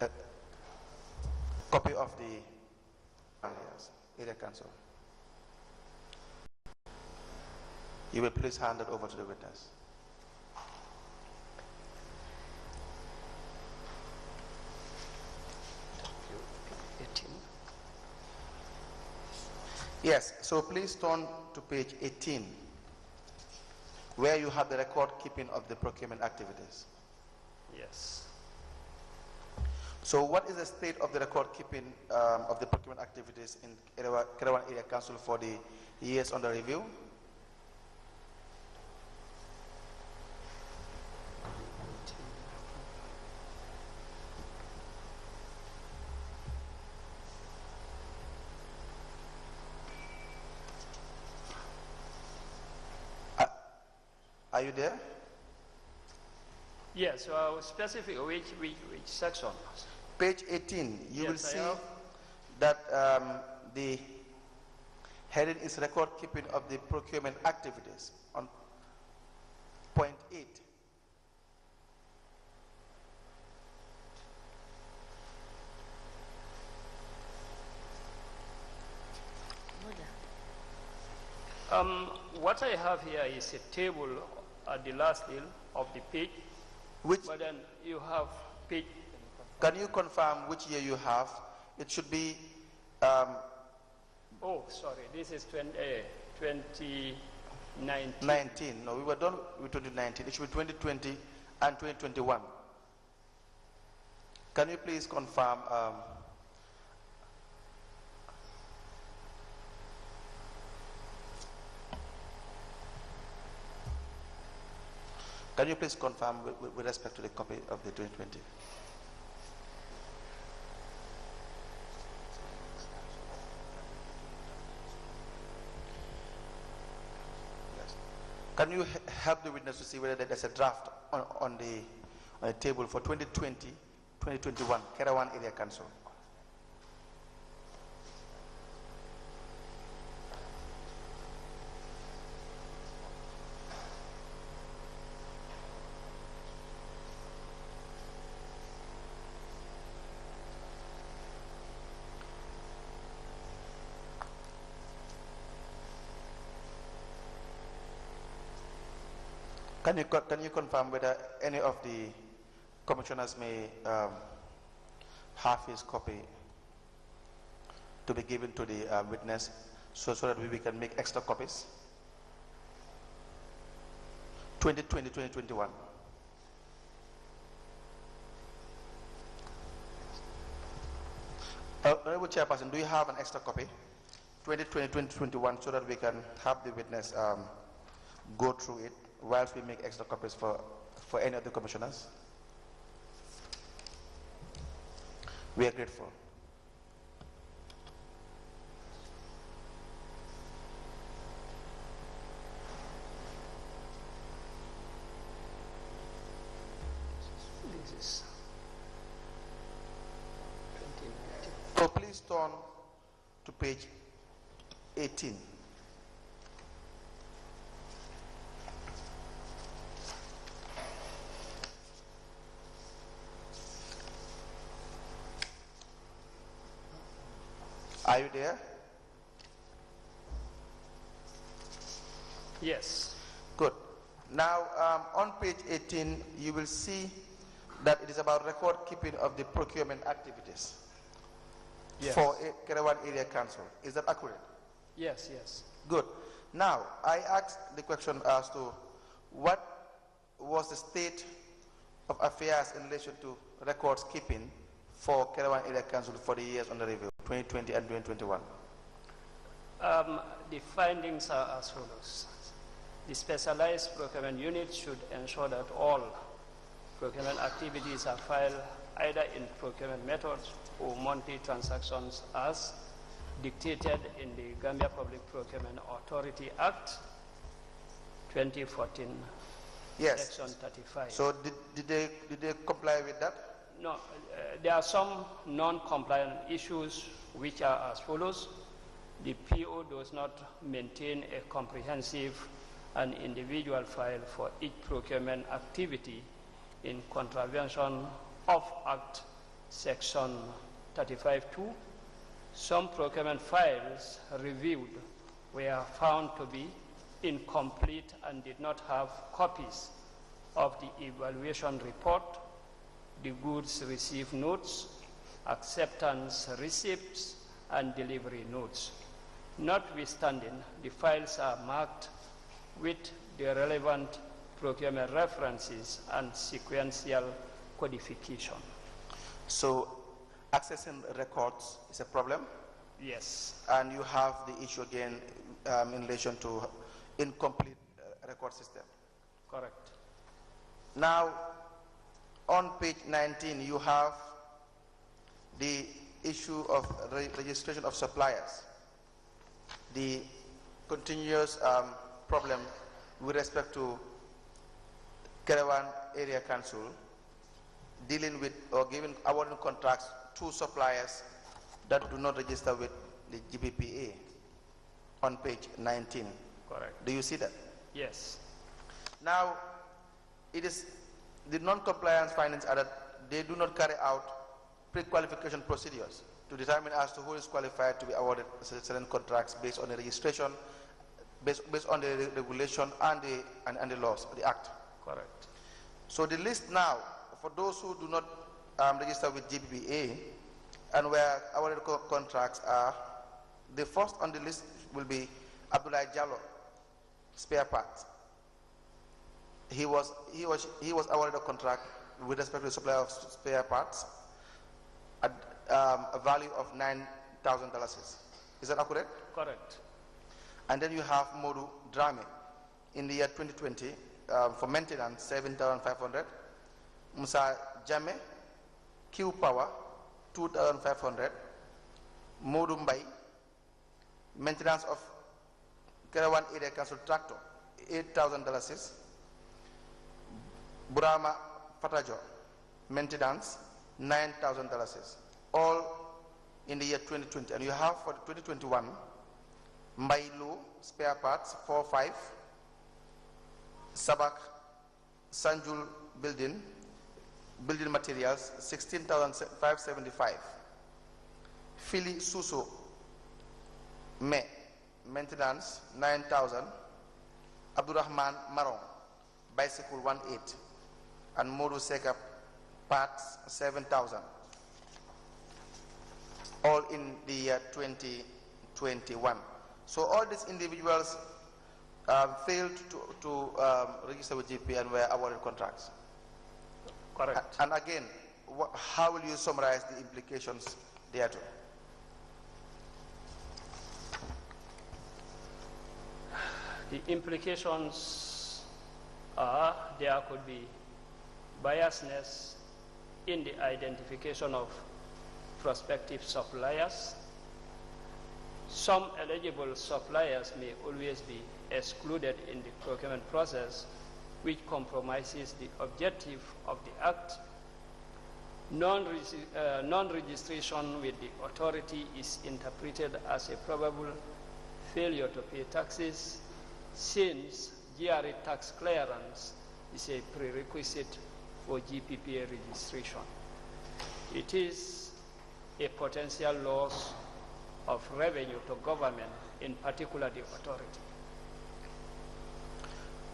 a copy of the area council. You will please hand it over to the witness. Yes, so please turn to page 18, where you have the record keeping of the procurement activities. Yes. So what is the state of the record keeping of the procurement activities in Kerawan Area Council for the years under review? Are you there? Yes, so specific, which section? Page 18, you yes, will see that the heading is record keeping of the procurement activities on point 8. What I have here is a table at the last line of the page. But then you have page. Can you confirm which year you have? It should be. Oh, sorry. This is 2019. 19. No, we were done with 2019. It should be 2020 and 2021. Can you please confirm? Can you please confirm with respect to the copy of the 2020? Yes. Can you help the witness to see whether there's a draft on the table for 2020, 2021, Kerawan Area Council? Can you confirm whether any of the commissioners may have his copy to be given to the witness so that we can make extra copies? 2020, 2021. Honorable Chairperson, do you have an extra copy? 2020, 2021, so that we can have the witness go through it whilst we make extra copies for any of the commissioners. We are grateful. This is 2019. So please turn to page 18. Are you there? Yes. Good. Now, on page 18, you will see that it is about record keeping of the procurement activities for Kerawan Area Council. Is that accurate? Yes, yes. Good. Now, I asked the question as to what was the state of affairs in relation to records keeping for Kerawan Area Council for the years under review, 2020 and 2021. The findings are as follows. The specialized procurement unit should ensure that all procurement activities are filed either in procurement methods or monthly transactions as dictated in the Gambia Public Procurement Authority Act 2014, yes. Section 35. So did they comply with that? No, there are some non-compliant issues which are as follows. The PO does not maintain a comprehensive and individual file for each procurement activity in contravention of Act Section 35(2), some procurement files reviewed were found to be incomplete and did not have copies of the evaluation report, the goods received notes, acceptance receipts, and delivery notes. Notwithstanding, the files are marked with the relevant procurement references and sequential codification. So accessing records is a problem? Yes. And you have the issue again in relation to incomplete record system. Correct. Now, on page 19, you have the issue of registration of suppliers, the continuous problem with respect to Caravan Area Council dealing with or giving awarding contracts to suppliers that do not register with the GBPA on page 19. Correct. Do you see that? Yes. Now, it is the non-compliance findings are that they do not carry out pre-qualification procedures to determine as to who is qualified to be awarded certain contracts based on the registration, based on the regulation and the laws, the act. Correct. So the list now, for those who do not register with GBPA and where awarded contracts are, the first on the list will be Abdullah Jallo, spare parts. He was awarded a contract with respect to the supply of spare parts at a value of $9,000. Is that accurate? Correct. And then you have Modu Drame in the year 2020 for maintenance, 7,500. Musa Jammeh, Q Power, 2,500. Modu Mbai, maintenance of Caravan Area Council tractor, $8,000. Burama Fatajo, maintenance, $9,000. All in the year 2020. And you have for 2021, Mbailu, spare parts, 4,500. Sabak, Sanjul building materials, 16,575. Fili Suso, Me, maintenance, 9,000. Abdurrahman Marong, bicycle, 1,800. And Modu Seka parts, 7,000. All in the year 2021. So all these individuals failed to register with GP and were awarded contracts. Correct. And again, how will you summarize the implications thereto? The implications are there could be biasness in the identification of prospective suppliers. Some eligible suppliers may always be excluded in the procurement process, which compromises the objective of the Act. Non-registration with the authority is interpreted as a probable failure to pay taxes, since GRA tax clearance is a prerequisite for GPPA registration. It is a potential loss of revenue to government, in particular the authority.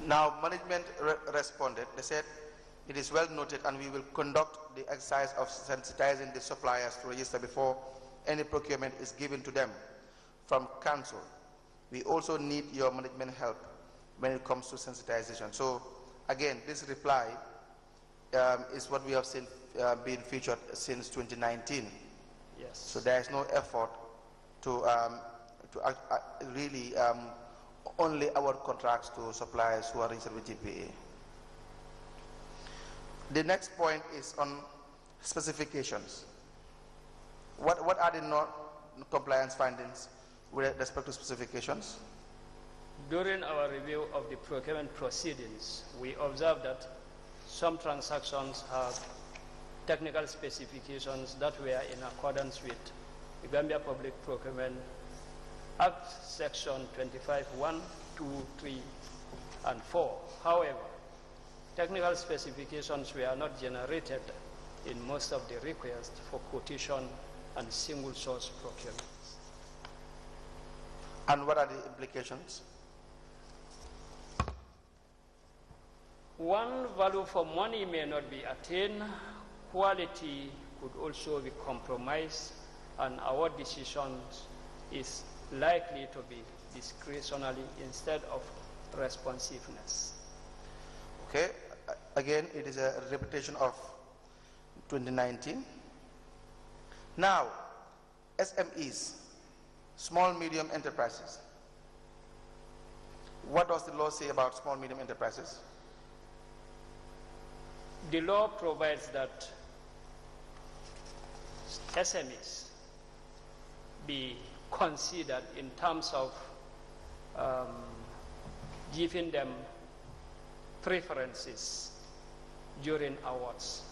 Now, management responded. They said, it is well noted and we will conduct the exercise of sensitizing the suppliers to register before any procurement is given to them from council. We also need your management help when it comes to sensitization. So again, this reply is what we have seen being featured since 2019. Yes. So there is no effort to really only award contracts to suppliers who are registered with GPA. The next point is on specifications. What are the non-compliance findings with respect to specifications? During our review of the procurement proceedings, we observed that some transactions have technical specifications that were in accordance with the Gambia Public Procurement Act, Section 25(1), 2, 3, and 4. However, technical specifications were not generated in most of the requests for quotation and single source procurement. And what are the implications? One, value for money may not be attained, quality could also be compromised, and our decisions is likely to be discretionary instead of responsiveness. Okay, again, it is a repetition of 2019. Now, SMEs, small medium enterprises. What does the law say about small medium enterprises? The law provides that SMEs be considered in terms of giving them preferences during awards.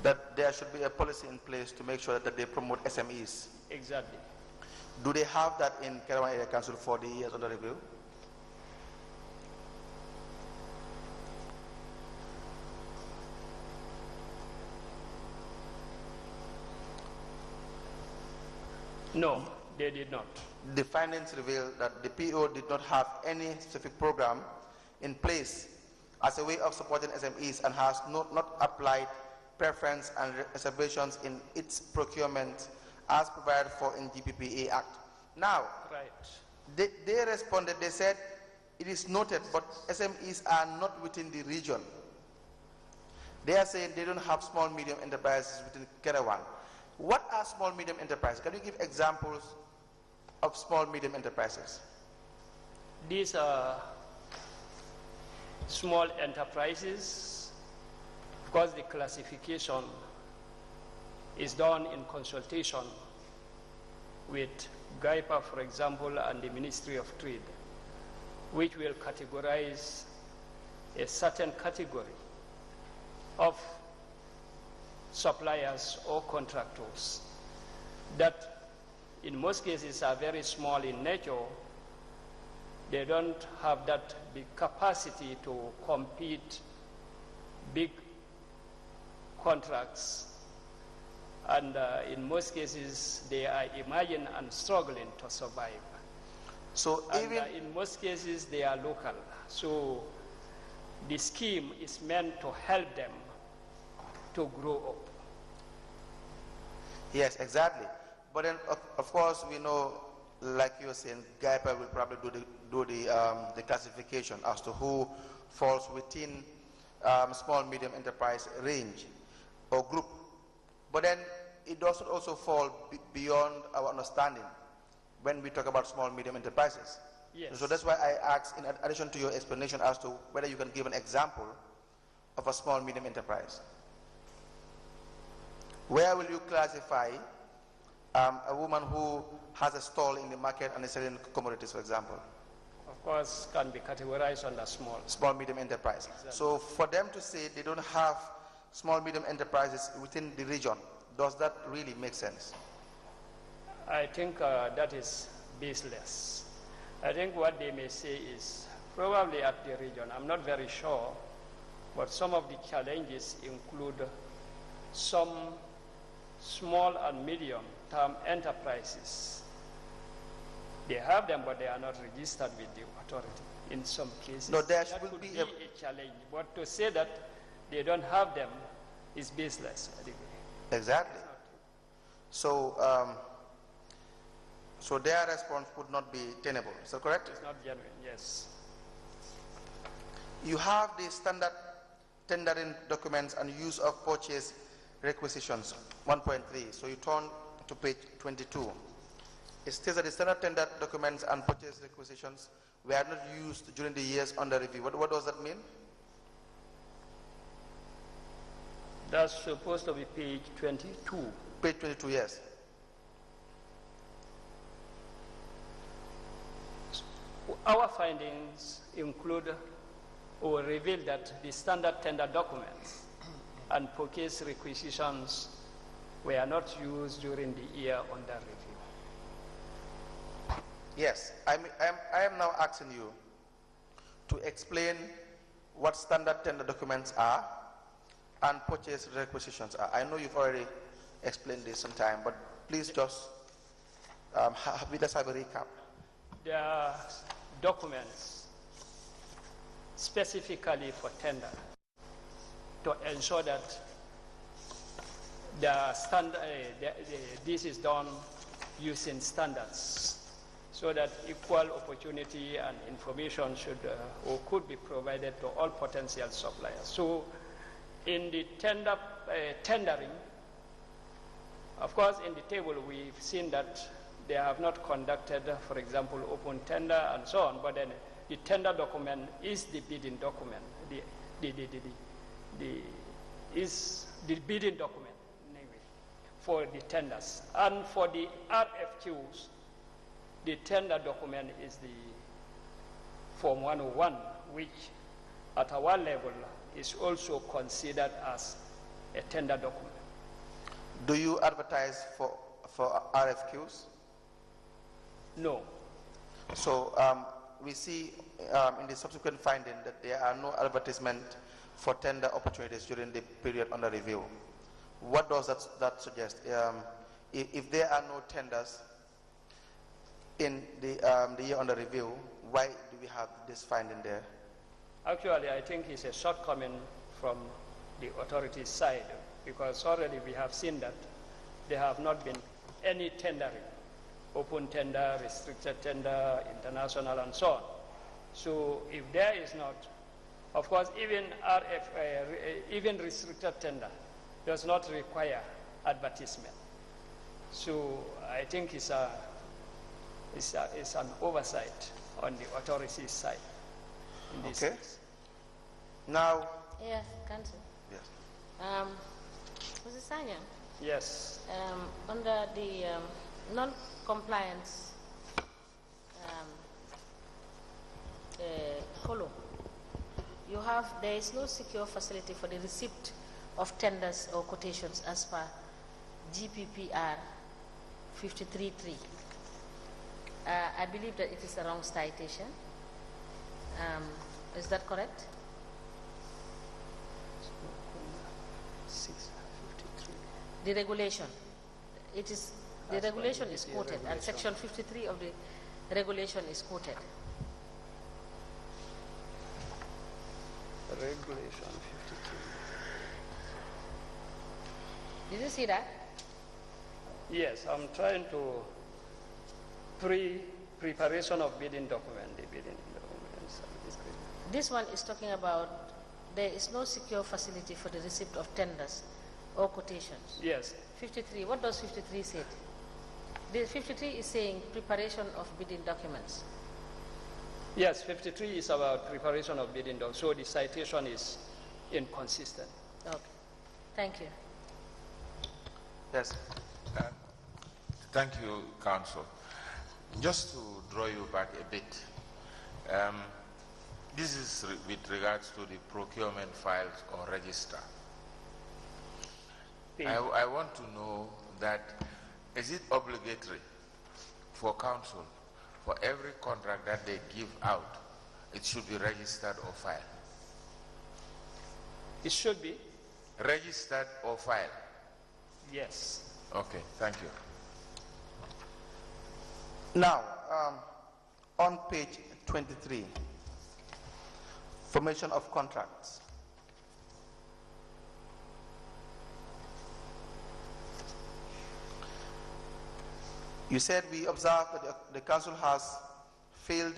That there should be a policy in place to make sure that they promote SMEs. Exactly. Do they have that in Kerawan Area Council for the years under review? No, they did not. The findings reveal that the PO did not have any specific program in place as a way of supporting SMEs and has not applied preference and reservations in its procurement as provided for in GPPA Act. Now, right. they responded, they said, it is noted, but SMEs are not within the region. They are saying they don't have small medium enterprises within Kerawan. What are small medium enterprises? Can you give examples of small medium enterprises? These are small enterprises. Of course, the classification is done in consultation with GAIPA, for example, and the Ministry of Trade, which will categorize a certain category of suppliers or contractors that in most cases are very small in nature. They don't have that big capacity to compete big contracts, and in most cases they are emerging and struggling to survive. So and in most cases they are local. So the scheme is meant to help them to grow up. Yes, exactly. But then, of course, we know, like you were saying, GAIPA will probably do the classification as to who falls within small medium enterprise range or group. But then it doesn't also fall beyond our understanding when we talk about small medium enterprises. Yes. So that's why I asked, in addition to your explanation as to whether you can give an example of a small medium enterprise. Where will you classify a woman who has a stall in the market and is selling commodities, for example? Of course, can be categorized under small medium enterprise. Exactly. So for them to say they don't have small medium enterprises within the region, does that really make sense? I think that is baseless. I think what they may say is probably at the region, I'm not very sure, but some of the challenges include some small and medium term enterprises. They have them, but they are not registered with the authority. In some cases, no, there that will could be a challenge. But to say that they don't have them is baseless. Exactly. So, so their response would not be tenable. Is that correct? It's not genuine. Yes. You have the standard tendering documents and use of purchase requisitions, 1.3. So you turn to page 22. It states that the standard tender documents and purchase requisitions were not used during the years under review. What does that mean? That's supposed to be page 22. Page 22, yes. Our findings include or reveal that the standard tender documents and purchase requisitions were not used during the year under review. Yes, I am now asking you to explain what standard tender documents are and purchase requisitions are? I know you've already explained this sometime, but please just let's have a recap. There are documents specifically for tender to ensure that this is done using standards, so that equal opportunity and information should or could be provided to all potential suppliers. So in the tendering, of course, in the table we've seen that they have not conducted, for example, open tender and so on, but then the tender document is the bidding document. Is the bidding document anyway, for the tenders. And for the RFQs, the tender document is the Form 101, which at our level is also considered as a tender document. Do you advertise for RFQs? No. So we see in the subsequent finding that there are no advertisement for tender opportunities during the period under review. What does that suggest? If there are no tenders in the year under review, why do we have this finding there? Actually, I think it's a shortcoming from the authorities' side, because already we have seen that there have not been any tendering, open tender, restricted tender, international, and so on. So if there is not, of course, even restricted tender does not require advertisement. So I think it's an oversight on the authorities' side in this case. Now. Yes, Council. Yes. Mr. Sanya. Yes. Under the non-compliance column, there is no secure facility for the receipt of tenders or quotations as per GPPR 53.3. I believe that it is a wrong citation. Is that correct? 653. The regulation. It is the regulation is quoted, and section 53 of the regulation is quoted. Regulation 53. Did you see that? Yes, I'm trying to preparation of bidding document. The bidding documents. This one is talking about there is no secure facility for the receipt of tenders or quotations. Yes. 53. What does 53 say? The 53 is saying preparation of bidding documents. Yes, 53 is about preparation of bidding documents. So the citation is inconsistent. Okay. Thank you. Yes. Thank you, Council. Just to draw you back a bit, this is with regards to the procurement files or register. I want to know that, is it obligatory for Council, for every contract that they give out, it should be registered or filed? It should be. Registered or filed? Yes. Okay, thank you. Now, on page 23, formation of contracts. You said we observed that the Council has failed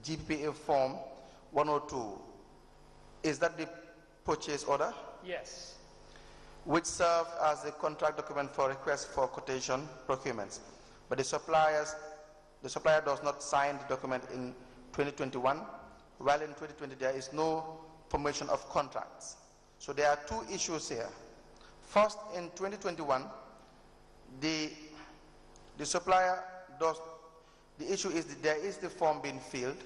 GPA form 102. Is that the purchase order? Yes. Which served as a contract document for request for quotation procurements. But the supplier does not sign the document in 2021, while in 2020 there is no formation of contracts. So there are two issues here. First, in 2021, the supplier does, the issue is that there is the form being filled,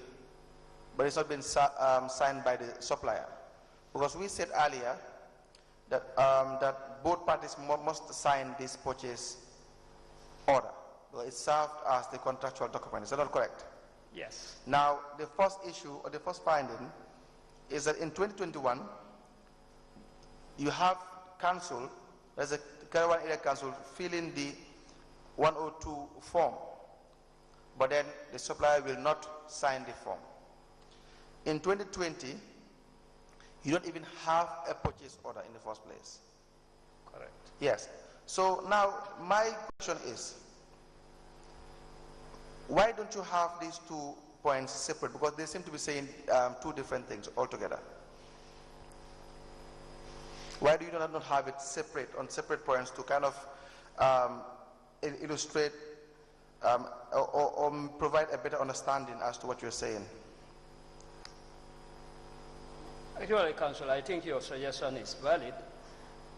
but it's not been signed by the supplier. Because we said earlier that, that both parties must sign this purchase order. It served as the contractual document. Is that not correct? Yes. Now, the first issue or the first finding is that in 2021, you have council, there's a Caravan Area Council filling the 102 form, but then the supplier will not sign the form. In 2020, you don't even have a purchase order in the first place. Correct. Yes. So now my question is, why don't you have these 2 points separate? Because they seem to be saying 2 different things altogether. Why do you not have it separate, on separate points, to kind of illustrate or provide a better understanding as to what you're saying? Actually, Council, I think your suggestion is valid.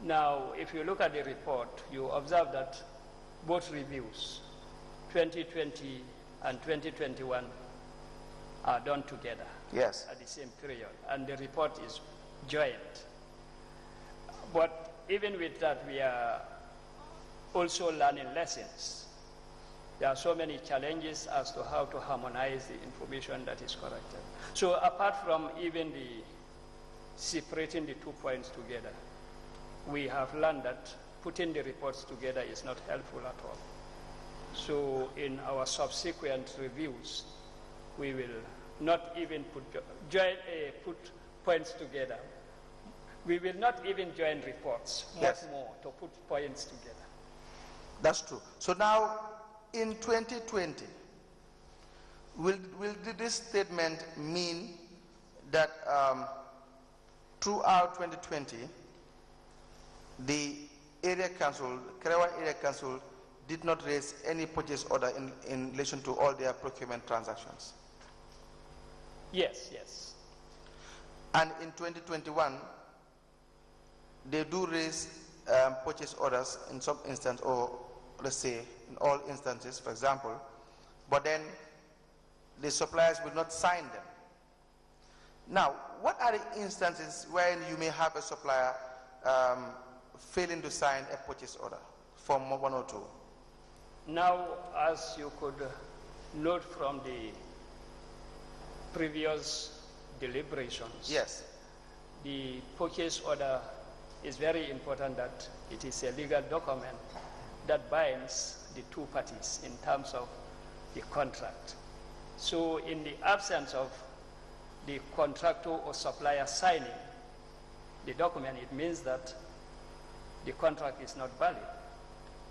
Now, if you look at the report, you observe that both reviews, 2020 and 2021, are done together. Yes. At the same period, and the report is joint. But even with that, we are also learning lessons. There are so many challenges as to how to harmonize the information that is collected. So apart from even the separating the 2 points together, we have learned that putting the reports together is not helpful at all. So in our subsequent reviews, we will not even put points together. We will not even join reports, yes, much more to put points together. That's true. So now, in 2020, will this statement mean that throughout 2020, the area council, Caravan Area Council, did not raise any purchase order in relation to all their procurement transactions? Yes, yes. And in 2021, they do raise purchase orders in some instance, or let's say in all instances, for example, but then the suppliers will not sign them. Now, what are the instances when you may have a supplier failing to sign a purchase order from 102? Now, as you could note from the previous deliberations, yes, the purchase order is very important, that it is a legal document that binds the 2 parties in terms of the contract. So in the absence of the contractor or supplier signing the document, it means that the contract is not valid.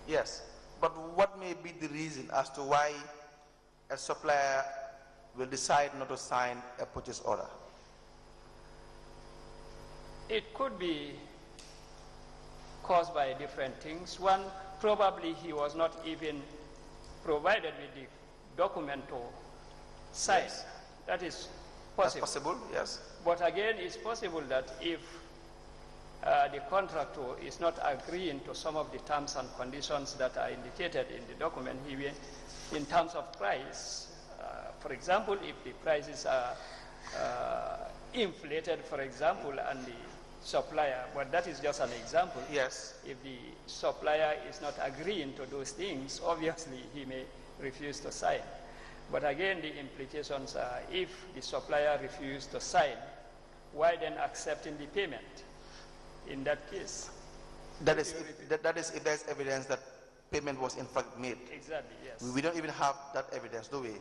Yes, but what may be the reason as to why a supplier will decide not to sign a purchase order? It could be caused by different things. One, probably he was not even provided with the document to sign. Yes. That is possible. That's possible, yes. But again, it's possible that if the contractor is not agreeing to some of the terms and conditions that are indicated in the document, he will, in terms of price, for example, if the prices are inflated, for example, and the supplier, but that is just an example. Yes. If the supplier is not agreeing to those things, obviously he may refuse to sign. But again, the implications are, if the supplier refuses to sign, why then accepting the payment in that case? That is if there's evidence that payment was in fact made. Exactly, yes. We don't even have that evidence, do we?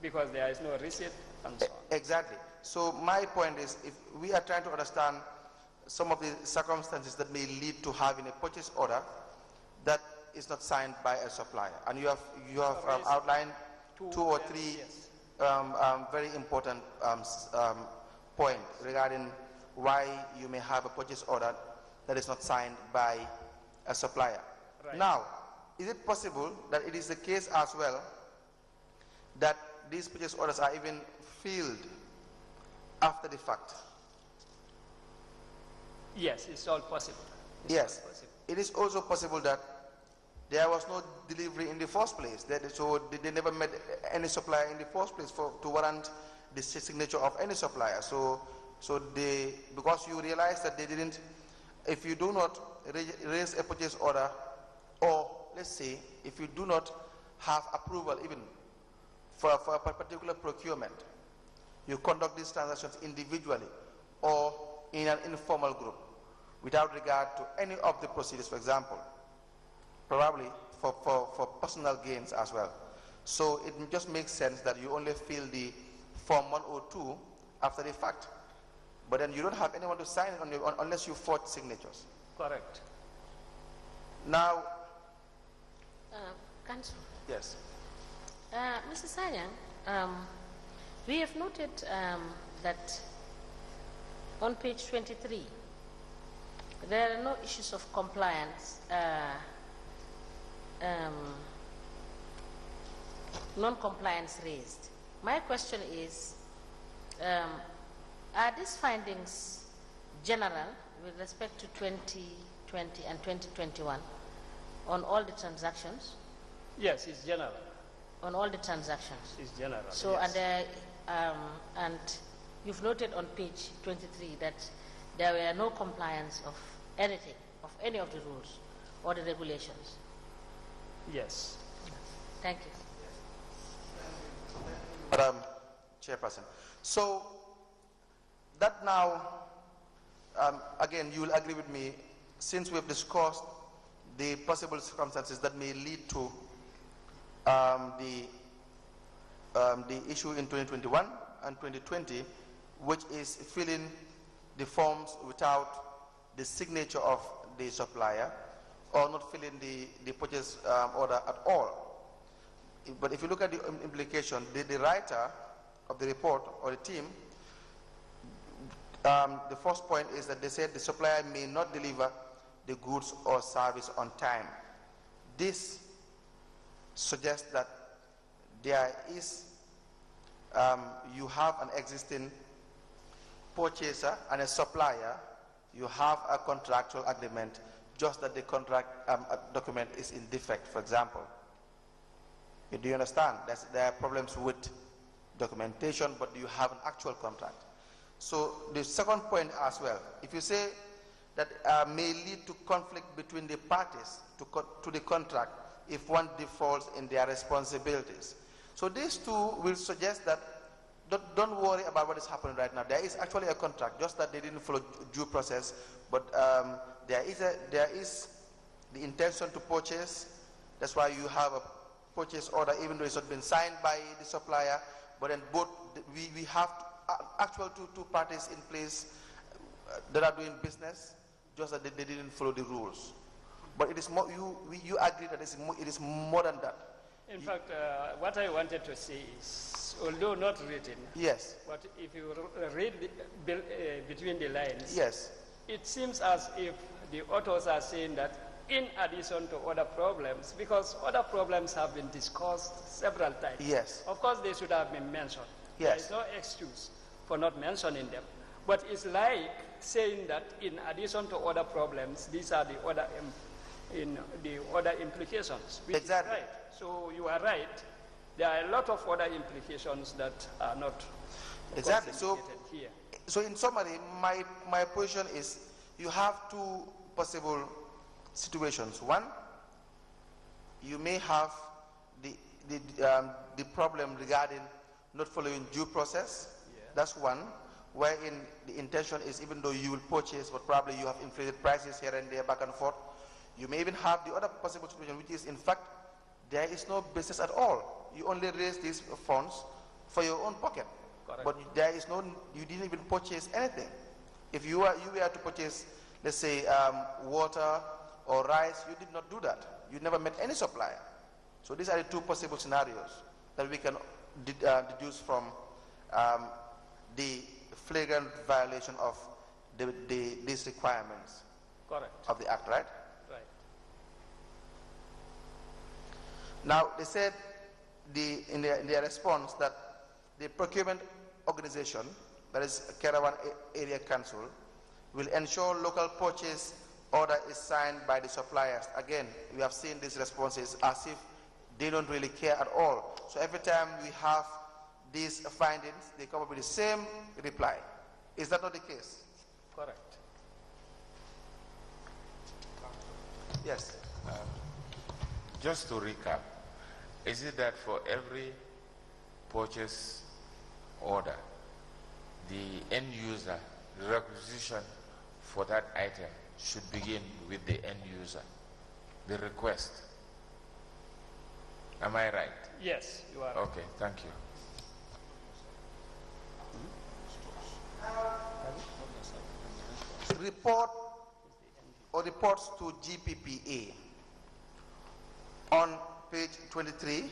Because there is no receipt and so on. Exactly. So my point is, if we are trying to understand some of the circumstances that may lead to having a purchase order that is not signed by a supplier, and you have outlined 2 or 3 yes, very important points regarding why you may have a purchase order that is not signed by a supplier. Right. Now, is it possible that it is the case as well that these purchase orders are even filled after the fact? Yes, it's all possible. Yes. It is also possible that there was no delivery in the first place, so they never met any supplier in the first place to warrant the signature of any supplier. So because you realize that they didn't, if you do not raise a purchase order, or let's say if you do not have approval even for a particular procurement, you conduct these transactions individually or in an informal group, without regard to any of the procedures, for example, probably for personal gains as well. So it just makes sense that you only fill the Form 102 after the fact. But then you don't have anyone to sign it unless you forge signatures. Correct. Now, Council. yes. Mr. Sanyang, we have noted that on page 23, there are no issues of compliance, non-compliance raised. My question is, are these findings general with respect to 2020 and 2021 on all the transactions? Yes, it's general. On all the transactions? It's general. So, yes. and you've noted on page 23 that there were no compliance of anything, of any of the rules or the regulations? Yes. Thank you. Madam Chairperson. So that now, again, you will agree with me, since we've discussed the possible circumstances that may lead to the issue in 2021 and 2020, which is filling the forms without the signature of the supplier, or not filling the purchase order at all. But if you look at the implication, the writer of the report or the team, the first point is that they said the supplier may not deliver the goods or service on time. This suggests that there is, you have an existing purchaser and a supplier, you have a contractual agreement, just that the contract document is in defect, for example. Do you understand? There are problems with documentation, but you have an actual contract. So the second point as well, if you say that may lead to conflict between the parties to the contract if one defaults in their responsibilities. So these two will suggest that don't worry about what is happening right now. There is actually a contract, just that they didn't follow due process, but there is the intention to purchase. That's why you have a purchase order, even though it's not been signed by the supplier, but then both, we have actual two parties in place that are doing business, just that they didn't follow the rules. But it is more, you agree that it is more than that. In fact, what I wanted to say is, although not written, yes, but if you read between the lines, yes, it seems as if the authors are saying that in addition to other problems, because other problems have been discussed several times. yes, of course they should have been mentioned. yes, There is no excuse for not mentioning them. But it's like saying that in addition to other problems, these are the other implications. Which exactly. Is right. So you are right. There are a lot of other implications that are not Exactly. So, here. So in summary, my position is you have two possible situations. One, you may have the problem regarding not following due process. Yeah. That's one, wherein the intention is, even though you will purchase, but probably you have inflated prices here and there, back and forth. You may even have the other possible situation, which is, in fact, there is no business at all. You only raise these funds for your own pocket. Correct. But there is no, you didn't even purchase anything. If you were to purchase, let's say, water or rice, you did not do that. You never met any supplier. So these are the two possible scenarios that we can deduce from the flagrant violation of these requirements. Correct. Of the Act, right? Right. Now, they said in their response that the procurement organization, that is Caravan Area Council, will ensure local purchase order is signed by the suppliers. Again, we have seen these responses as if they don't really care at all. So every time we have these findings, they come up with the same reply. Is that not the case? Correct. Yes. Just to recap, is it that for every purchase order, the end user, the requisition for that item should begin with the end user, the request. Am I right? Yes, you are. Okay, thank you. Report or reports to GPPA on page 23.19.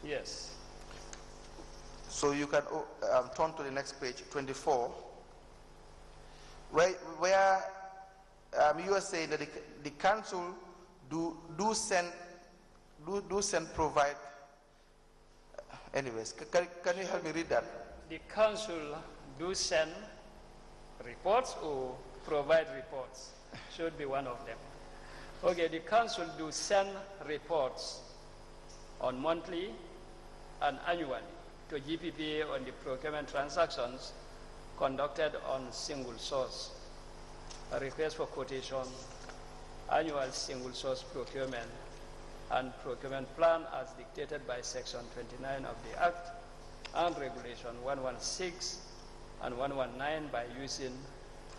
Yes. So you can turn to the next page, 24, where you are saying that the council do send provide. Anyways, can you help me read that? The council do send reports or provide reports. Should be one of them. Okay, the council do send reports on monthly and annually to GPPA on the procurement transactions conducted on single source, a request for quotation, annual single source procurement, and procurement plan as dictated by Section 29 of the Act and Regulation 116 and 119 by using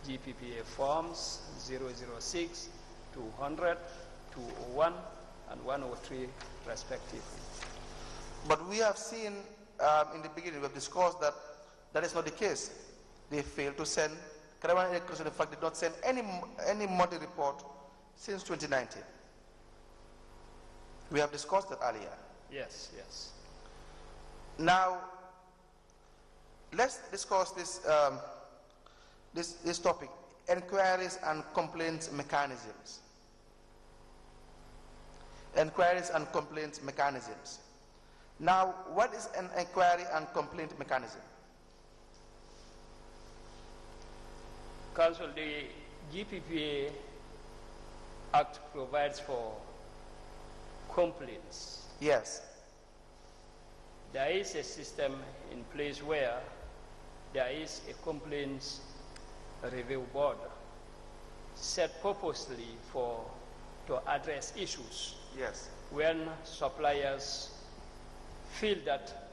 GPPA forms 006, 200, 201, and 103 respectively. But we have seen in the beginning, we have discussed that that is not the case. They failed to send, Karawan Electricity, in fact, did not send any monthly report since 2019. We have discussed that earlier. Yes, yes. Now, let's discuss this, this topic, inquiries and complaints mechanisms. Inquiries and complaints mechanisms. Now, what is an inquiry and complaint mechanism? Council, the GPPA Act provides for complaints. Yes. There is a system in place where there is a complaints review board set purposely to address issues. Yes. When suppliers feel that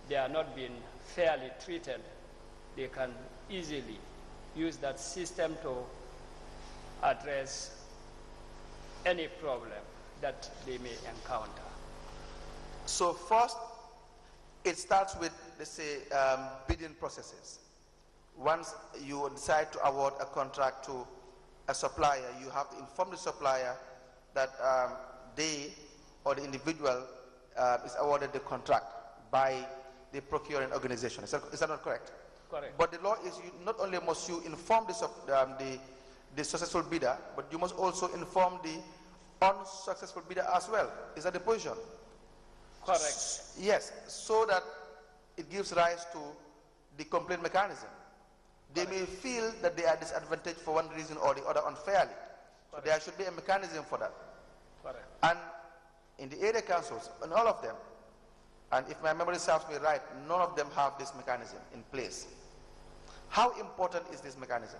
they are not being fairly treated, they can easily use that system to address any problem that they may encounter. So first, it starts with, let's say, bidding processes. Once you decide to award a contract to a supplier, you have to inform the supplier that they or the individual is awarded the contract by the procuring organization. Is that not correct? Correct. But the law is, not only must you inform the successful bidder, but you must also inform the unsuccessful bidder as well. Is that the position? Correct. Yes, so that it gives rise to the complaint mechanism. They may feel that they are disadvantaged for one reason or the other unfairly. So there should be a mechanism for that. Correct. And in the area councils, and all of them, and if my memory serves me right, none of them have this mechanism in place. How important is this mechanism?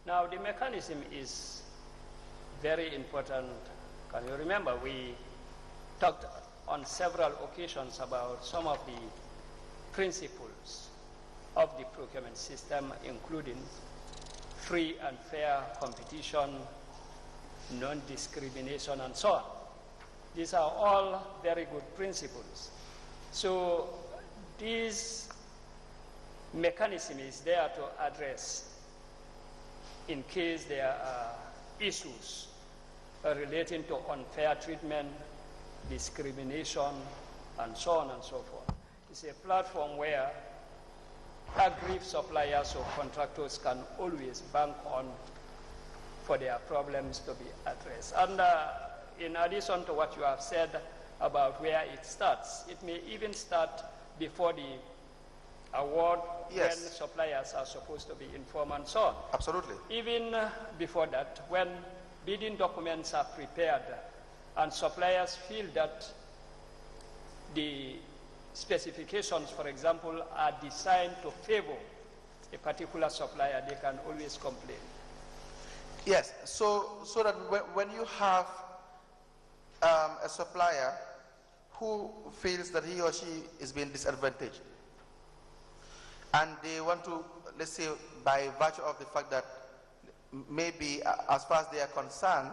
Now, the mechanism is very important. Can you remember we talked on several occasions about some of the principles of the procurement system, including free and fair competition, non-discrimination, and so on. These are all very good principles. So this mechanism is there to address in case there are issues relating to unfair treatment, discrimination, and so on and so forth. It's a platform where aggrieved suppliers or contractors can always bank on for their problems to be addressed. And in addition to what you have said about where it starts, it may even start before the award, yes, when suppliers are supposed to be informed and so on. Absolutely. Even before that, when bidding documents are prepared and suppliers feel that the specifications, for example, are designed to favor a particular supplier, they can always complain. Yes, so that when you have a supplier who feels that he or she is being disadvantaged, and they want to, let's say, by virtue of the fact that maybe as far as they are concerned,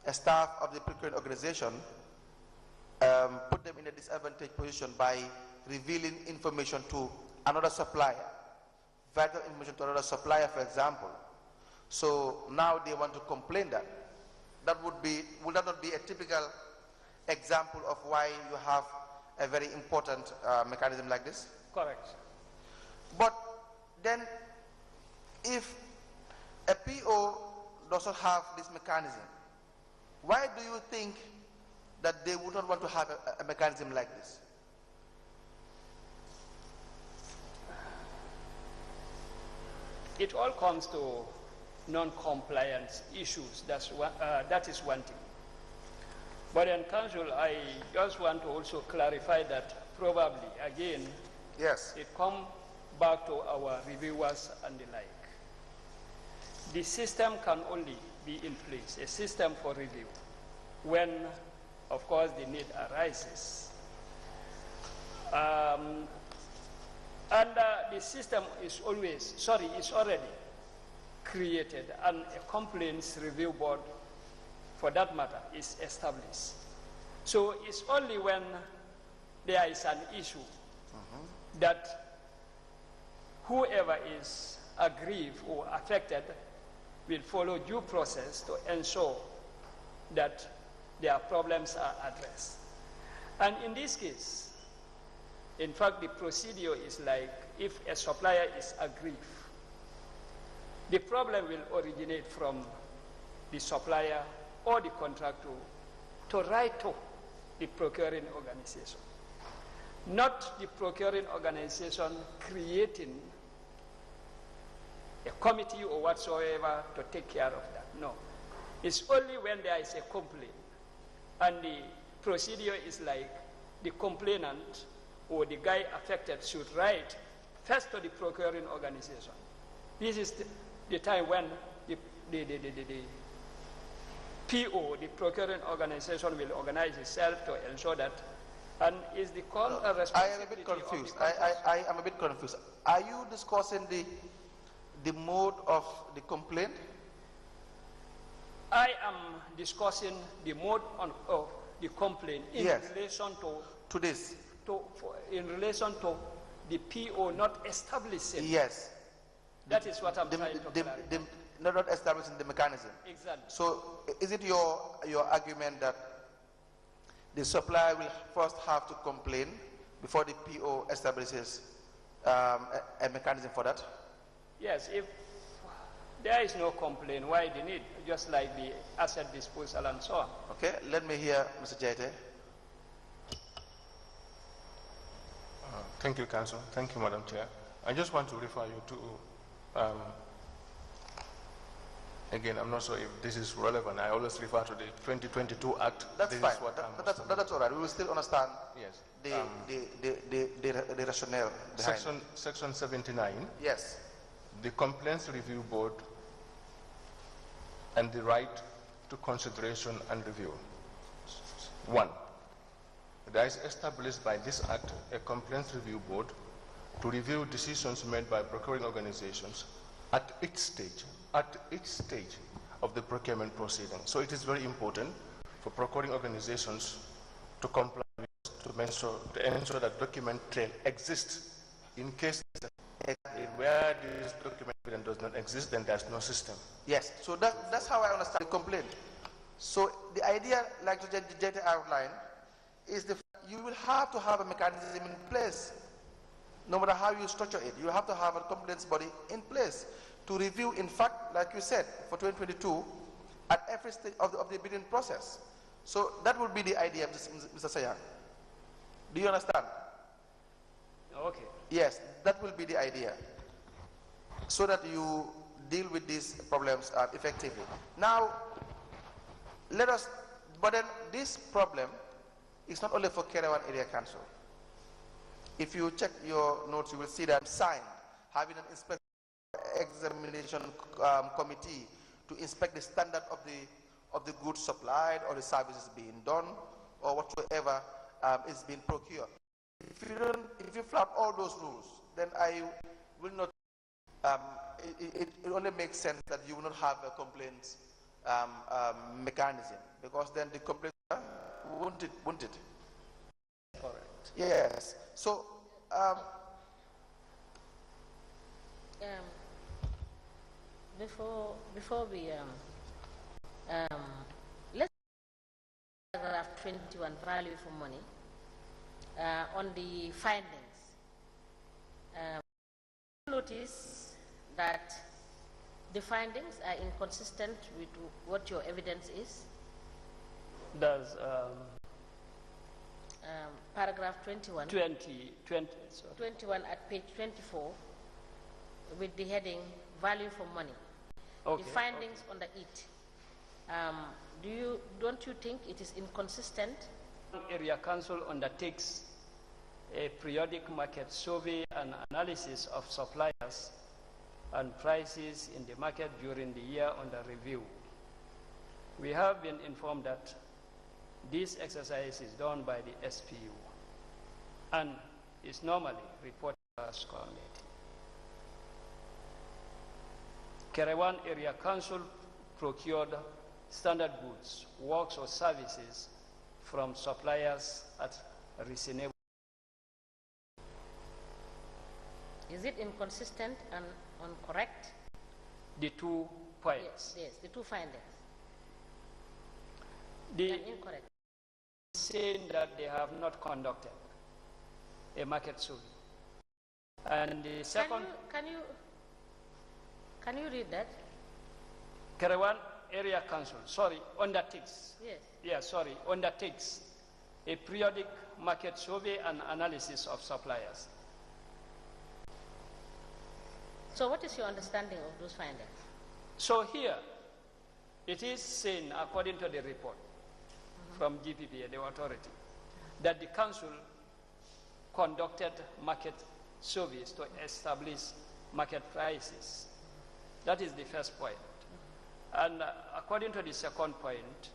a staff of the procuring organization put them in a disadvantaged position by revealing information to another supplier, vital information to another supplier, for example. So now they want to complain that. Would that not be a typical example of why you have a very important mechanism like this? Correct. But then, if a PO does not have this mechanism, why do you think that they would not want to have a mechanism like this? It all comes to non-compliance issues. That is one thing. But in Council, I just want to also clarify that probably, again, yes, it comes back to our reviewers and the like. The system can only be in place, a system for review, when, of course, the need arises. The system is already created, and a complaints review board, for that matter, is established. So it's only when there is an issue that whoever is aggrieved or affected will follow due process to ensure that their problems are addressed. And in this case, in fact, the procedure is like if a supplier is aggrieved, the problem will originate from the supplier or the contractor to write to the procuring organization. Not the procuring organization creating a committee or whatsoever to take care of that. No. It's only when there is a complaint, and the procedure is like the complainant or the guy affected should write first to the procuring organization. This is the time when the PO, the procuring organization, will organize itself to ensure that, and is the call a responsibility. I am a bit confused. I am a bit confused. Are you discussing the mode of the complaint? I am discussing the mode of the complaint in relation to this. In relation to the PO not establishing. Yes. That is what I'm trying to clarify. Not establishing the mechanism. Exactly. So is it your argument that the supplier will first have to complain before the PO establishes a mechanism for that? Yes, if there is no complaint, why the need? Just like the asset disposal and so on. Okay, let me hear Mr. Jaite. Thank you, Council. Thank you, Madam Chair. I just want to refer you to, again, I'm not sure if this is relevant. I always refer to the 2022 Act. That's fine. That's all right. We will still understand the rationale behind Section 79. Yes. The Complaints Review Board and the right to consideration and review. 1. There is established by this Act a Complaints Review Board to review decisions made by procuring organizations at each stage of the procurement proceeding. So it is very important for procuring organizations to comply with, to ensure that document trail exists in case where this document does not exist, then there's no system. Yes, so that's how I understand the complaint. So the idea, like the Jete outlined, is you will have to have a mechanism in place. No matter how you structure it, you have to have a complaints body in place to review, in fact, like you said, for 2022, at every stage of the bidding process. So that would be the idea of this, Mr. Sayang. Do you understand? Okay. Yes, that will be the idea, so that you deal with these problems effectively. Now, but then this problem is not only for Kerewan Area Council. If you check your notes, you will see that I'm signed, having an inspection examination committee to inspect the standard of the goods supplied or the services being done or whatsoever is being procured. If you flout all those rules, then I will not, it only makes sense that you will not have a complaints mechanism, because then the complaints won't it? Correct. Yes. So, before we let's paragraph 21, value for money, on the findings. Notice that the findings are inconsistent with what your evidence is. Does paragraph 21. 21 at page 24 with the heading value for money. Okay, the findings under it. Don't you think it is inconsistent? Area Council undertakes a periodic market survey and analysis of suppliers and prices in the market during the year under review. We have been informed that this exercise is done by the SPU and is normally reported as committee. Kerewan Area Council procured standard goods, works or services from suppliers at a reasonable. Is it inconsistent and incorrect? The 2 points. Yes, the 2 findings. Incorrect. Saying that they have not conducted a market survey. And the second. Can you read that? Kerewan Area Council, sorry, undertakes. Yes. Yeah, sorry, undertakes a periodic market survey and analysis of suppliers. So what is your understanding of those findings? So here, it is saying, according to the report from GPPA, the authority, that the council conducted market surveys to establish market prices. That is the first point. And according to the second point,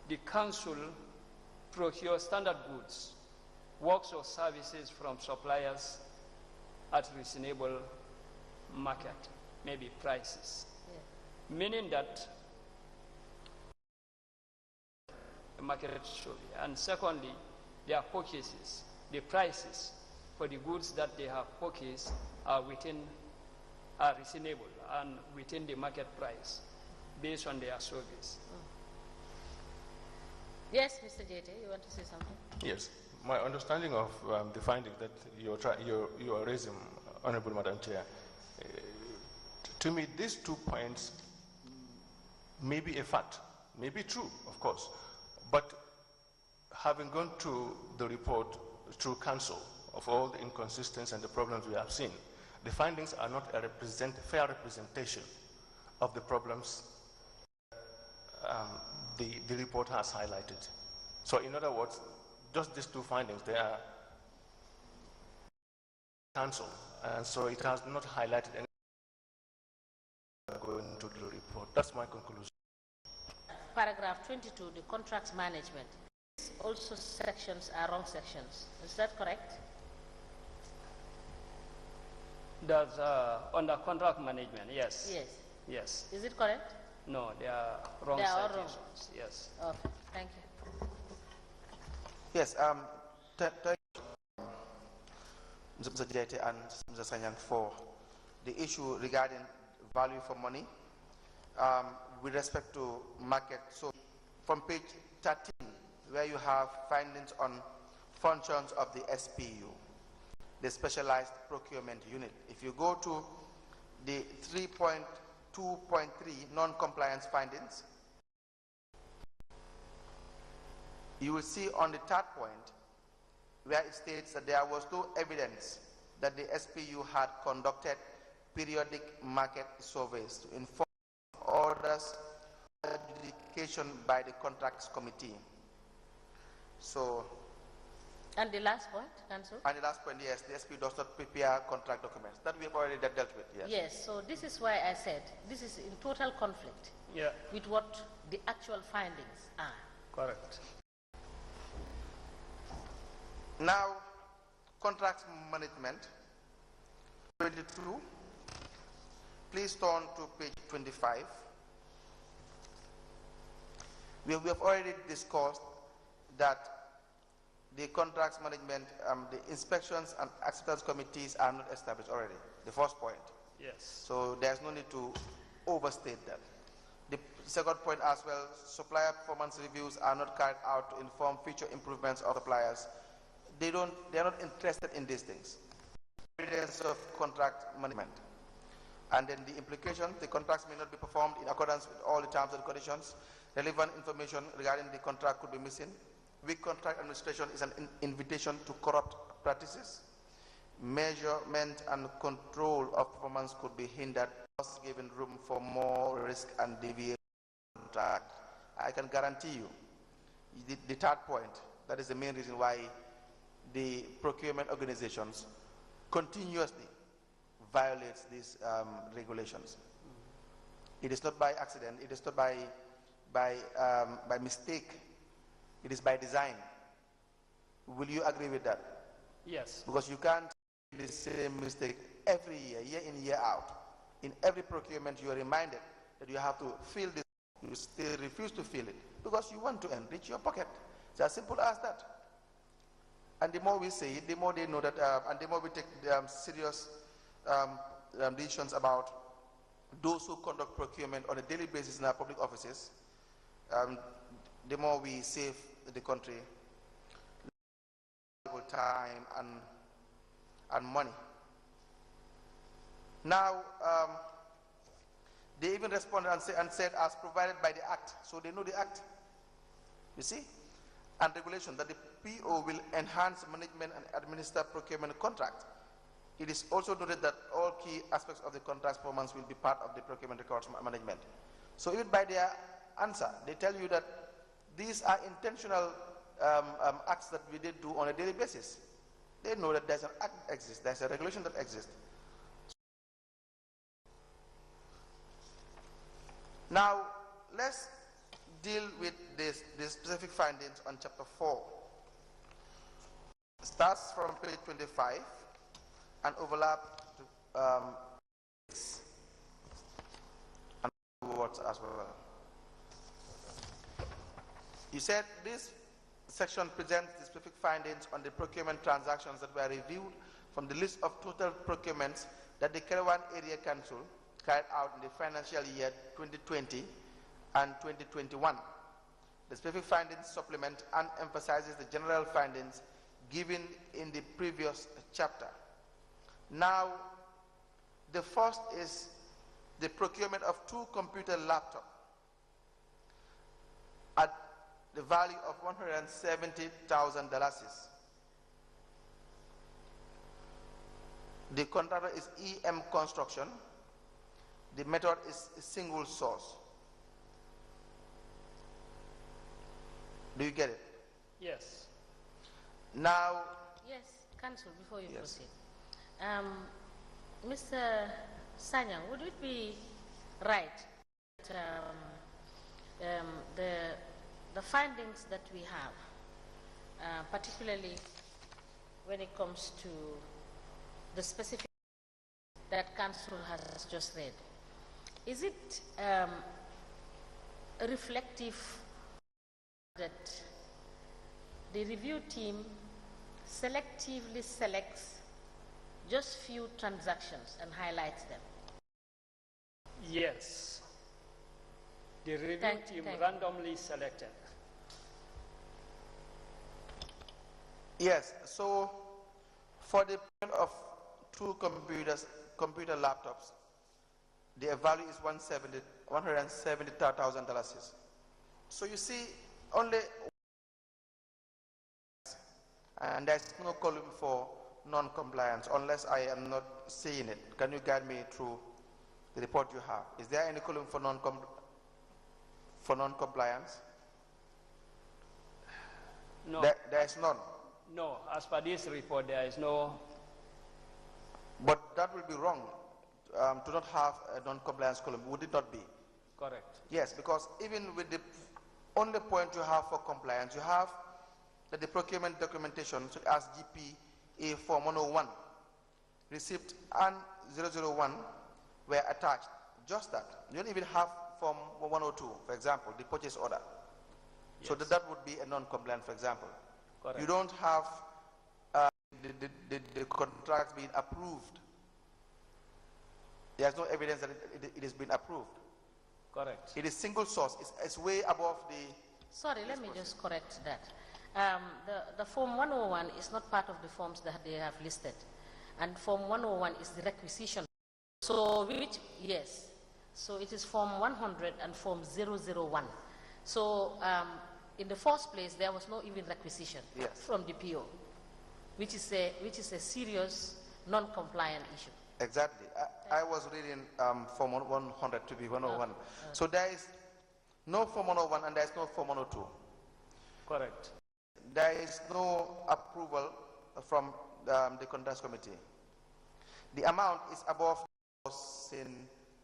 the council procures standard goods, works or services from suppliers at reasonable market, maybe prices. Yeah. Meaning that the market survey. And secondly, their purchases, the prices for the goods that they have purchased are reasonable and within the market price based on their surveys. Yes, Mr. Jete, you want to say something? Yes. My understanding of the findings that you are raising, Honorable Madam Chair, to me, these 2 points may be a fact, may be true, of course, but having gone through the report through council of all the inconsistencies and the problems we have seen, the findings are not a fair representation of the problems the report has highlighted. So in other words, just these 2 findings, they are council, and so it has not highlighted any going to the report. That's my conclusion. Paragraph 22, the contracts management. Also sections are wrong sections. Is that correct? That's under contract management, yes. Yes. Yes. Is it correct? No, they are wrong citations. Yes. Okay, thank you. Yes, Mr. Jete and Mr. Sanyang for the issue regarding value for money with respect to market. So from page 13, where you have findings on functions of the SPU, the Specialized Procurement Unit. If you go to the 3.2.3 non-compliance findings, you will see on the 3rd point where it states that there was no evidence that the SPU had conducted periodic market surveys to inform orders of adjudication by the contracts committee. So, and the last point, Council? And the last point, yes, the SPU does not prepare contract documents. That we have already dealt with, yes. Yes, so this is why I said this is in total conflict with what the actual findings are. Correct. Now, contracts management, 22. Please turn to page 25. We have already discussed that the contracts management, the inspections and acceptance committees are not established already, the first point. Yes. So there's no need to overstate that. The second point as well, supplier performance reviews are not carried out to inform future improvements of suppliers. They're not interested in these things. Evidence of contract management. And then the implication, the contracts may not be performed in accordance with all the terms and conditions. Relevant information regarding the contract could be missing. Weak contract administration is an invitation to corrupt practices. Measurement and control of performance could be hindered, thus giving room for more risk and deviation. I can guarantee you, the third point, that is the main reason why the procurement organizations continuously violates these regulations. It is not by accident, it is not by mistake, it is by design. Will you agree with that? Yes. Because you can't make the same mistake every year, year in, year out. In every procurement, you are reminded that you have to fill this. You still refuse to fill it because you want to enrich your pocket. It's as simple as that. And the more we say it, the more they know that, and the more we take serious decisions about those who conduct procurement on a daily basis in our public offices, the more we save the country time and money. Now, they even responded and said as provided by the Act. So they know the Act, you see, and regulation that the PO will enhance management and administer procurement contract. It is also noted that all key aspects of the contract performance will be part of the procurement records management. So even by their answer, they tell you that these are intentional acts that we did do on a daily basis. They know that there's an act that exists, there's a regulation that exists. Now, let's deal with the specific findings on chapter 4. Starts from page 25 and overlap to 6 and words as well. You said this section presents the specific findings on the procurement transactions that were reviewed from the list of total procurements that the Kerewan Area Council carried out in the financial year 2020 and 2021. The specific findings supplement and emphasizes the general findings given in the previous chapter. Now, the first is the procurement of 2 computer laptops at the value of $170,000. The contractor is EM Construction. The method is a single source. Do you get it? Yes. Now. Yes, Council, before you yes. proceed. Mr. Sanyang, would it be right that the findings that we have, particularly when it comes to the specific that Council has just read, is it reflective that the review team selectively selects just few transactions and highlights them? Yes. The review team randomly selected. Yes, so for the payment of 2 computer laptops, their value is $170,000. So you see, only, and there's no column for non-compliance unless I am not seeing it. Can you guide me through the report you have? Is there any column for non-compliance? No. There is none. No, as per this report, there is no. But that will be wrong to not have a non-compliance column, would it not be? Correct. Yes, because even with the only point you have for compliance, you have that the procurement documentation, such as GPA Form 101, receipt and 001 were attached. Just that. You don't even have Form 102, for example, the purchase order. Yes. So that would be a non-compliant, for example. Correct. You don't have the contract being approved. There's no evidence that it has been approved. Correct. It is single source. It's way above the... Sorry, let me just correct that. The Form 101 is not part of the forms that they have listed. And Form 101 is the requisition. So, yes. So it is Form 100 and Form 001. So, in the first place, there was no even requisition from the PO, which is a serious non-compliant issue. Exactly. I was reading Form 100 to be 101. So there is no Form 101 and there is no Form 102. Correct. There is no approval from the Contracts Committee. The amount is above the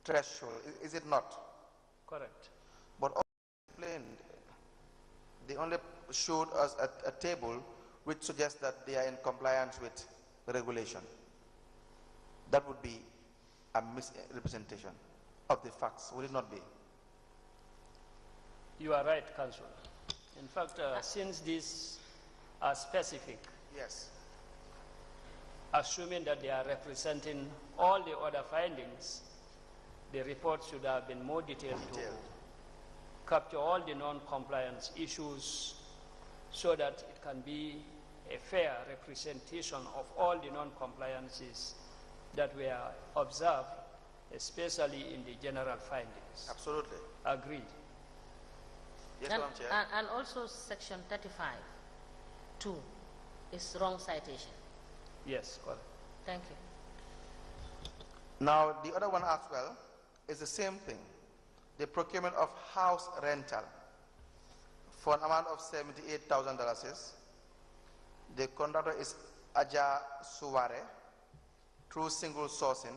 threshold, is it not? Correct. But all explained, they only showed us a table which suggests that they are in compliance with the regulation. That would be a misrepresentation of the facts, would it not be? You are right, Council. In fact, since these are specific, yes, assuming that they are representing all the other findings, the report should have been more detailed to capture all the non-compliance issues so that it can be a fair representation of all the non-compliances that were observed, especially in the general findings. Absolutely. Agreed. Yes, Madam Chair. And also Section 35(2) is wrong citation. Yes, correct. Thank you. Now, the other one as well is the same thing. The procurement of house rental for an amount of $78,000. The contractor is Aja Suware through single sourcing.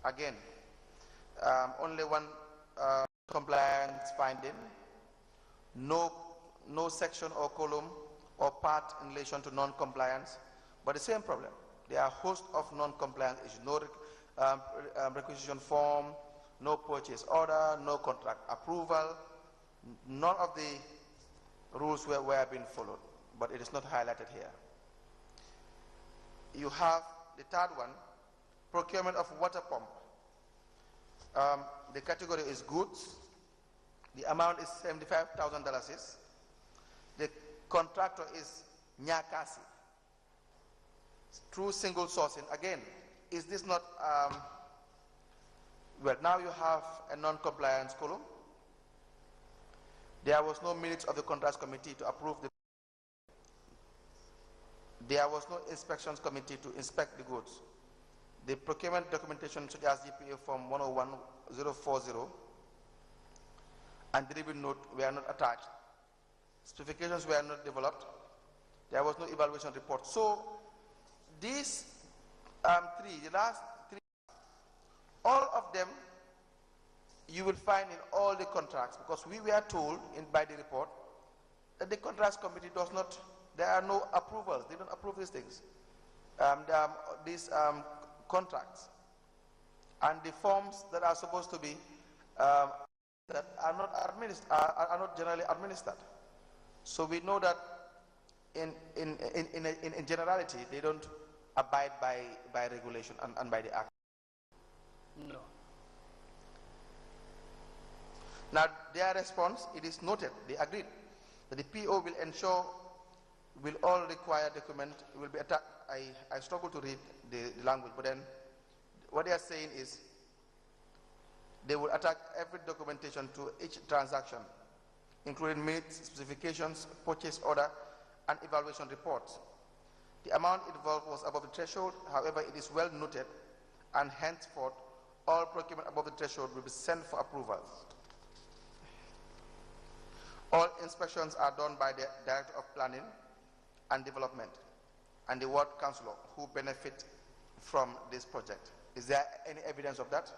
Again, only one compliance finding, no section or column or part in relation to non-compliance, but the same problem. There are a host of non-compliance issues, no requisition form, no purchase order, no contract approval. None of the rules were being followed, but it is not highlighted here. You have the third one, procurement of water pump. The category is goods. The amount is $75,000. The contractor is Nyakasi. Through single sourcing. Again, is this not, well, now you have a non-compliance column. There was no minutes of the Contracts Committee to approve the. There was no inspections committee to inspect the goods. The procurement documentation such as GPA Form 101040 and delivery note were not attached. Specifications were not developed. There was no evaluation report. So these the last three, all of them you will find in all the contracts, because we were told by the report that the Contracts Committee does not, there are no approvals. They don't approve these things. These contracts and the forms that are supposed to be that are not generally administered. So we know that in generality they don't abide by regulation and by the act. No. Now their response, it is noted, they agreed that the PO will ensure will all required document will be attached. I struggle to read the language, but then what they are saying is they will attach every documentation to each transaction, including minutes, specifications, purchase order, and evaluation reports. The amount involved was above the threshold. However, it is well noted, and henceforth, all procurement above the threshold will be sent for approval. All inspections are done by the Director of Planning and Development and the Ward Councillor who benefit from this project. Is there any evidence of that?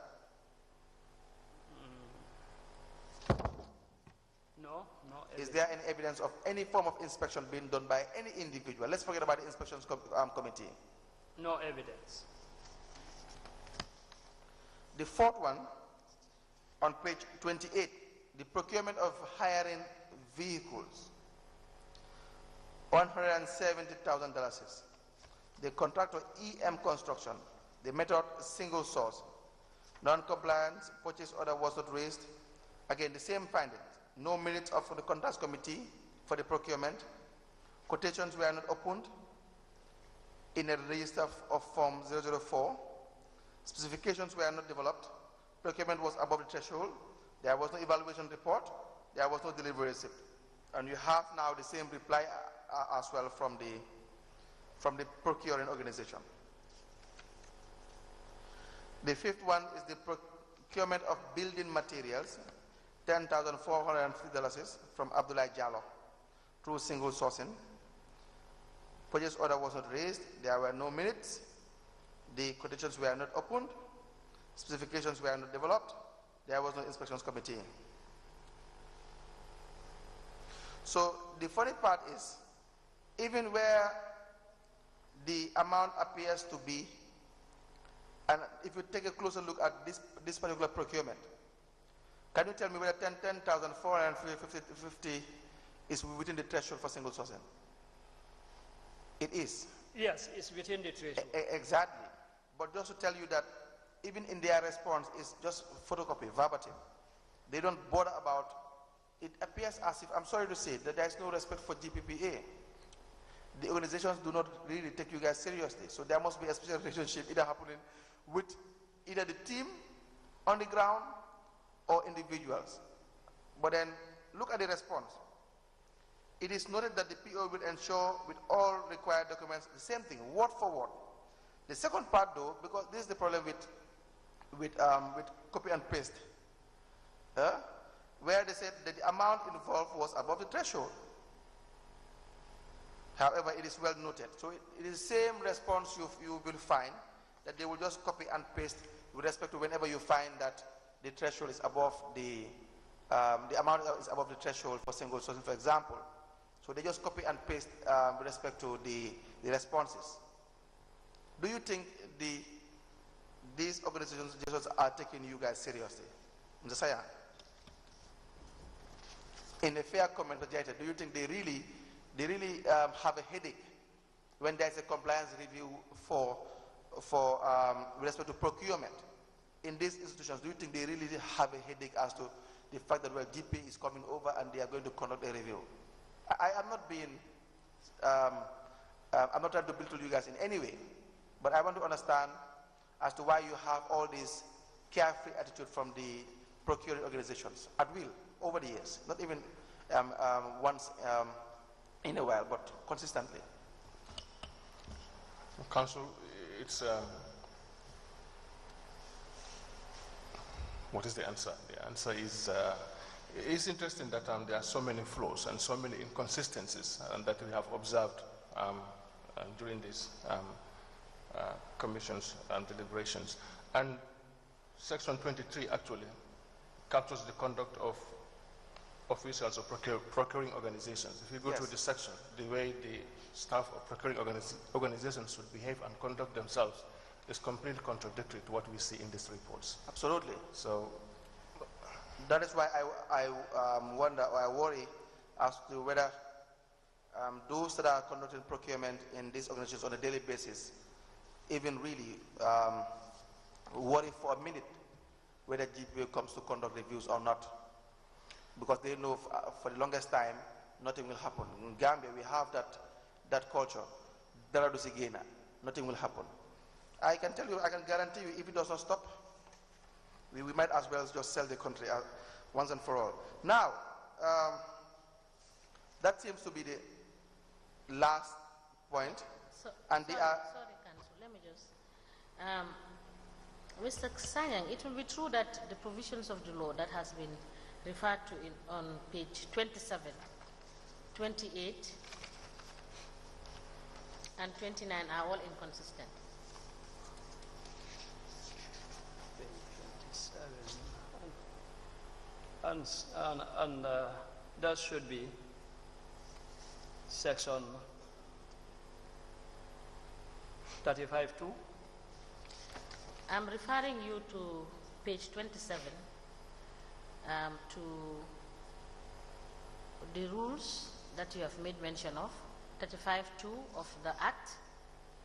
No, no evidence. Is there any evidence of any form of inspection being done by any individual? Let's forget about the inspections committee. No evidence. The fourth one, on page 28, the procurement of hiring vehicles, $170,000. The contractor EM Construction, the method single source. Non-compliance purchase order was not raised. Again, the same findings. No minutes of the contracts committee for the procurement. Quotations were not opened in a register of form 004. Specifications were not developed. Procurement was above the threshold. There was no evaluation report. There was no delivery receipt. And you have now the same reply as well from the procuring organization. The fifth one is the procurement of building materials, $10,450 from Abdullah Jallo through single sourcing. Purchase order was not raised. There were no minutes. The quotations were not opened. Specifications were not developed. There was no inspections committee. So the funny part is, even where the amount appears to be, and if you take a closer look at this particular procurement, can you tell me whether 10,450 is within the threshold for single sourcing? It is. Yes, it's within the threshold. Exactly. But just to tell you that even in their response, it's just photocopy, verbatim. They don't bother about, it appears as if, I'm sorry to say, that there is no respect for GPPA. The organizations do not really take you guys seriously. So there must be a special relationship either happening with either the team on the ground or individuals. But then look at the response. It is noted that the PO will ensure with all required documents the same thing, word for word. The second part though, because this is the problem with copy and paste, where they said that the amount involved was above the threshold. However, it is well noted. So it is the same response you will find, that they will just copy and paste with respect to whenever you find that the threshold is above the amount is above the threshold for single sourcing, for example. So they just copy and paste with respect to the responses. Do you think these organizations just are taking you guys seriously? Mr. Saya, in a fair comment, do you think they really have a headache when there's a compliance review for with respect to procurement in these institutions? Do you think they really have a headache as to the fact that GP is coming over and they are going to conduct a review? I am not being, I'm not trying to belittle you guys in any way, but I want to understand as to why you have all this carefree attitude from the procuring organizations at will over the years, not even once in a while, but consistently. Council, it's what is the answer? The answer is it's interesting that there are so many flaws and so many inconsistencies that we have observed during these commissions and deliberations. And Section 23 actually captures the conduct of officials of procuring organizations. If you go to the section, the way the staff of procuring organizations should behave and conduct themselves is completely contradictory to what we see in these reports. Absolutely. So that is why I wonder, or I worry as to whether those that are conducting procurement in these organizations on a daily basis even really worry for a minute whether GPO comes to conduct reviews or not. Because they know for the longest time nothing will happen. In Gambia we have that culture, nothing will happen. I can tell you, I can guarantee you, if it does not stop, we might as well just sell the country once and for all. Now, that seems to be the last point. Sorry, Council, let me just, Mr. Sanyang, it will be true that the provisions of the law that has been referred to on page 27, 28, and 29 are all inconsistent. And that should be section 35(2). I'm referring you to page 27 to the rules that you have made mention of, 35(2) of the Act,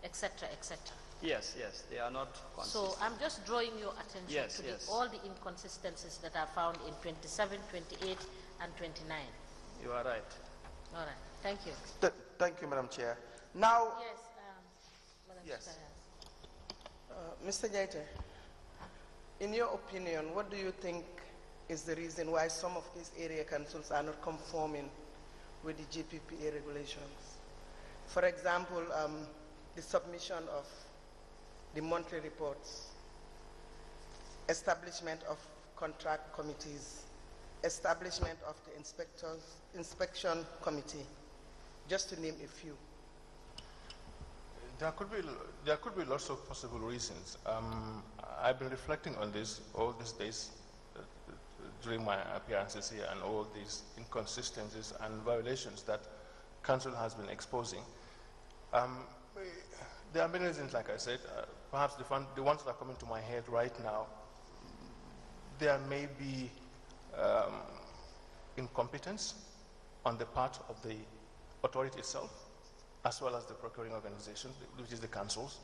etc., etc. Yes, yes, they are not consistent. So I'm just drawing your attention to all the inconsistencies that are found in 27, 28, and 29. You are right. All right. Thank you. Thank you, Madam Chair. Now, Yes, Madam yes. Mr. Jaite, in your opinion, what do you think is the reason why some of these area councils are not conforming with the GPPA regulations? For example, the submission of the monthly reports, establishment of contract committees, establishment of the inspection committee, just to name a few. There could be lots of possible reasons. I've been reflecting on this all these days during my appearances here, and all these inconsistencies and violations that Council has been exposing. There are many reasons, like I said. Perhaps the ones that are coming to my head right now, there may be incompetence on the part of the authority itself, as well as the procuring organization, which is the councils.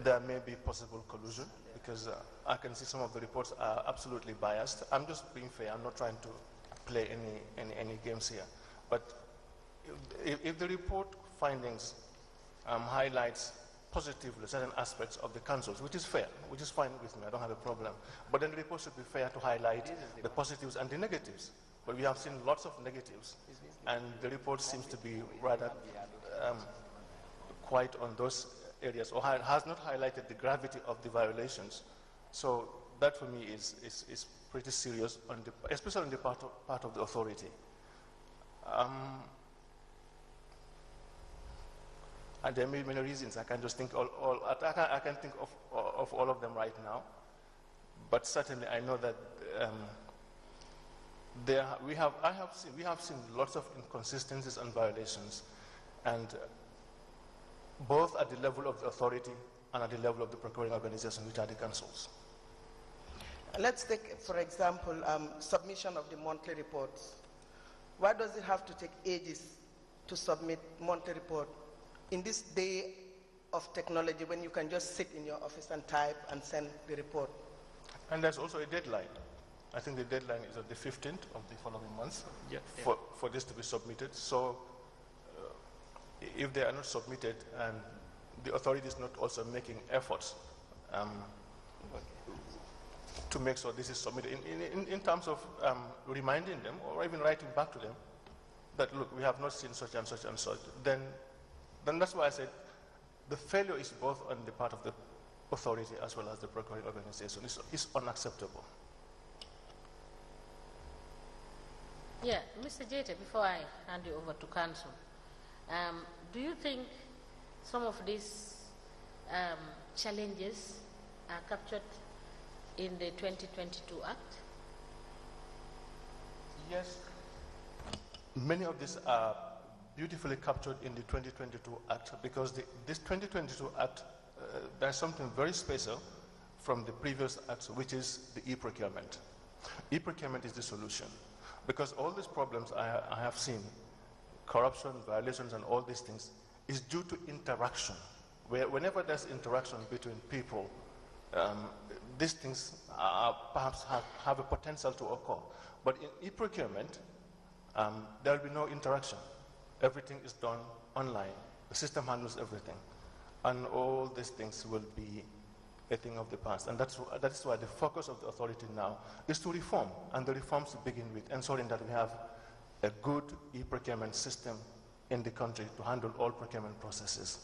There may be possible collusion, because I can see some of the reports are absolutely biased. I'm just being fair. I'm not trying to play any games here. But if the report findings highlights positively certain aspects of the councils, which is fair, which is fine with me, I don't have a problem. But then the report should be fair to highlight the positives and the negatives. But we have seen lots of negatives, and the report seems to be rather quite on those areas, or has not highlighted the gravity of the violations. So that for me is pretty serious, especially on the part of the authority. And there may be many reasons. I can just think I can think of all of them right now. But certainly I know that we have seen lots of inconsistencies and violations, and both at the level of the authority and at the level of the procuring organization, which are the councils. Let's take, for example, submission of the monthly reports. Why does it have to take ages to submit monthly report in this day of technology, when you can just sit in your office and type and send the report? And there's also a deadline. I think the deadline is on the 15th of the following month for this to be submitted. So if they are not submitted, and the authority is not also making efforts to make sure this is submitted, in terms of reminding them, or even writing back to them that, look, we have not seen such and such and such, then that's why I said the failure is both on the part of the authority as well as the procuring organization. It's unacceptable. Yeah, Mr. Jaite, before I hand you over to Council, do you think some of these challenges are captured in the 2022 Act? Yes. Many of these are beautifully captured in the 2022 Act, because this 2022 Act, there's something very special from the previous Acts, which is the e-procurement. E-procurement is the solution, because all these problems I have seen, corruption, violations, and all these things, is due to interaction. Whenever there's interaction between people, these things perhaps have a potential to occur. But in e-procurement, there will be no interaction. Everything is done online. The system handles everything. And all these things will be a thing of the past. And that is why the focus of the authority now is to reform. And the reforms begin with ensuring that we have a good e-procurement system in the country to handle all procurement processes.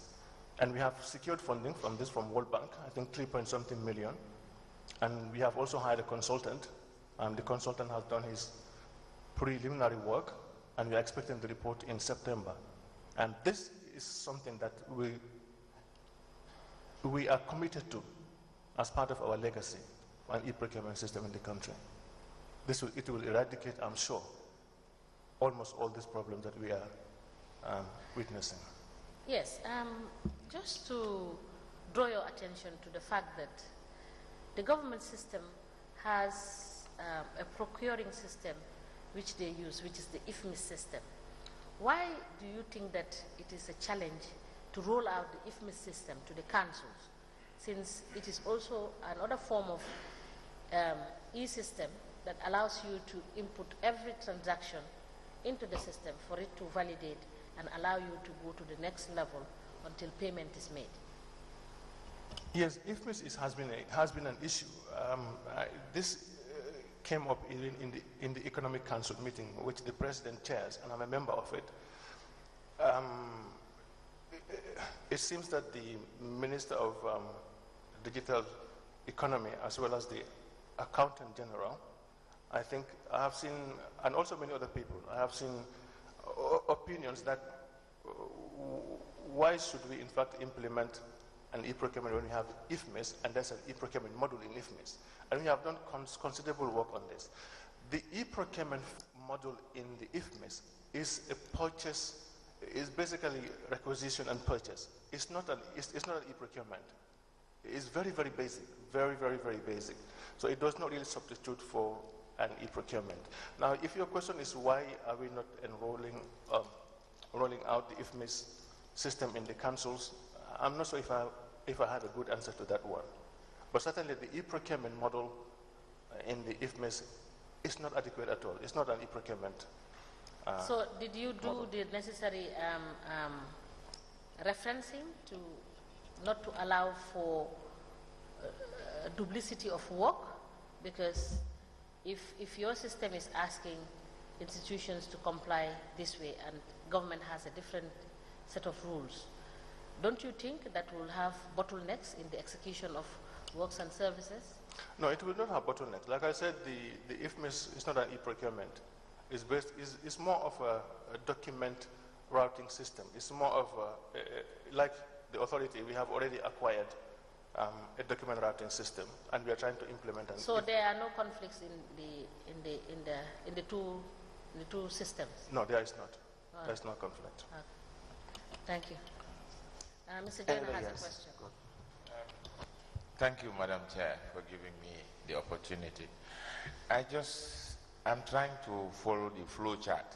And we have secured funding from World Bank, I think 3-point-something million. And we have also hired a consultant. The consultant has done his preliminary work, and we are expecting the report in September. And this is something that we are committed to as part of our legacy, an e-procurement system in the country. It will eradicate, I'm sure, almost all these problems that we are witnessing. Yes, just to draw your attention to the fact that the government system has a procuring system which they use, which is the IFMIS system. Why do you think that it is a challenge to roll out the IFMIS system to the councils, since it is also another form of e-system that allows you to input every transaction into the system for it to validate and allow you to go to the next level until payment is made? Yes, IFMIS has been an issue. This came up in the Economic Council meeting, which the President chairs, and I'm a member of it. It seems that the Minister of Digital Economy, as well as the Accountant General, I think I have seen, and also many other people, I have seen opinions that why should we in fact implement an e-procurement when we have IFMIS and there's an e-procurement module in IFMIS? And we have done considerable work on this. The e-procurement module in the IFMIS is a purchase, is basically requisition and purchase. It's not an e-procurement. It's very, very basic, very, very, very basic. So it does not really substitute for an e-procurement. Now, if your question is why are we not rolling out the IFMIS system in the councils, I'm not sure if I had a good answer to that one. But certainly the e-procurement model in the IFMIS is not adequate at all. It's not an e-procurement. So did you do the necessary referencing to not to allow for duplicity of work? Because if your system is asking institutions to comply this way and government has a different set of rules, don't you think that will have bottlenecks in the execution of works and services? No, it will not have bottlenecks. Like I said, the IFMIS is not an e-procurement. It's more of a document routing system. It's more of like the authority, we have already acquired a document routing system, and we are trying to implement. So there are no conflicts in the two systems. No, there is not. There is no conflict. Okay. Thank you. Mr. Jammeh has a question. Thank you, Madam Chair, for giving me the opportunity. I'm trying to follow the flow chart.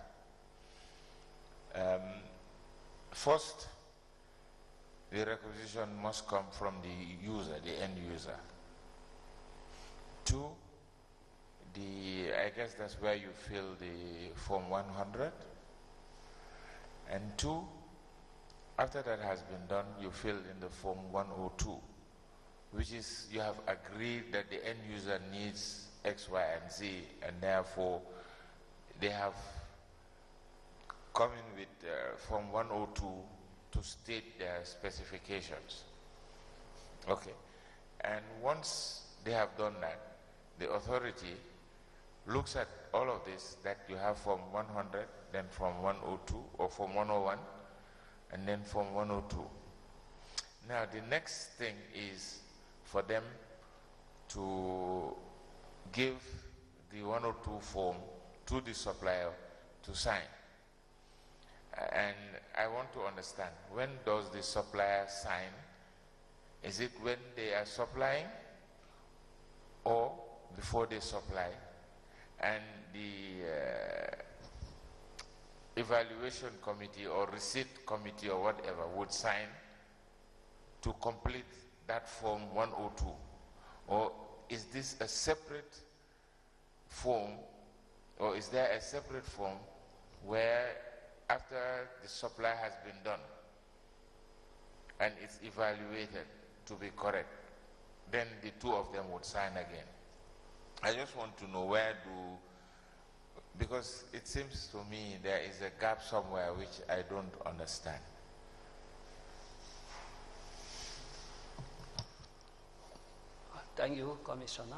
First, the requisition must come from the user, the end user. Two, I guess that's where you fill the Form 100. And two, after that has been done, you fill in the Form 102, which is you have agreed that the end user needs X, Y, and Z, and therefore they have come in with Form 102 to state their specifications. Okay. And once they have done that, the authority looks at all of this, that you have Form 100, then Form 102, or Form 101, and then Form 102. Now, the next thing is for them to give the 102 form to the supplier to sign. And I want to understand, when does the supplier sign? Is it when they are supplying or before they supply? And the evaluation committee or receipt committee or whatever would sign to complete that Form 102? Or is this a separate form, or is there a separate form where after the supply has been done and it's evaluated to be correct, then the two of them would sign again? I just want to know because it seems to me there is a gap somewhere which I don't understand. Thank you, Commissioner.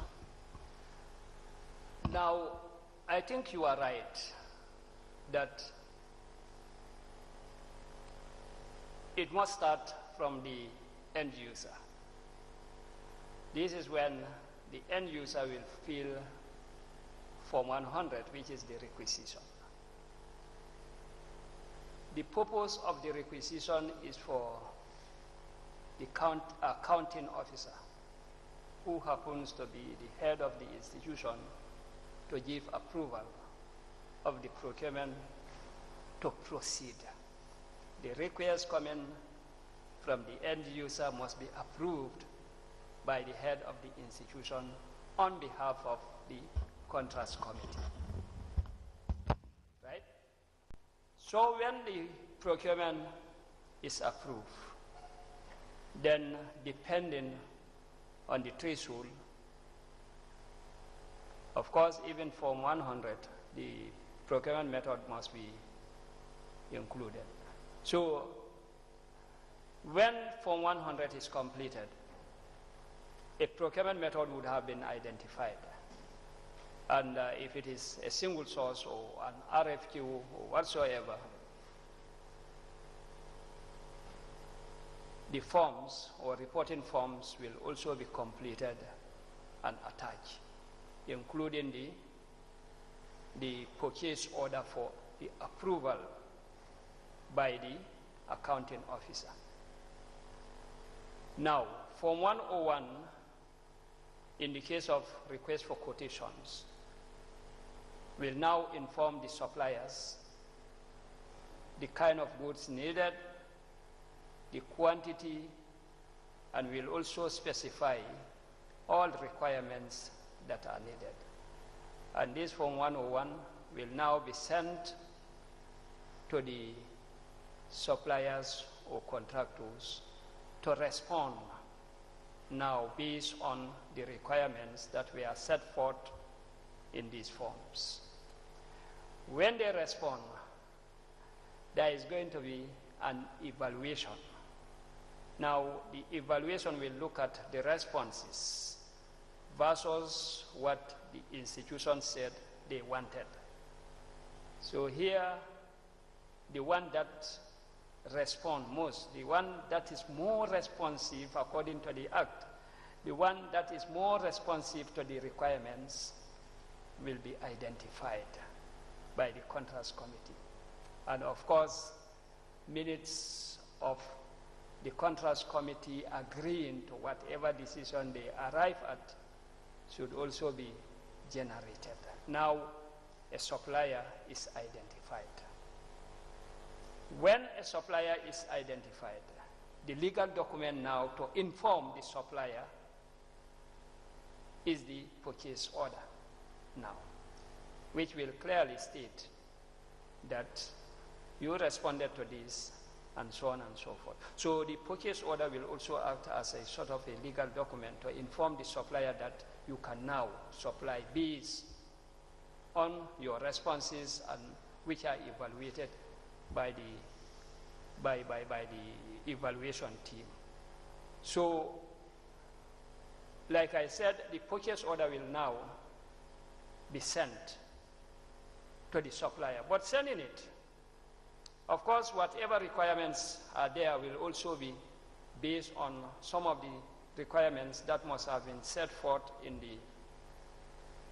Now, I think you are right that it must start from the end user. This is when the end user will fill Form 100, which is the requisition. The purpose of the requisition is for the accounting officer who happens to be the head of the institution to give approval of the procurement to proceed. The request coming from the end user must be approved by the head of the institution on behalf of the contracts committee. Right? So when the procurement is approved, then depending on the threshold, of course, even Form 100, the procurement method must be included. So when Form 100 is completed, a procurement method would have been identified. And if it is a single source or an RFQ or whatsoever, the forms or reporting forms will also be completed and attached, including the purchase order for the approval by the accounting officer. Now, Form 101, in the case of request for quotations, will now inform the suppliers the kind of goods needed, the quantity, and will also specify all requirements that are needed. And this Form 101 will now be sent to the suppliers or contractors to respond now based on the requirements that were set forth in these forms. When they respond, there is going to be an evaluation. Now, the evaluation will look at the responses versus what the institution said they wanted. So here, the one that responds most, the one that is more responsive according to the Act, the one that is more responsive to the requirements will be identified by the contracts committee. And of course, minutes of the contracts committee agreeing to whatever decision they arrive at should also be generated. Now, a supplier is identified. When a supplier is identified, the legal document now to inform the supplier is the purchase order now, which will clearly state that you responded to this and so on and so forth. So the purchase order will also act as a sort of a legal document to inform the supplier that you can now supply based on your responses and which are evaluated by the evaluation team. So, like I said, the purchase order will now be sent to the supplier. But sending it, of course, whatever requirements are there will also be based on some of the requirements that must have been set forth in the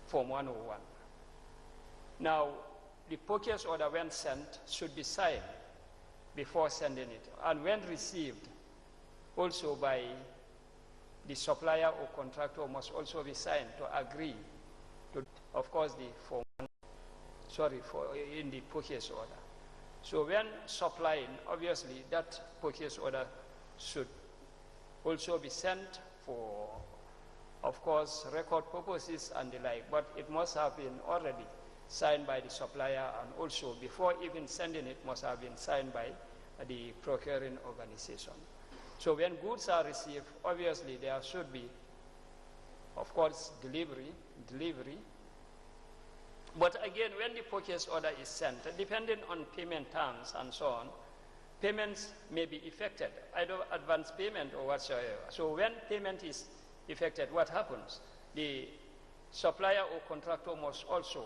Form 101. Now, the purchase order, when sent, should be signed before sending it, and when received, also by the supplier or contractor must also be signed to agree to, of course, the Form, in the purchase order. So when supplying, obviously that purchase order should also be sent for, of course, record purposes and the like, but it must have been already signed by the supplier, and also before even sending it must have been signed by the procuring organization. So when goods are received, obviously there should be, of course, delivery. But again, when the purchase order is sent, depending on payment terms and so on, payments may be effected, either advance payment or whatsoever. So when payment is effected, what happens? The supplier or contractor must also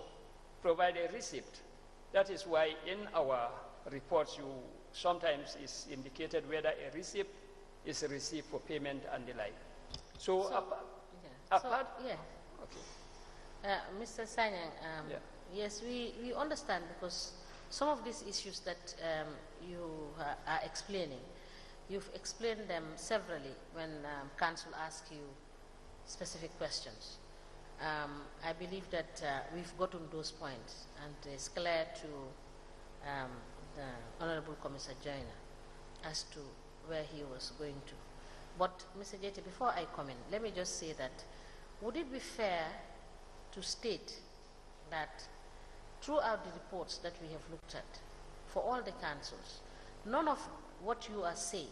provide a receipt. That is why in our reports you sometimes is indicated whether a receipt is received for payment and the like. So apart, okay. Mr. Sanyang, yes, we understand, because some of these issues that you are explaining, you've explained them severally when Council asked you specific questions. I believe that we've gotten those points, and it's clear to the Honorable Commissioner Joyner as to where he was going to. But, Mr. Jete, before I comment, let me just say that would it be fair to state that throughout the reports that we have looked at for all the councils, none of what you are saying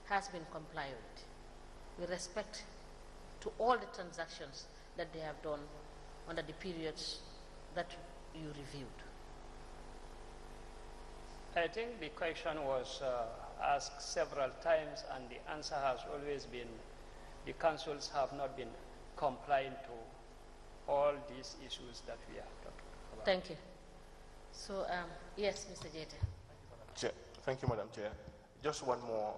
has been complied with respect to all the transactions that they have done under the periods that you reviewed? I think the question was asked several times, and the answer has always been the councils have not been complying to all these issues that we have talked about. Thank you. So, yes, Mr. Jete. Chair. Thank you, Madam Chair. Just one more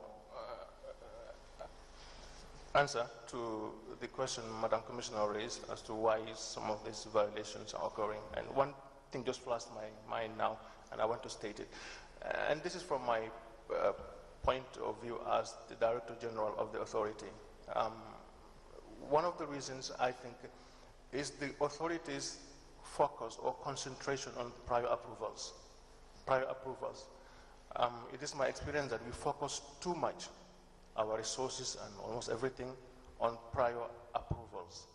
answer to the question Madam Commissioner raised as to why some of these violations are occurring. And one thing just flashed my mind now, and I want to state it. And this is from my point of view as the Director General of the authority. One of the reasons I think is the authority's focus or concentration on prior approvals. It is my experience that we focus too much our resources and almost everything on prior approvals.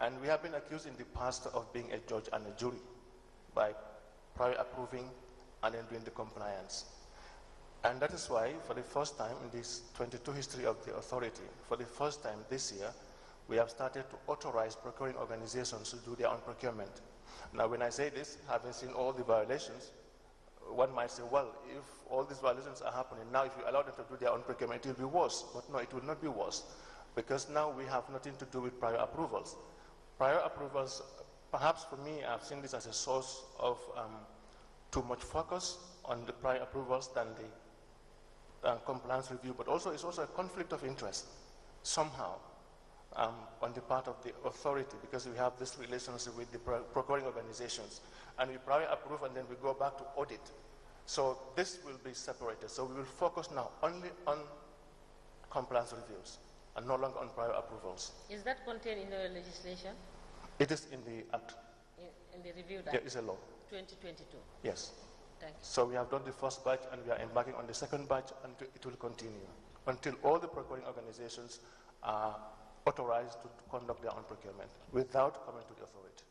And we have been accused in the past of being a judge and a jury by prior approving and then doing the compliance. And that is why, for the first time in this 22 history of the authority, for the first time this year, we have started to authorize procuring organizations to do their own procurement. Now, when I say this, having seen all the violations, one might say, well, if all these violations are happening now, if you allow them to do their own procurement, it will be worse. But no, it will not be worse, because now we have nothing to do with prior approvals. Prior approvals, perhaps for me, I've seen this as a source of too much focus on the prior approvals than the compliance review, but also it's also a conflict of interest somehow on the part of the authority, because we have this relationship with the procuring organizations, and we prior approve and then we go back to audit. So this will be separated. So we will focus now only on compliance reviews and no longer on prior approvals. Is that contained in the legislation? It is in the Act. In the reviewed Act? Yeah, it's a law. 2022? Yes. Thank you. So we have done the first batch and we are embarking on the second batch, and it will continue until all the procuring organizations are authorized to conduct their own procurement without coming to the authority.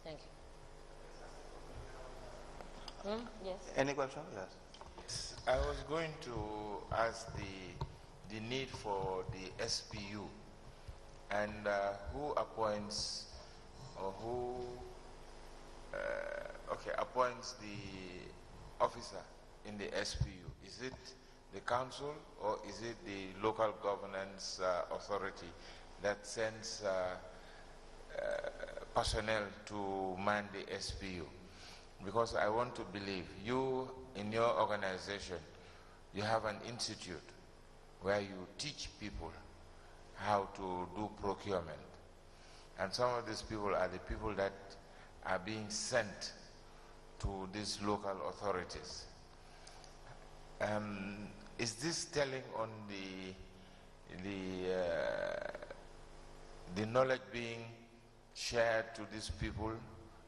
Thank you. Yes. Any question? Yes. I was going to ask the need for the SPU and who appoints or who appoints the officer in the SPU. Is it the council or is it the local governance authority that sends personnel to man the SPU? Because I want to believe you, in your organization, you have an institute where you teach people how to do procurement. And some of these people are the people that are being sent to these local authorities. Is this telling on the knowledge being shared to these people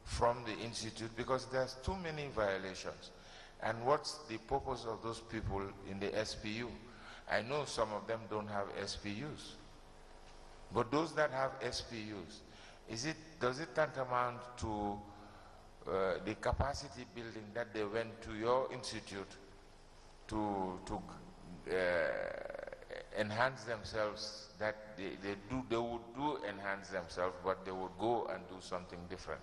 from the institute? Because there's too many violations. And what's the purpose of those people in the SPU? I know some of them don't have SPUs. But those that have SPUs, does it tantamount to the capacity building that they went to your institute to enhance themselves, that they would enhance themselves, but they would go and do something different?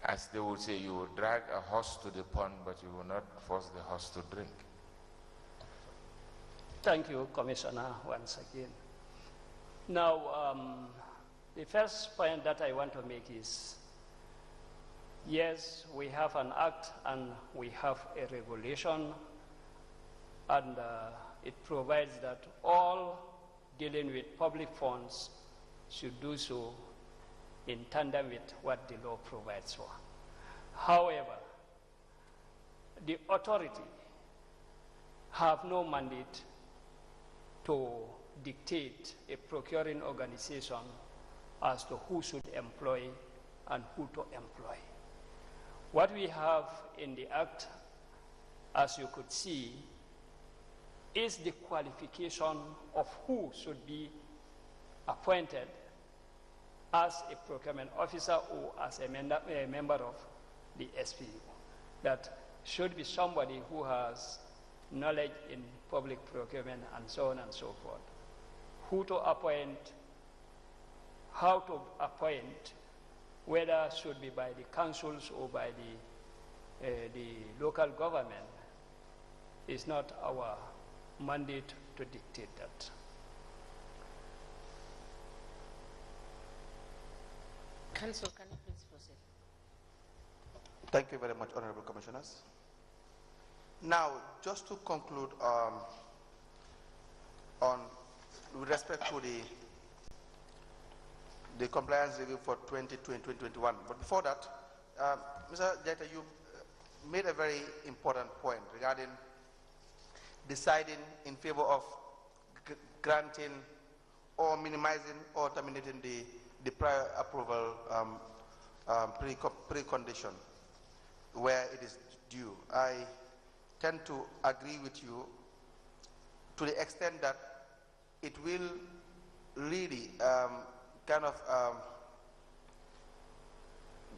As they would say, you will drag a horse to the pond, but you will not force the horse to drink. Thank you, Commissioner, once again. Now, the first point that I want to make is, yes, we have an act and we have a regulation, and it provides that all dealing with public funds should do so in tandem with what the law provides for. However, the authority have no mandate to dictate a procuring organization as to who should employ and who to employ. What we have in the Act, as you could see, is the qualification of who should be appointed as a procurement officer or as a member of the SPU. That should be somebody who has knowledge in public procurement and so on and so forth. Who to appoint, how to appoint, whether should be by the councils or by the local government, is not our mandate to dictate that. Council, can you please proceed? Thank you very much, Honorable Commissioners. Now, just to conclude with respect to the compliance review for 2020-2021. But before that, Mr. Jaita, you made a very important point regarding deciding in favor of granting or minimizing or terminating the prior approval precondition where it is due. I tend to agree with you to the extent that it will really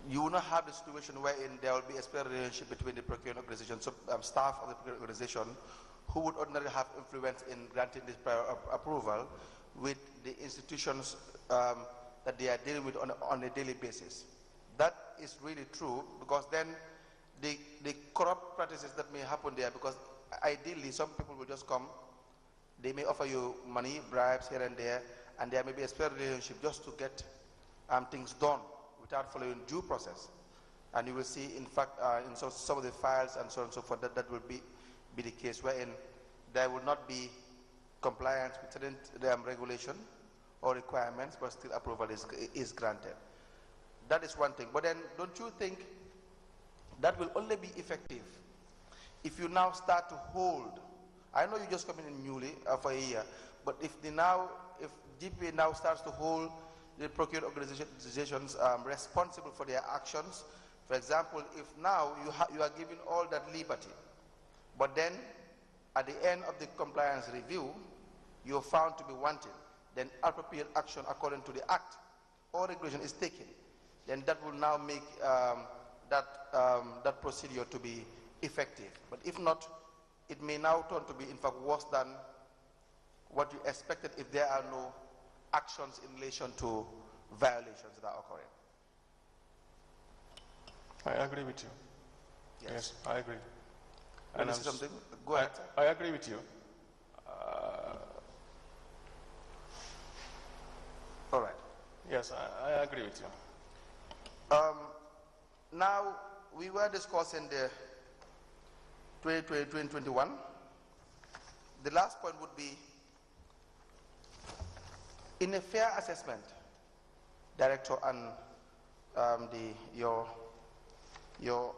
you will not have the situation wherein there will be a special relationship between the procuring organization, staff of the procuring organization, who would ordinarily have influence in granting this prior approval with the institutions that they are dealing with on a daily basis. That is really true, because then the corrupt practices that may happen there, because ideally some people will just come, they may offer you money, bribes here and there may be a special relationship just to get things done without following due process. And you will see, in fact, in some of the files and so on and so forth, that will be the case, wherein there will not be compliance with certain regulation or requirements, but still approval is granted. That is one thing. But then, don't you think that will only be effective if you now start to hold? I know you just come in newly for a year, but if GPA now starts to hold the procured organizations responsible for their actions, for example, if now you are given all that liberty, but then at the end of the compliance review, you are found to be wanting, then appropriate action according to the Act or regulation is taken, then that will now make that procedure to be effective. But if not, it may now turn to be, in fact, worse than what you expected if there are no actions in relation to violations that are occurring. I agree with you. Yes, I agree. And something? Go ahead. I agree with you. All right. Yes, I agree with you. Now, we were discussing the 2020-2021. The last point would be, in a fair assessment, Director and your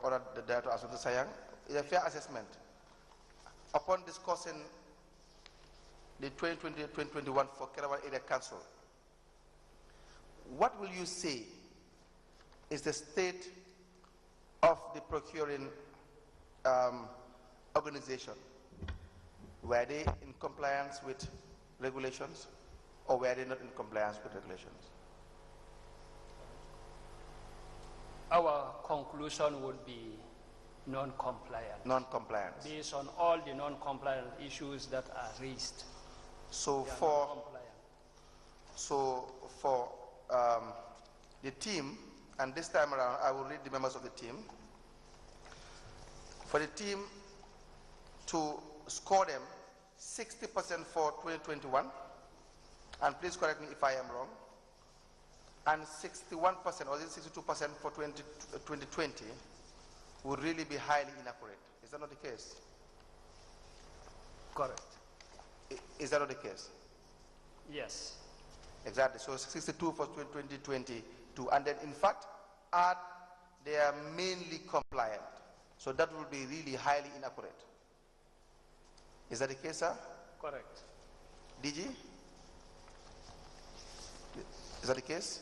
Honored Director Asuta Sayang, in a fair assessment, upon discussing the 2020-2021 for Kerawan Area Council, what will you say is the state of the procuring organization? Were they in compliance with regulations, or were they not in compliance with regulations? Our conclusion would be non-compliant. Non-compliance. Based on all the non-compliant issues that are raised. So for the team, and this time around I will read the members of the team. For the team to score them 60% for 2021, and please correct me if I am wrong, and 61% or 62% for 2020 would really be highly inaccurate. Is that not the case? Correct. Is that not the case? Yes. Exactly. So 62 for 2022, and then in fact add they are mainly compliant. So that will be really highly inaccurate. Is that the case, sir? Correct. DG? that the case?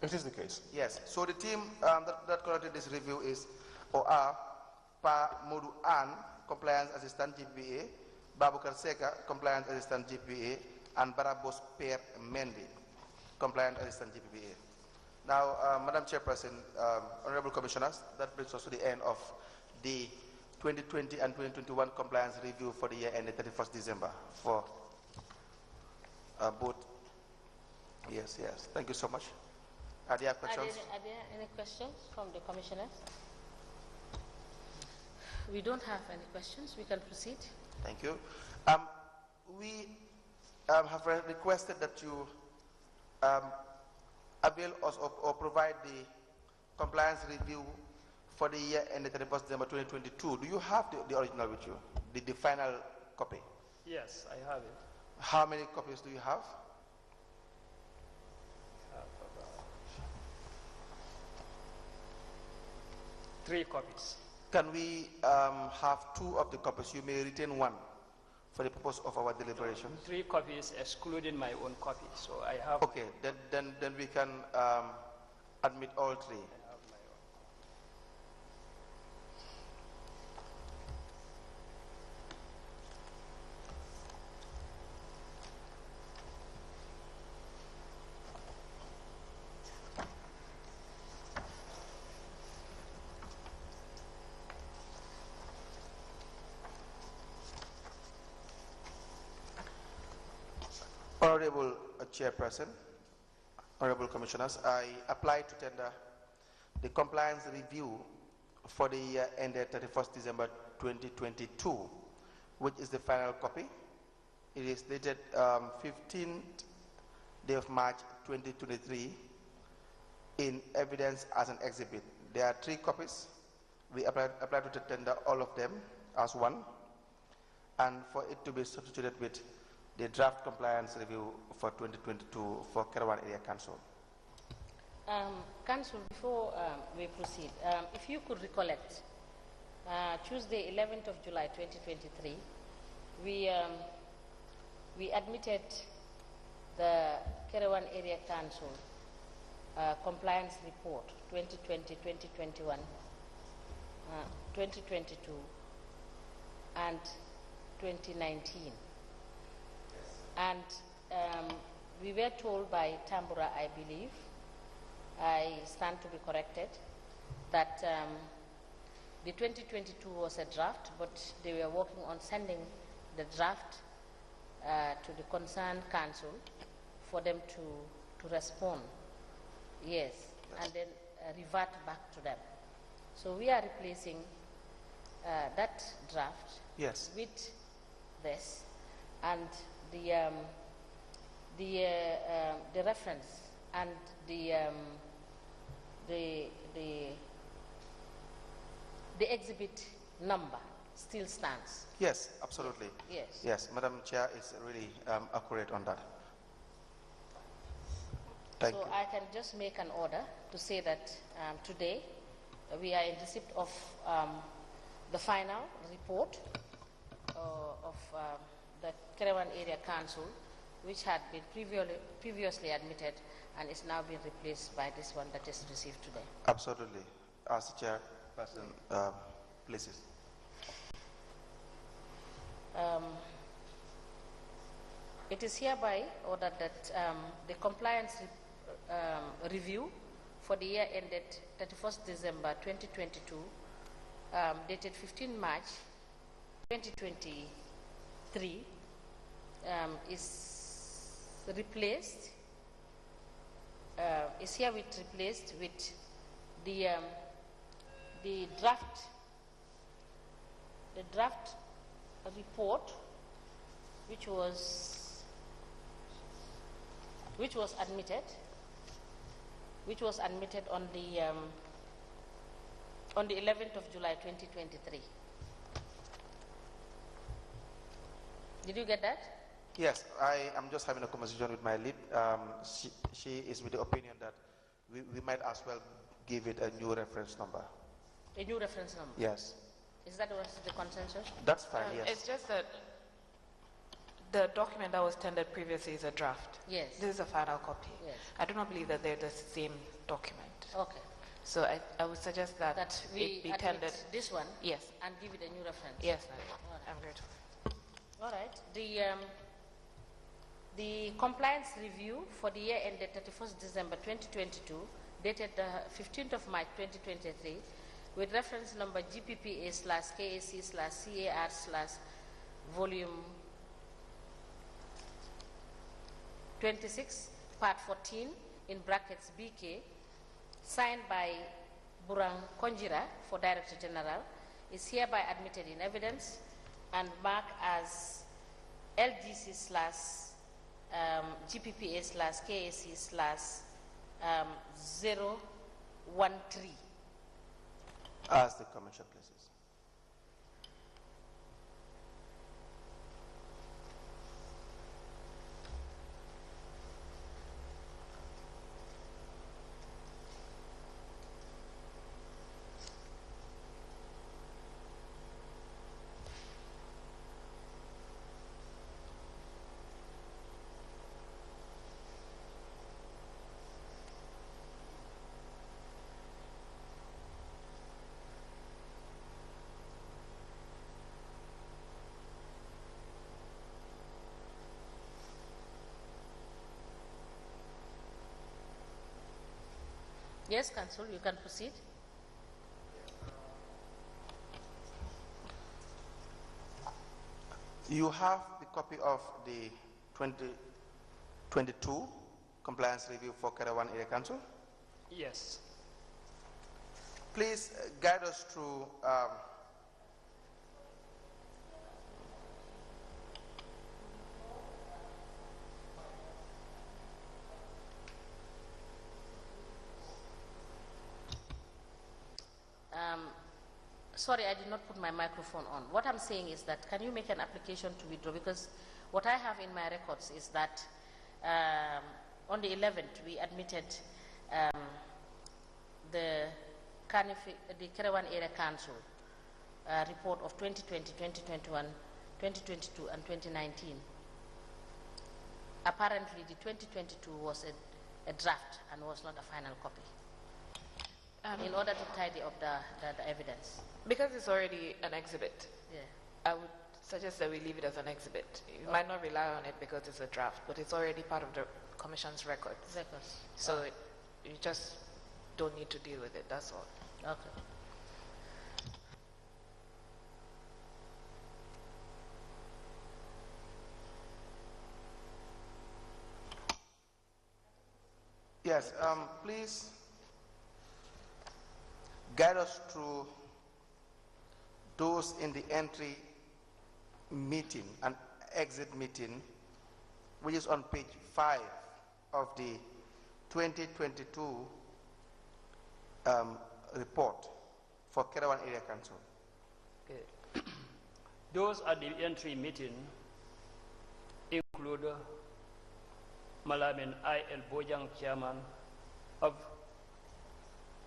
It is the case. Yes. So the team that conducted this review is OR, Pa Modu An, Compliance Assistant GPA, Babukar Seka, Compliance Assistant GPA, and Barabos Per Mendy, Compliance Assistant GPA. Now, Madam Chairperson, Honorable Commissioners, that brings us to the end of the 2020 and 2021 compliance review for the year ended 31st December for both. Yes. Thank you so much. Are there questions? Are there any questions from the commissioners? We don't have any questions. We can proceed. Thank you. We have requested that you avail us or provide the compliance review for the year ended 31st December 2022. Do you have the original with you, the final copy? Yes, I have it. How many copies do you have? I have about 3 copies. Can we have 2 of the copies? You may retain 1 for the purpose of our deliberation. 3 copies excluding my own copy. So I have. Okay, then we can admit all 3. Honorable Chairperson, Honorable Commissioners, I apply to tender the compliance review for the year ended 31st December 2022, which is the final copy. It is dated 15th day of March 2023 in evidence as an exhibit. There are 3 copies. We apply to tender all of them as one, and for it to be substituted with the draft compliance review for 2022 for Kerawan Area Council. Council, before we proceed, if you could recollect, Tuesday 11th of July 2023, we admitted the Kerawan Area Council compliance report 2020-2021, 2022, and 2019. And we were told by Tambura, I believe, I stand to be corrected, that the 2022 was a draft, but they were working on sending the draft to the concerned council for them to respond. Yes, and then revert back to them. So we are replacing that draft with this, and the reference and the exhibit number still stands. Yes, absolutely. Yes. Yes, Madam Chair is really accurate on that. Thank you. So I can just make an order to say that today we are in receipt of the final report of the Kerawan Area Council, which had been previously admitted and is now being replaced by this one that is received today. Absolutely. As the chairperson places. It is hereby ordered that the compliance review for the year ended 31st December 2022, dated 15 March 2023, is replaced, is herewith replaced with the draft report, which was admitted on the 11th of July 2023. Did you get that? Yes, I am just having a conversation with my lead. She is with the opinion that we might as well give it a new reference number. A new reference number? Yes. Is that what is the consensus? That's fine, yes. It's just that The document that was tendered previously is a draft. Yes. This is a final copy. Yes. I do not believe that they're the same document. Okay. So I would suggest that, we it be tendered. this one. Yes. And give it a new reference. Yes, ma'am. All right. I'm grateful. All right. The compliance review for the year ended 31st December 2022, dated the 15th of March 2023, with reference number GPPA/KAC/CAR/volume 26, part 14, in brackets BK, signed by Burang Konjira for Director General, is hereby admitted in evidence and marked as LGC/GPPA/KAC/013. As the Commission places. Yes, Council, you can proceed. You have the copy of the 2022 compliance review for Kerawan Area Council. Yes. Please guide us through sorry, I did not put my microphone on. What I'm saying is that, can you make an application to withdraw? Because what I have in my records is that on the 11th, we admitted the Kerawan Area Council report of 2020, 2021, 2022, and 2019. Apparently, the 2022 was a draft and was not a final copy. In order to tidy up the evidence. Because it's already an exhibit, Yeah. I would suggest that we leave it as an exhibit. You might not rely on it because it's a draft, but it's already part of the Commission's records. So you just don't need to deal with it, that's all. Okay. yes, please guide us through those in the entry meeting and exit meeting, which is on page 5 of the 2022 report for Kerawan Area Council. Okay. Those at the entry meeting include Malamin I.L. Bojang, Chairman of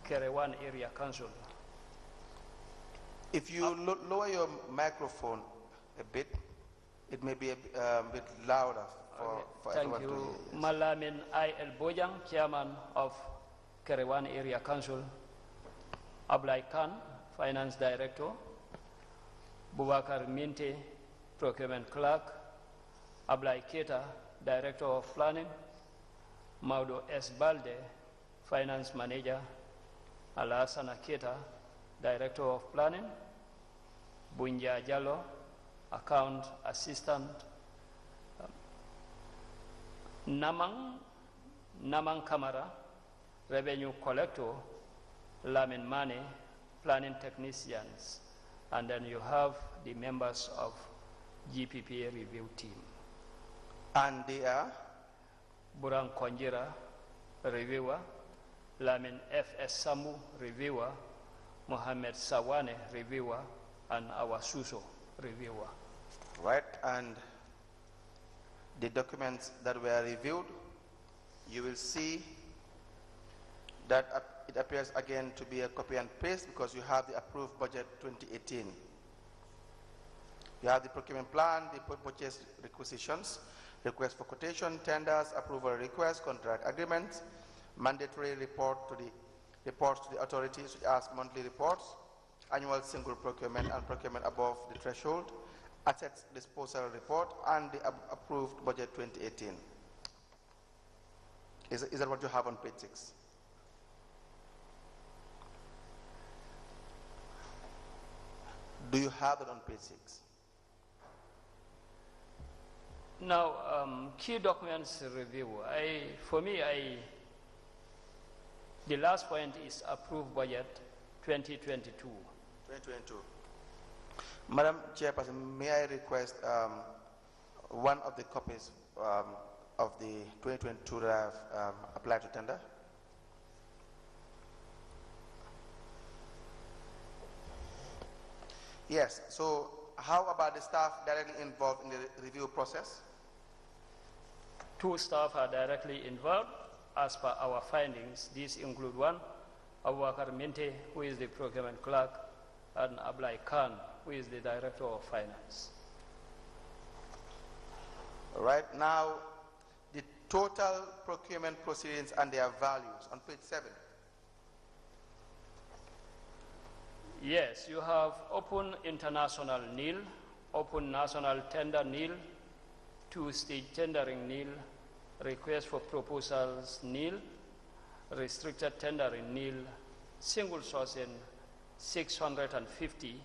Kerawan Area Council. If you lower your microphone a bit, it may be a bit louder for Thank everyone you. to hear. Yes. Malamin I.L. Bojang, Chairman of Kerawan Area Council. Ablai Khan, Finance Director. Bubakar Minte, Procurement Clerk. Ablai Keta, Director of Planning. Maudo S. Balde, Finance Manager. Alasana Keta, Director of Planning. Bunja Jallo, Account Assistant. Namang Kamara, Revenue Collector. Lamin Mane, Planning Technicians. And then you have the members of GPPA Review Team. And they are? Burang Konjira, Reviewer. Lamin F.S. Samu, Reviewer. Mohammed Sawane, Reviewer. And Awasuso, Reviewer. Right, and the documents that were reviewed, you will see that it appears again to be a copy and paste because you have the approved budget 2018. You have the procurement plan, the purchase requisitions, request for quotation, tenders, approval requests, contract agreements, mandatory reports to the authorities, such as monthly reports, annual single procurement and procurement above the threshold, assets disposal report, and the approved budget 2018. Is that what you have on page 6? Do you have it on page 6? Now, key documents review. The last point is approved budget 2022. 2022. Madam Chairperson, may I request one of the copies of the 2022 that I have applied to tender? Yes, so how about the staff directly involved in the review process? 2 staff are directly involved as per our findings. These include 1, Abubakar Minte, who is the procurement clerk, and Ablai Khan, who is the director of finance. Right now, the total procurement proceedings and their values on page 7. Yes, you have open international nil, open national tender nil, 2-stage tendering nil, request for proposals nil, restricted tendering nil, single sourcing 650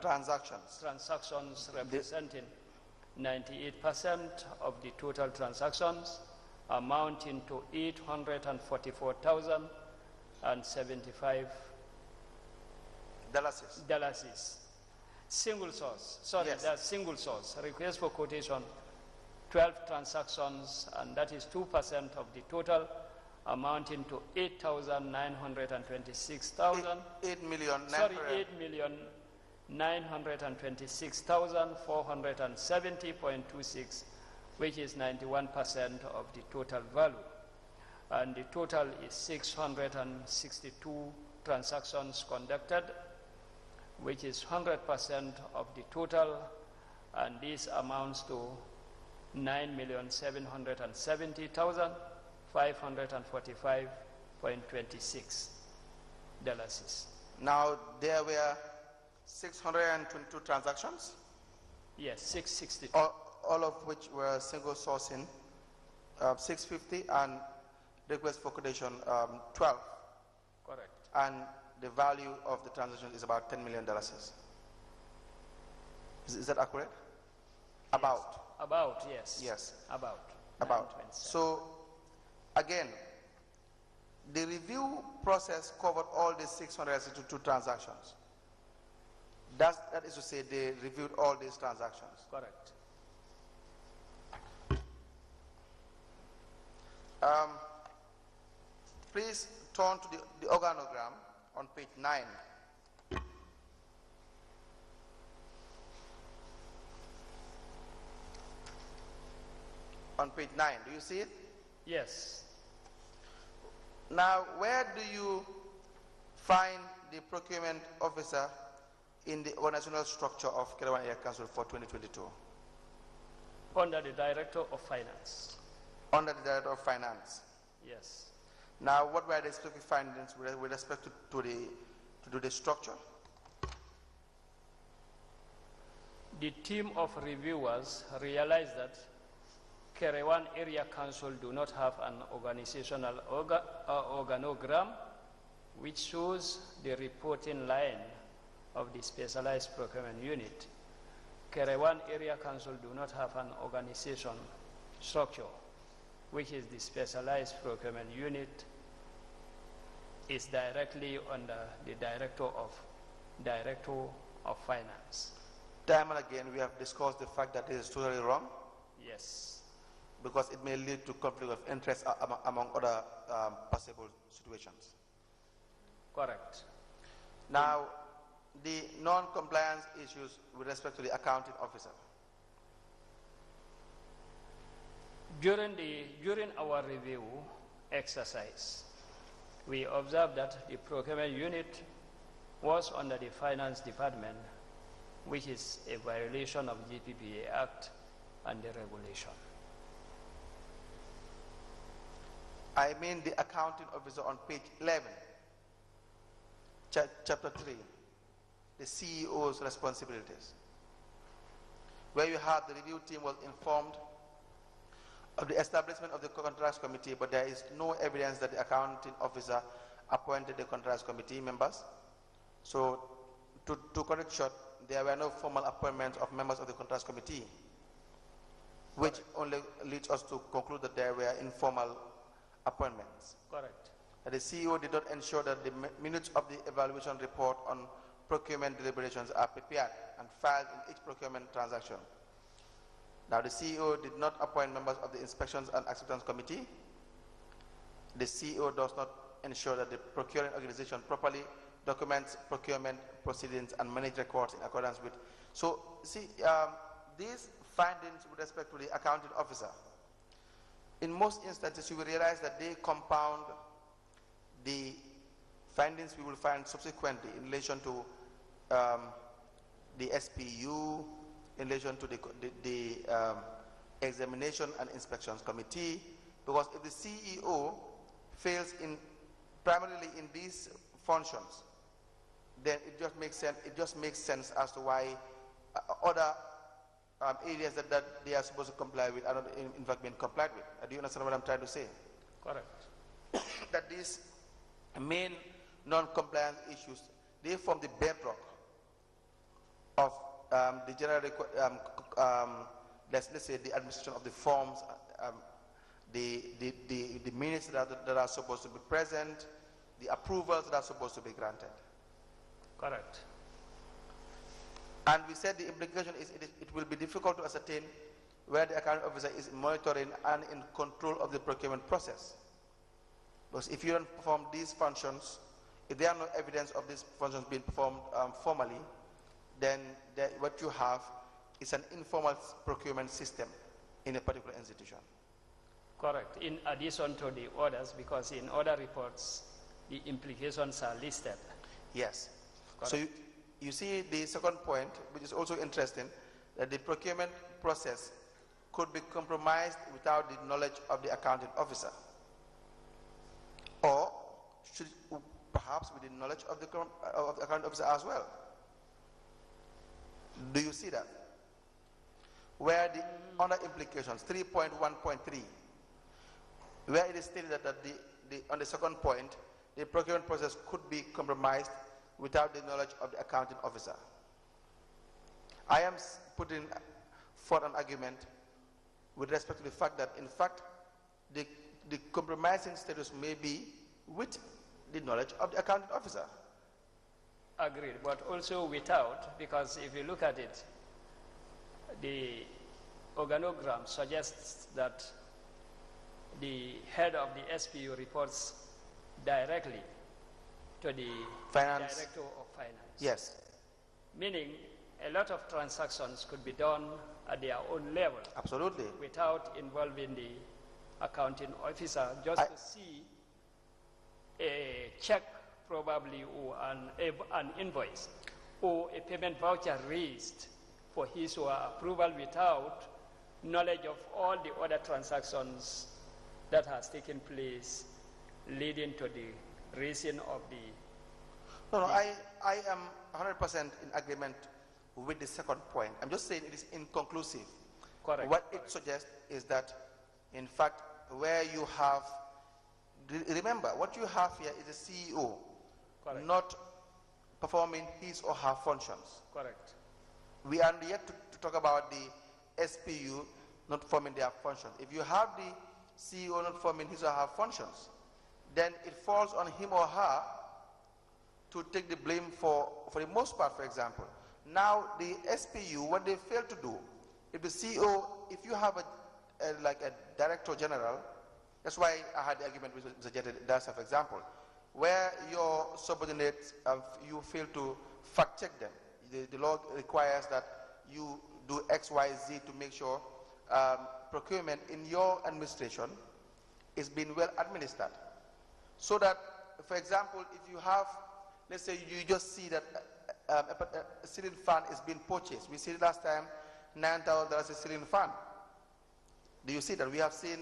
transactions representing 98% of the total transactions, amounting to $844,075. Dollars. Single source, sorry, yes. That's single source. Request for quotation, 12 transactions, and that is 2% of the total, amounting to 8,926,000. 8,926,470.26, which is 91% of the total value. And the total is 662 transactions conducted, which is 100% of the total, and this amounts to $9,770,545.26. Now, there were 622 transactions? Yes, 662. All of which were single sourcing, 650, and request for quotation, 12. Correct. And the value of the transaction is about $10 million. Is that accurate? Yes. About, yes. Yes. About. So, again, the review process covered all the 662 transactions. That is to say, they reviewed all these transactions. Correct. Please turn to the organogram on page 9. On page 9, do you see it? Yes. Now, where do you find the procurement officer in the organizational structure of Kerewan Area Council for 2022? Under the Director of Finance. Under the Director of Finance? Yes. Now, what were the specific findings with respect to the structure? The team of reviewers realized that Kerewan Area Council do not have an organizational organogram which shows the reporting line of the specialized procurement unit. Kerewan Area Council do not have an organization structure, which is the specialized procurement unit, is directly under the Director of Finance. Time and again, we have discussed the fact that this is totally wrong. Yes. Because it may lead to conflict of interest among other possible situations. Correct. Now, the non-compliance issues with respect to the accounting officer. During our review exercise, we observed that the procurement unit was under the finance department which is a violation of GPPA Act and the regulation. I mean the accounting officer on page 11, chapter 3, the CEO's responsibilities, where you have the review team was informed of the establishment of the contracts committee, but there is no evidence that the accounting officer appointed the contracts committee members. So to cut it short, there were no formal appointments of members of the contracts committee, which only leads us to conclude that there were informal appointments. Correct. The CEO did not ensure that the minutes of the evaluation report on procurement deliberations are prepared and filed in each procurement transaction. Now, the CEO did not appoint members of the Inspections and Acceptance Committee. The CEO does not ensure that the procuring organization properly documents procurement proceedings and manage records in accordance with. So, see, these findings with respect to the accounting officer, in most instances, you will realize that they compound the findings we will find subsequently in relation to the SPU, in relation to the examination and inspections committee, because if the CEO fails in primarily in these functions, then it just makes sense. It just makes sense as to why other areas that they are supposed to comply with are not in fact being complied with. Do you understand what I'm trying to say? Correct. That these main non-compliance issues, they form the bedrock of the general, let's say, the administration of the forms, the minutes that are supposed to be present, the approvals that are supposed to be granted. Correct. And we said the implication is it will be difficult to ascertain where the accounting officer is monitoring and in control of the procurement process. Because if you don't perform these functions, if there are no evidence of these functions being performed formally, then what you have is an informal procurement system in a particular institution. Correct. In addition to the orders, because in order reports, the implications are listed. Yes. Correct. So you see the second point, which is also interesting, that the procurement process could be compromised without the knowledge of the accounting officer, or should perhaps with the knowledge of the accounting officer as well. Do you see that? Where the other implications, 3.1.3, where it is stated that on the second point, the procurement process could be compromised without the knowledge of the accounting officer. I am putting forth an argument with respect to the fact that, in fact, the compromising status may be with the knowledge of the accounting officer. Agreed, but also without, because if you look at it, the organogram suggests that the head of the SPU reports directly to the Director of Finance. Yes. Meaning a lot of transactions could be done at their own level. Absolutely. Without involving the accounting officer, just to see a check probably or an invoice or a payment voucher raised for his or her approval without knowledge of all the other transactions that has taken place leading to the raising of the... No, I am 100% in agreement with the second point. I'm just saying it is inconclusive. Correct. What it suggests is that, in fact, where you have, remember, what you have here is a CEO Correct. not performing his or her functions. Correct. We are yet to talk about the SPU not performing their functions. If you have the CEO not performing his or her functions, then it falls on him or her to take the blame for the most part, for example. Now, the SPU, what they fail to do, if the CEO, if you have like a director general, that's why I had the argument with Mr. Jette, that's an example, where your subordinates, you fail to fact check them. The law requires that you do X, Y, Z to make sure procurement in your administration is being well administered. So that, for example, if you have, let's say you just see that a ceiling fan is being purchased. We see last time $9,000 a ceiling fan. Do you see that? We have seen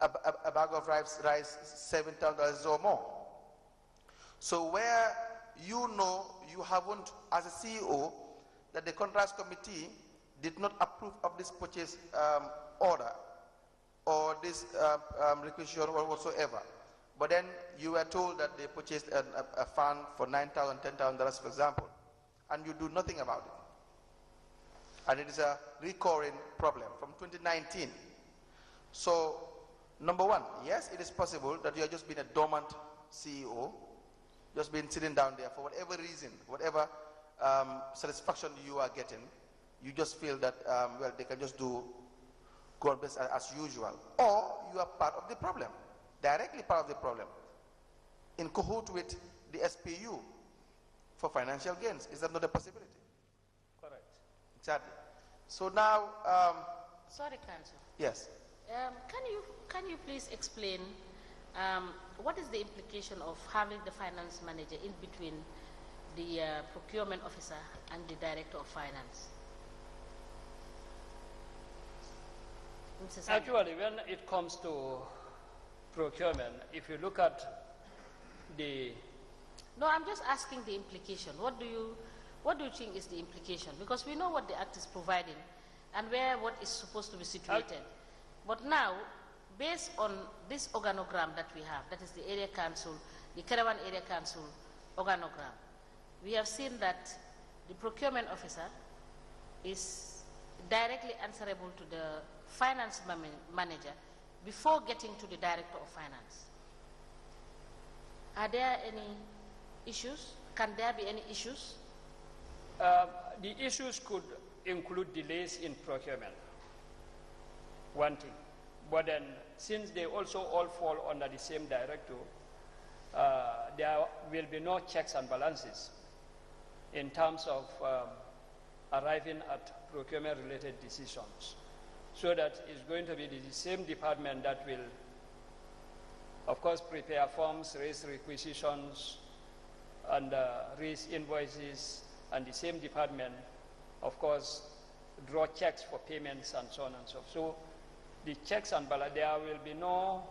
a bag of rice $7,000 or more. So where you know you haven't, as a CEO, that the contracts committee did not approve of this purchase order or this requisition or whatsoever, but then you were told that they purchased a fan for $9,000, $10,000, for example, and you do nothing about it. And it is a recurring problem from 2019. So, number one, yes, it is possible that you have just been a dormant CEO, just been sitting down there for whatever reason, whatever satisfaction you are getting, you just feel that, well, they can just do God bless as usual. Or you are part of the problem, directly part of the problem, in cahoot with the SPU for financial gains. Is that not a possibility? Correct. Exactly. So now... Sorry, Council. Yes. Can you please explain what is the implication of having the finance manager in between the procurement officer and the director of finance? Actually, when it comes to procurement, if you look at the... No, I'm just asking the implication. What do you think is the implication? Because we know what the Act is providing and where what is supposed to be situated. But now, based on this organogram that we have, that is the area council, the Caravan Area Council organogram, we have seen that the procurement officer is directly answerable to the finance manager before getting to the director of finance. Are there any issues? Can there be any issues? The issues could include delays in procurement, one thing. But then, since they also all fall under the same director, there will be no checks and balances in terms of arriving at procurement-related decisions. So that it's going to be the same department that will, of course, prepare forms, raise requisitions, and raise invoices, and the same department, of course, draw checks for payments and so on and so forth. So the checks and balances, there will be no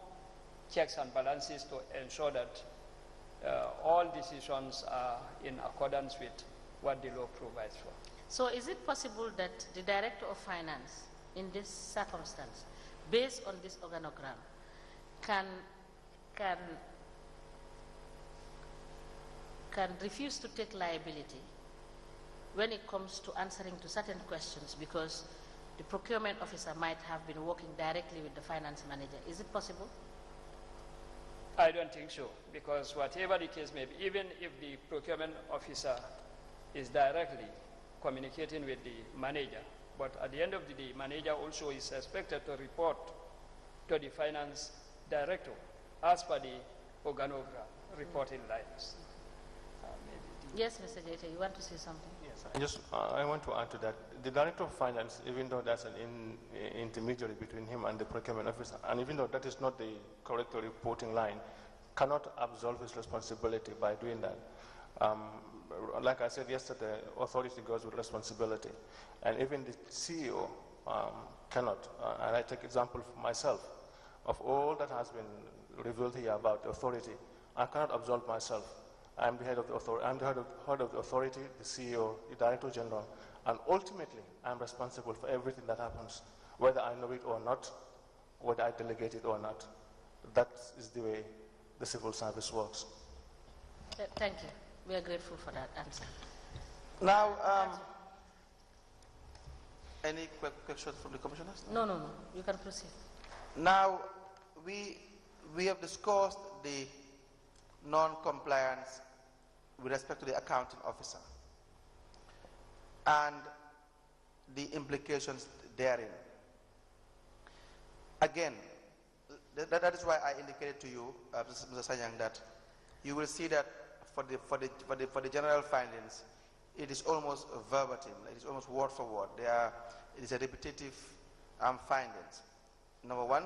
checks and balances to ensure that all decisions are in accordance with what the law provides for. So is it possible that the director of finance, in this circumstance, based on this organogram, can refuse to take liability when it comes to answering to certain questions because the procurement officer might have been working directly with the finance manager? Is it possible? I don't think so, because whatever the case may be, even if the procurement officer is directly communicating with the manager, but at the end of the day, manager also is expected to report to the finance director as per the organogram reporting lines. Yes, Mr. Jaita, you want to say something? Yes, I want to add to that. The director of finance, even though that's an intermediary between him and the procurement officer, and even though that is not the correct reporting line, cannot absolve his responsibility by doing that. Like I said yesterday, authority goes with responsibility. And even the CEO cannot. And I take example for myself. Of all that has been revealed here about authority, I cannot absolve myself. I'm the head of the authority. I'm the head of the authority, the CEO, the Director General, and ultimately I'm responsible for everything that happens, whether I know it or not, whether I delegate it or not. That is the way the civil service works. Thank you. We are grateful for that answer. Now, any questions from the commissioners? No. You can proceed. Now, we have discussed the non-compliance with respect to the accounting officer and the implications therein. Again, that is why I indicated to you, Mr. Sanyang, that you will see that for the general findings, it is almost verbatim. It is almost word for word. It is a repetitive findings. Number one,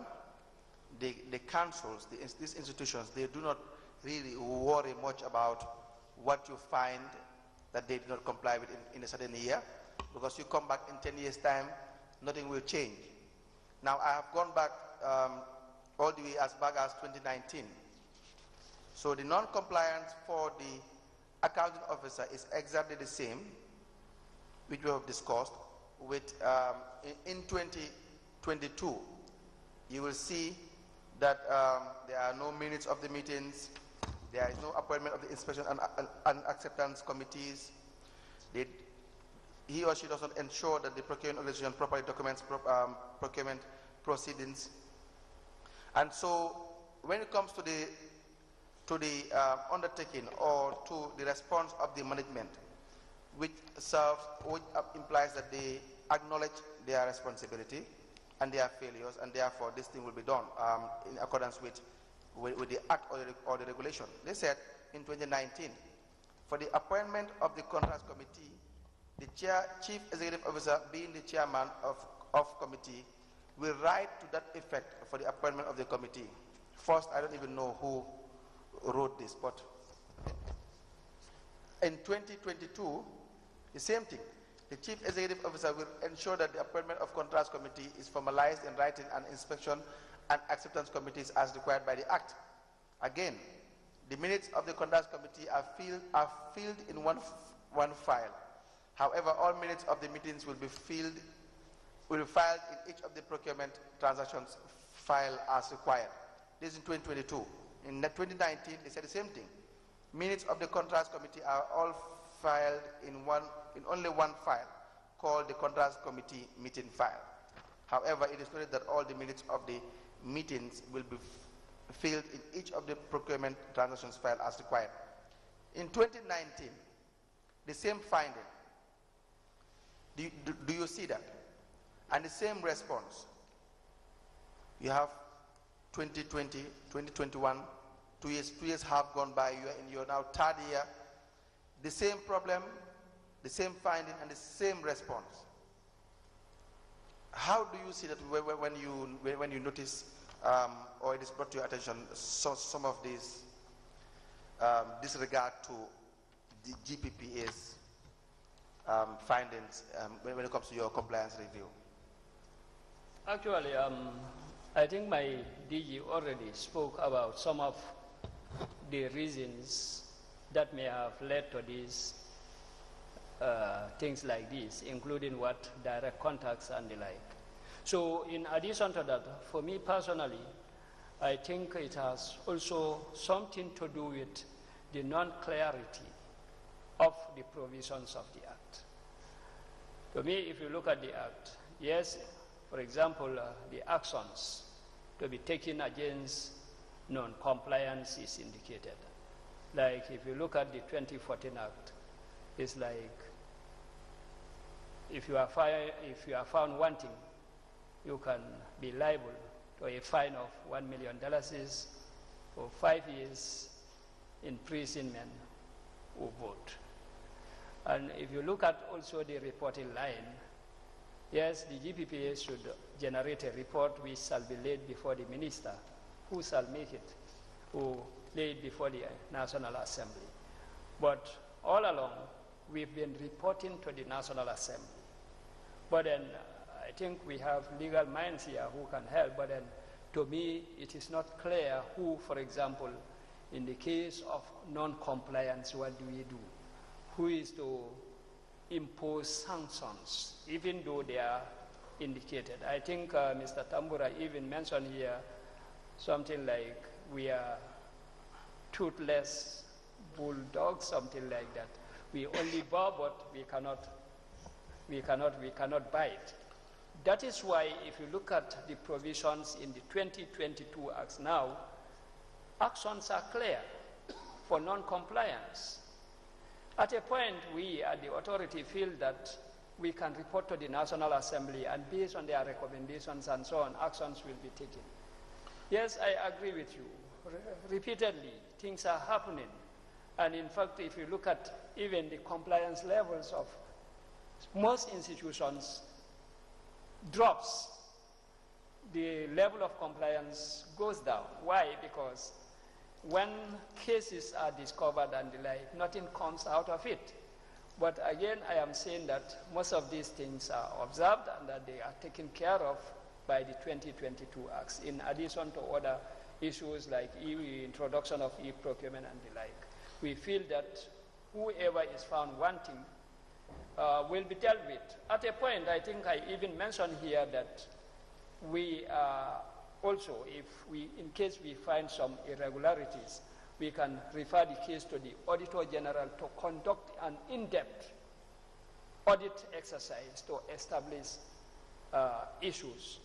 the councils, these institutions, they do not really worry much about what you find that they did not comply with in a certain year, because you come back in 10 years' time, nothing will change. Now, I have gone back all the way as back as 2019. So the non-compliance for the accounting officer is exactly the same, which we have discussed. With in 2022, you will see that there are no minutes of the meetings, there is no appointment of the inspection and acceptance committees. He or she does not ensure that the procurement organization properly documents procurement proceedings. And so when it comes to the undertaking or to the response of the management, which implies that they acknowledge their responsibility and their failures, and therefore this thing will be done in accordance with the act or the regulation. They said in 2019, for the appointment of the contracts committee, the chief executive officer, being the chairman of committee, will write to that effect for the appointment of the committee. First, I don't even know who wrote this, but in 2022, the same thing. The chief executive officer will ensure that the appointment of contracts committee is formalized in writing, and inspection and acceptance committees as required by the act. Again, the minutes of the contracts committee are filled in one file. However, all minutes of the meetings will be filed in each of the procurement transactions file as required. This is in 2022. In 2019, they said the same thing. Minutes of the contracts committee are all filed in only one file, called the contracts committee meeting file. However, it is noted that all the minutes of the meetings will be filled in each of the procurement transactions file as required. In 2019, the same finding. Do you see that? And the same response. You have 2020, 2021, 2 years have gone by, you are in your now third year. The same problem, the same finding, and the same response. How do you see that when you notice or it is brought to your attention some of these disregard to the GPPA's findings when it comes to your compliance review? Actually, I think my DG already spoke about some of the reasons that may have led to these things like this, including what direct contacts and the like. So in addition to that, for me personally, I think it has also something to do with the non-clarity of the provisions of the Act. To me, if you look at the Act, yes, for example, the actions to be taken against non-compliance is indicated. Like if you look at the 2014 Act, it's like if you are found wanting, you can be liable to a fine of $1 million or 5 years imprisonment or both. And if you look at also the reporting line, yes, the GPPA should generate a report which shall be laid before the minister, who shall make it, who lay it before the National Assembly. But all along, we've been reporting to the National Assembly. But then I think we have legal minds here who can help, but then to me, it is not clear who, for example, in the case of non-compliance, what do we do? Who is to impose sanctions, even though they are indicated? I think Mr. Tambura even mentioned here something like we are toothless bulldogs, something like that. We only bow, but we cannot bite. That is why if you look at the provisions in the 2022 Acts now, actions are clear for non-compliance. At a point, we at the authority feel that we can report to the National Assembly, and based on their recommendations and so on, actions will be taken. Yes, I agree with you. Repeatedly, things are happening. And in fact, if you look at even the compliance levels of most institutions, drops, the level of compliance goes down. Why? Because when cases are discovered and the like, nothing comes out of it. But again, I am saying that most of these things are observed and that they are taken care of by the 2022 acts, in addition to other issues like introduction of e-procurement and the like. We feel that whoever is found wanting will be dealt with. At a point, I think I even mentioned here that we also, in case we find some irregularities, we can refer the case to the Auditor General to conduct an in-depth audit exercise to establish issues.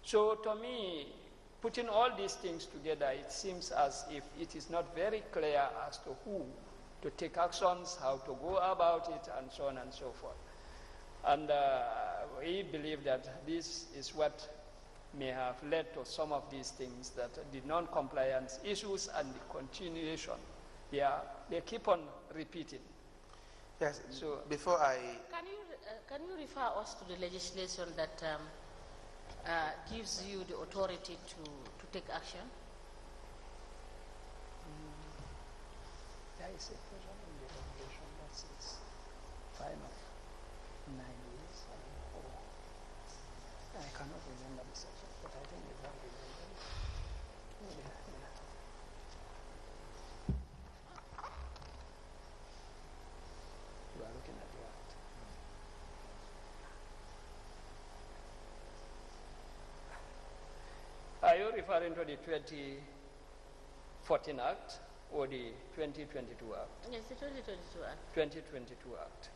So to me, putting all these things together, it seems as if it is not very clear as to who to take actions, how to go about it, and so on and so forth. And we believe that this is what may have led to some of these things, that the non-compliance issues and the continuation, they keep on repeating. Yes, so before I... Can you refer us to the legislation that gives you the authority to take action? There is a provision in the regulation that says fine of 9 years. I cannot remember the section, but I think it's already You are looking at the act. Are you referring to the 2014 Act or the 2022 Act? Yes, the 2022 Act. 2022 Act.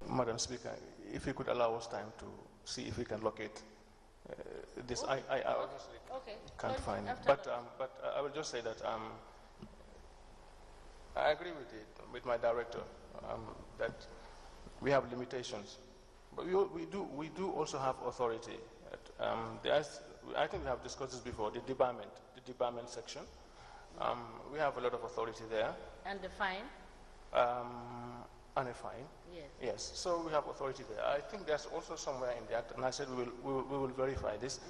Madam Speaker, if you could allow us time to see if we can locate this. Okay. I obviously can't find it. But I will just say that I agree with my director that we have limitations. But we do also have authority. I think we have discussed this before, the debarment section. We have a lot of authority there. And the fine? And a fine. Yes. Yes. So we have authority there. I think there's also somewhere in the act, and I said we will verify this,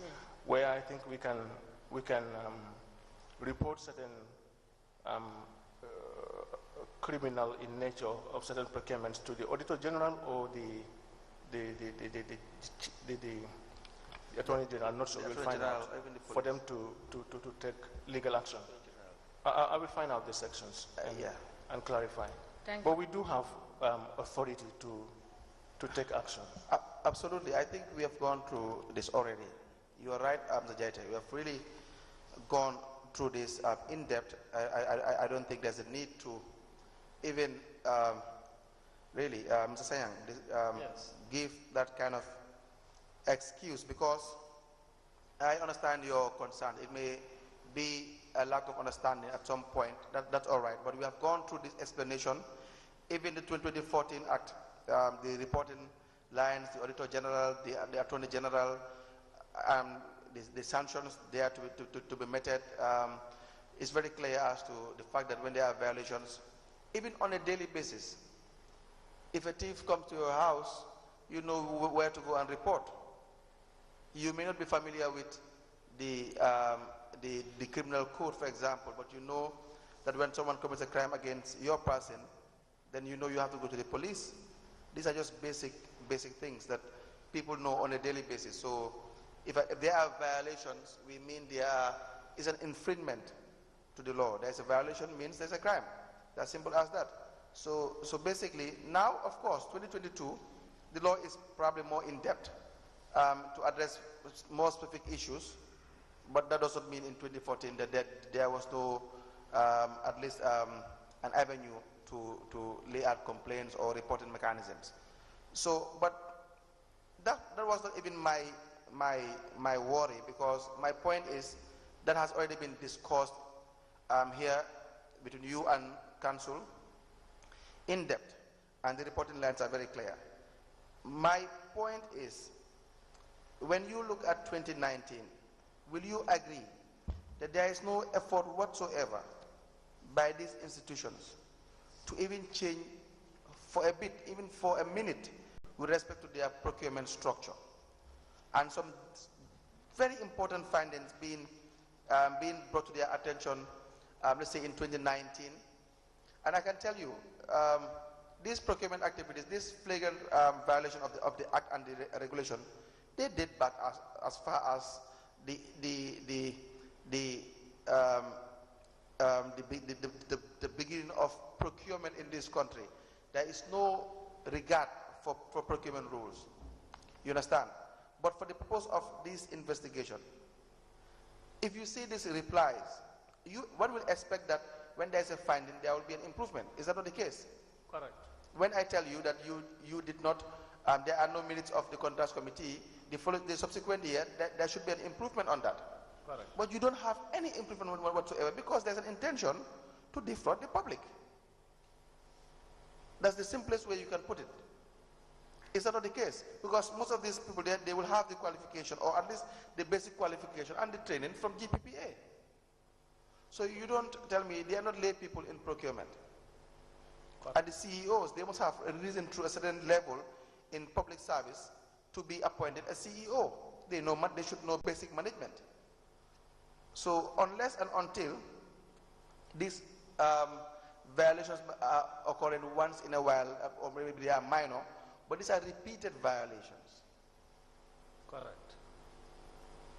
where I think we can report certain criminal in nature of certain procurements to the Auditor General or the Attorney General. Not sure. We'll find out for them to take legal action. I will find out the sections and clarify. But we do have authority to take action. Absolutely. I think we have gone through this already. You are right, Mr. Jaita. We have really gone through this in depth. I don't think there's a need to even really, Mr. Sayang, give that kind of excuse, because I understand your concern. It may be a lack of understanding at some point. That's all right. But we have gone through this explanation. Even the 2014 Act, the reporting lines, the Auditor General, the Attorney General, the sanctions there to be meted, is very clear as to the fact that when there are violations, even on a daily basis, if a thief comes to your house, you know where to go and report. You may not be familiar with the criminal code, for example, but you know that when someone commits a crime against your person, then you know you have to go to the police. These are just basic things that people know on a daily basis. So if there are violations, we mean there is an infringement to the law. There's a violation means there's a crime. As simple as that. So basically, now, of course, 2022, the law is probably more in-depth to address more specific issues, but that doesn't mean in 2014 that there was no, at least an avenue to lay out complaints or reporting mechanisms. So, but that was not even my worry, because my point is that has already been discussed here between you and Council in depth, and the reporting lines are very clear. My point is, when you look at 2019, will you agree that there is no effort whatsoever by these institutions to even change for a bit, even for a minute, with respect to their procurement structure? And some very important findings being being brought to their attention, let's say in 2019. And I can tell you, these procurement activities, this flagrant violation of the Act and the regulation, they date back as far as the beginning of procurement in this country. There is no regard for procurement rules. You understand? But for the purpose of this investigation, if you see these replies, one will expect that when there's a finding, there will be an improvement. Is that not the case? Correct. When I tell you that you did not, there are no minutes of the contracts committee, the subsequent year, there should be an improvement on that. Correct. But you don't have any improvement whatsoever because there's an intention to defraud the public. That's the simplest way you can put it. Is that not the case? Because most of these people, they will have the qualification, or at least the basic qualification and the training from GPPA. So you don't tell me they are not lay people in procurement. Correct. And the CEOs, they must have risen to a certain level in public service to be appointed a CEO. They should know basic management. So unless and until these violations are occurring once in a while, or maybe they are minor, but these are repeated violations. Correct.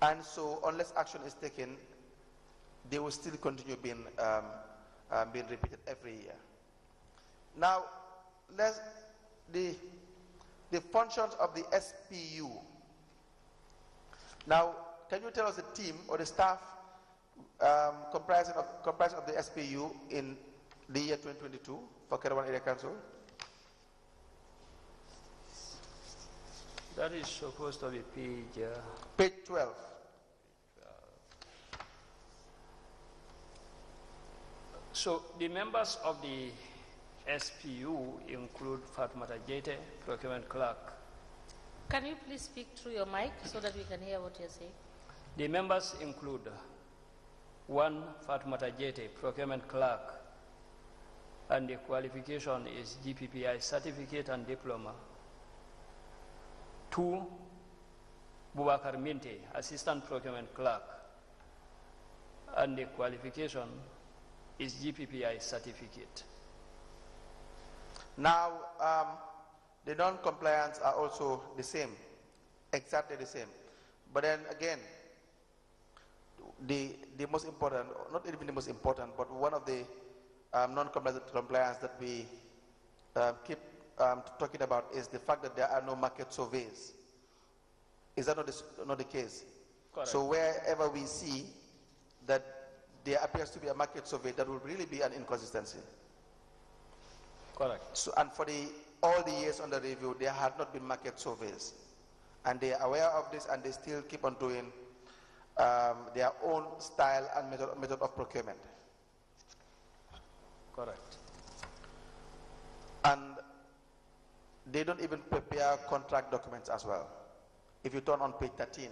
And so unless action is taken, they will still continue being repeated every year. Now, the functions of the SPU. Now, can you tell us the team or the staff comprising of the SPU in the year 2022 for Kerawan Area Council? That is supposed to be page 12. So the members of the SPU include Fatmata Jete, procurement clerk. Can you please speak through your mic so that we can hear what you're saying? The members include 1. Fatmata Jete, procurement clerk, and the qualification is GPPI certificate and diploma. 2. Bubakar Minte, assistant procurement clerk, and the qualification is GPPI certificate. Now, the non-compliance are also the same, exactly the same. But then again, the most important, not even the most important, but one of the non-compliance that we keep talking about is the fact that there are no market surveys. Is that not the case? Correct. So wherever we see that there appears to be a market survey, that will really be an inconsistency. Correct. So, and for all the years under review, there had not been market surveys. And they are aware of this, and they still keep on doing their own style and method of procurement. Correct. And they don't even prepare contract documents as well. If you turn on page 13.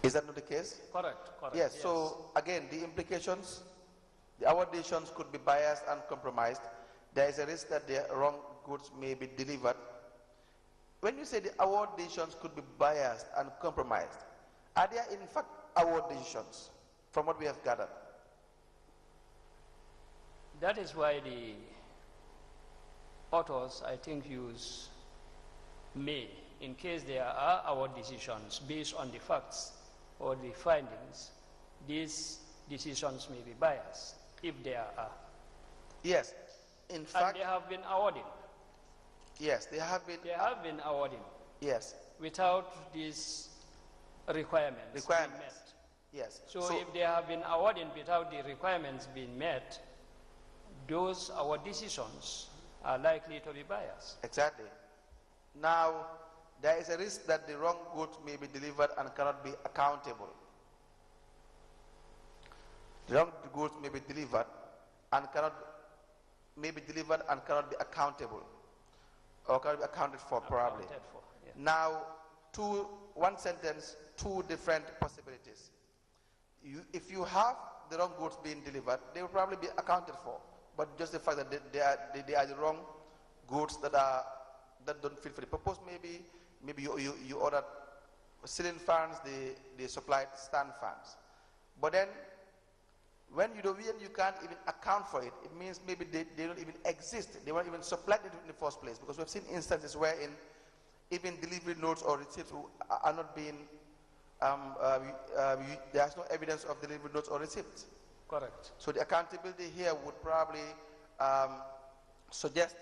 Is that not the case? Correct. Yes, yes. So again, the implications, the award decisions could be biased and compromised. There is a risk that the wrong goods may be delivered. When you say the award decisions could be biased and compromised, are there in fact award decisions from what we have gathered? That is why the authors, I think, use may, in case there are award decisions based on the facts or the findings, these decisions may be biased, if there are. Yes, in fact. And they have been awarding. Yes, they have been. They have been awarding. Yes. Without these requirements being met. Yes. So if they have been awarding without the requirements being met, those award decisions are likely to be biased. Exactly. Now, there is a risk that the wrong goods may be delivered and cannot be accountable. The wrong goods may be delivered and cannot be accountable, or cannot be accounted for probably. Yeah. Now, one sentence, two different possibilities. If you have the wrong goods being delivered, they will probably be accounted for. But just the fact that they are the wrong goods that don't fit for the purpose, maybe you ordered ceiling fans, they supplied stand fans. But then, when you can't even account for it, it means maybe they don't even exist. They weren't even supplied in the first place, because we've seen instances wherein even delivery notes or receipts are not being, there's no evidence of delivery notes or receipts. Correct. So the accountability here would probably suggest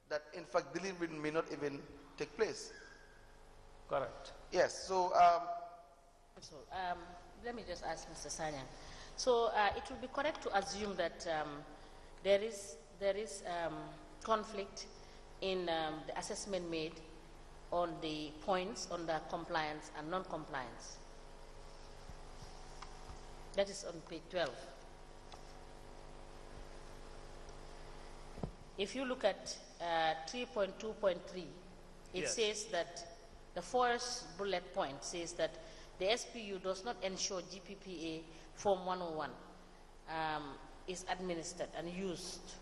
that in fact delivery may not even take place. Correct. Yes, so let me just ask Mr. Sanyang. So it would be correct to assume that there is conflict in the assessment made on the points on the compliance and non-compliance. That is on page 12. If you look at 3.2.3, it yes. says that the first bullet point says that the SPU does not ensure GPPA Form 101 is administered and used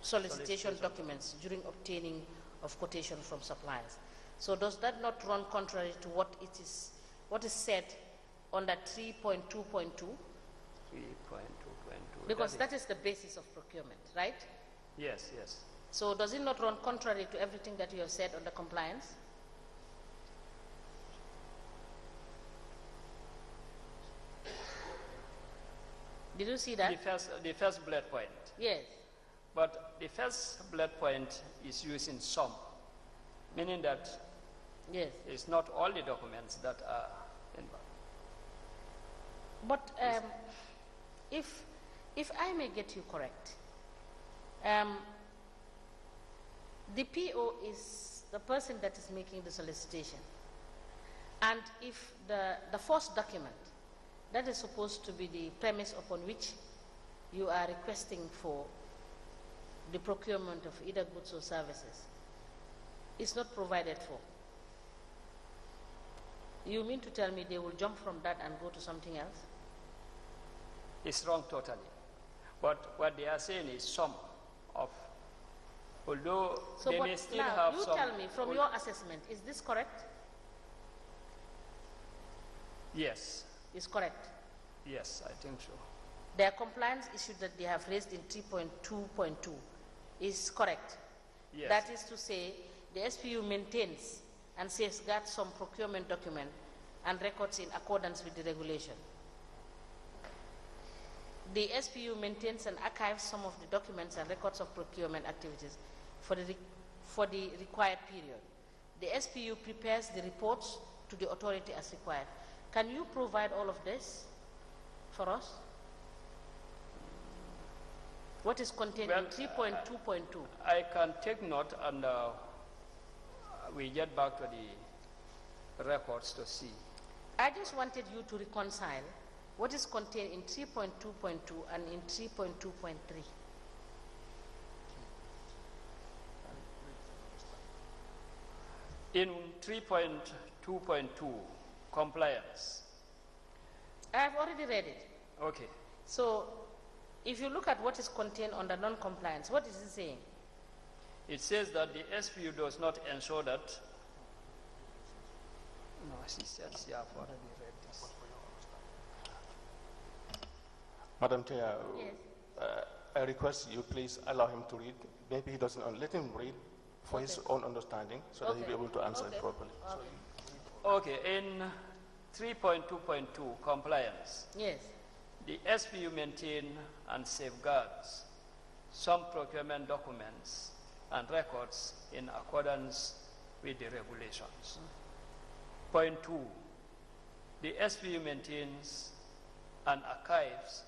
solicitation documents during obtaining of quotation from suppliers. So does that not run contrary to what is said under 3.2.2? 3.2.2. Because that is the basis of procurement, right? Yes, yes. So does it not run contrary to everything that you have said on the compliance? Did you see that? The first bullet point. Yes. But the first bullet point is used in some, meaning that yes, it's not all the documents that are involved. But if I may get you correct, the PO is the person that is making the solicitation, and if the first document that is supposed to be the premise upon which you are requesting for the procurement of either goods or services is not provided for, you mean to tell me they will jump from that and go to something else? It's wrong totally. But what they are saying is some of, although so they may still have you some. tell me, from your assessment, is this correct? Yes. Is correct? Yes, I think so. Their compliance issue that they have raised in 3.2.2 is correct. Yes. That is to say, the SPU maintains and safeguards some procurement document and records in accordance with the regulation. The SPU maintains and archives some of the documents and records of procurement activities for the required period. The SPU prepares the reports to the authority as required. Can you provide all of this for us? What is contained in 3.2.2? I can take note, and we get back to the records to see. I just wanted you to reconcile what is contained in 3.2.2 and in 3.2.3. In 3.2.2, compliance. I have already read it. Okay. So, if you look at what is contained under non-compliance, what is it saying? It says that the SPU does not ensure that. No, she said she have already read this. Madam Chair, Yes. I request you please allow him to read. Maybe he doesn't let him read for his own understanding so that he'll be able to answer it properly. Okay, in 3.2.2, compliance. Yes. The SPU maintain and safeguards some procurement documents and records in accordance with the regulations. Point 2, the SPU maintains and archives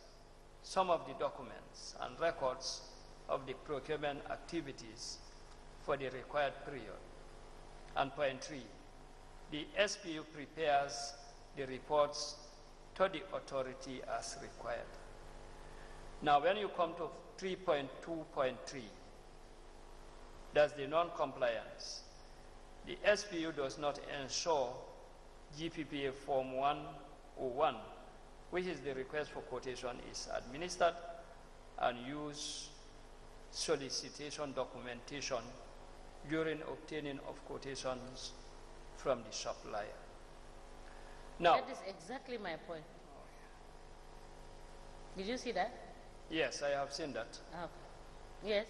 some of the documents and records of the procurement activities for the required period. And point 3, the SPU prepares the reports to the authority as required. Now, when you come to 3.2.3, that's the non-compliance. The SPU does not ensure GPPA Form 101, which is the request for quotation, is administered and use solicitation documentation during obtaining of quotations from the supplier. Now, that is exactly my point. Did you see that? yes, I have seen that. Okay. Yes.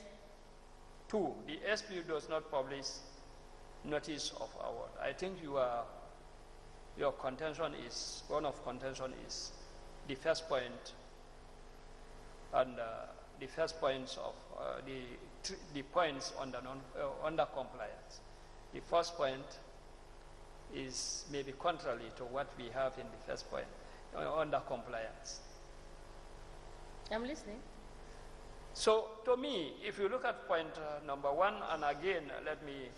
2, the SPU does not publish notice of award. I think your contention is, one of contention is the first point, and the first points of the points under under compliance. The first point is maybe contrary to what we have in the first point under compliance. I'm listening. So to me, if you look at point number 1, and again, let me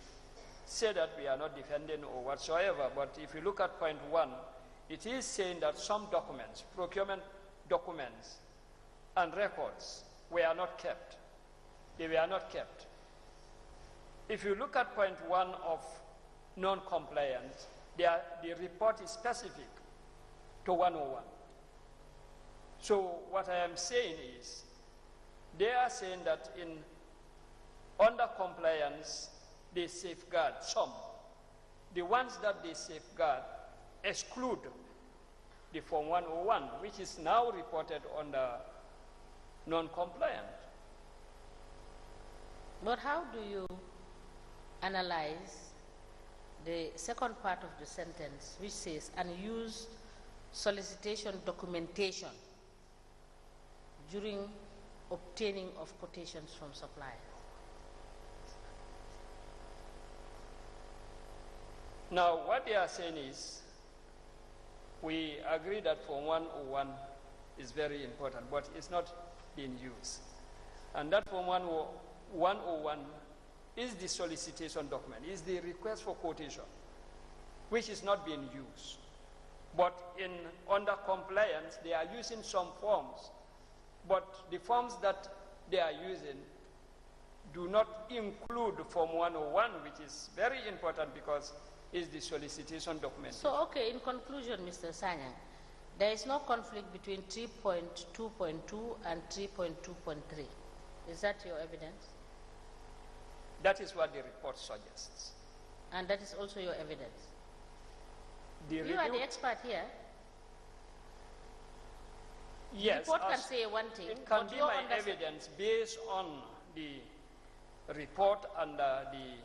say that we are not defending or whatsoever, but if you look at point 1, it is saying that some documents, procurement documents and records were not kept. They were not kept. If you look at point 1 of non-compliance, the report is specific to 101. So what I am saying is, they are saying that in under compliance, they safeguard some. The ones that they safeguard exclude the Form 101, which is now reported under non-compliant. But how do you analyze the second part of the sentence, which says unused solicitation documentation during obtaining of quotations from suppliers? Now, what they are saying is, we agree that Form 101 is very important, but it's not being used. And that Form 101 is the solicitation document, is the request for quotation, which is not being used. But under compliance, they are using some forms, but the forms that they are using do not include Form 101, which is very important because it's the solicitation document. So, okay, in conclusion, Mr. Sanyang, there is no conflict between 3.2.2 and 3.2.3. Is that your evidence? That is what the report suggests. And that is also your evidence? You are the expert here. Yes. The report can say one thing. It can be my evidence based on the report and the